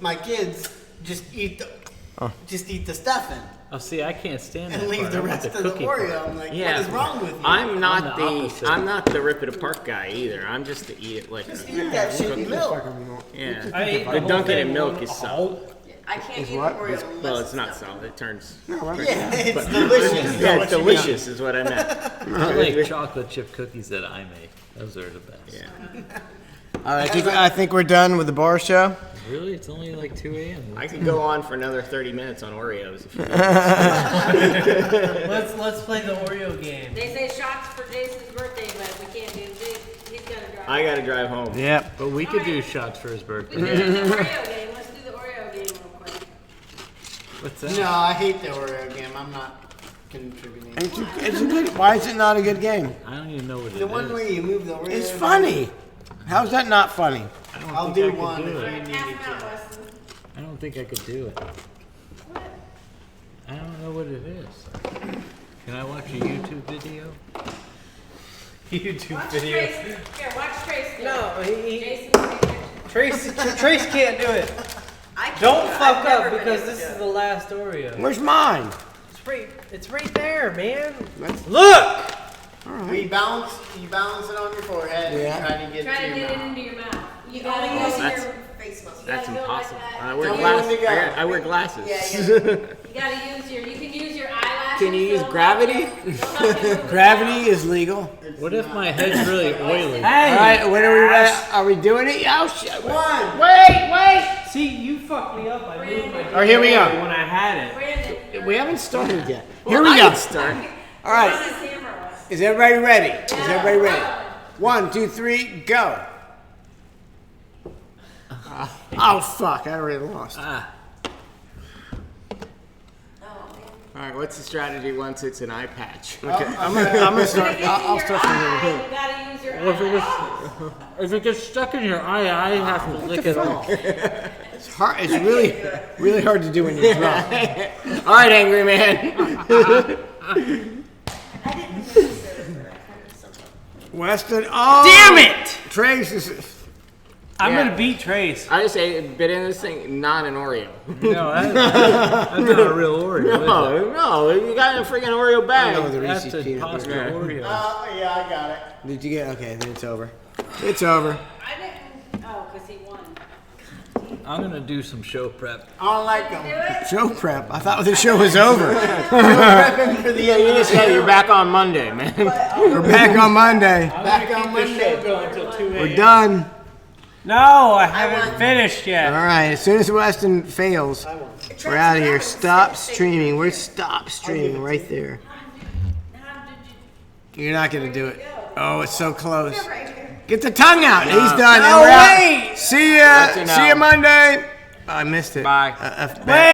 my kids, just eat the stuffing Oh, see, I can't stand that and leave part. the I want rest of the cookie part. Oreo. I'm like, Yeah. what is wrong with you? I'm not I'm the opposite. I'm not the rip it apart guy either. I'm just the eat it like Just a, eat that shit in milk. yeah. I ate The the whole Dunkin' thing in milk one- is solid. I can't eat what? Oreo unless Well, it's not stuffed. solid. It turns. Yeah, it's delicious. Yeah, it's delicious is what I meant. I like chocolate chip cookies that I make. Those are the best. Yeah. All right, I think we're done with the bar show. Really? It's only like 2 a.m. I could go on for another 30 minutes on Oreos if you want. Let's play the Oreo game. They say shots for Jason's birthday, but we can't do this. He's gotta drive. I gotta drive home. Yep. But we could do shots for his We birthday. can do the Oreo game. Let's do the Oreo game real quick. What's that? No, I hate the Oreo game. I'm not contributing. It's a good. Why is it not a good game? I don't even know what it is. The one where you move the Oreo. It's funny. How's that not funny? I don't I'll think do I could one do if it. you need me Half an hour, to. Weston. I don't think I could do it. don't know what it is. Can I watch a YouTube video? YouTube Watch video. Trace. Here, watch Trace. do it. No, Jason's picture. Trace can't do it. I can't Don't do it. fuck I've never up been because able this to is do the it. last Oreo. Where's mine? It's right there, man. That's- Look! You balance it on your forehead Yeah. and try to get Try to it to get your it mouth. into your mouth. You Gotta gotta use use that's- your. Face muscle. That's gotta go like impossible. that. I wear Tell me glasses. when to go. I wear glasses. Yeah, You gotta use your. You can use your eyelashes. Can you use They'll gravity? help you- they'll help you move Gravity is legal. What if my head's really oily? All right, when are we ready? Are we doing it? Oh shit! One. Wait! See, you fucked me up. I moved my All right, here we go. when I had it. Brandon, We haven't started yet. Well, Here we I go. can start. All right, this hammer was. is everybody ready? Is everybody ready? 1, 2, 3, go. Oh fuck! I already lost. All All right, what's the strategy once it's an eye patch? Okay, I'm gonna start. I'll start from here. You gotta use your Well, eyelashes. if it gets stuck in your eye, I have to lick it off. It's hard. It's really hard to do when you're drunk. All right, angry man. I didn't notice there was something. Weston. Oh, Damn it! Trace is. I'm Yeah. gonna beat Trace. I just say bit in this thing, not an Oreo. No, that's not a real Oreo. is it? No, you got a freaking Oreo I bag. know the That's Reese's a peanut pasta butter. Oreo. Yeah, I got it. Did you get? Okay, then it's over. It's over. I didn't. Oh, because he won. I'm gonna do some show prep. I don't like Do them. it. Show prep. I thought the show was over. Prepping for the Yeah, you just said you're back on Monday, man. We're back on Monday. back on Monday. Until 2 We're done. No, I haven't finished yet. All right. As soon as Weston fails, we're out of here. Stop streaming. We're stop streaming right there. How did you? You're not gonna do it. Oh, it's so close. Right here. Get the tongue out. He's done. No, and we're out. wait. See ya. That's See ya enough. Monday. I missed it. Bye. Bye.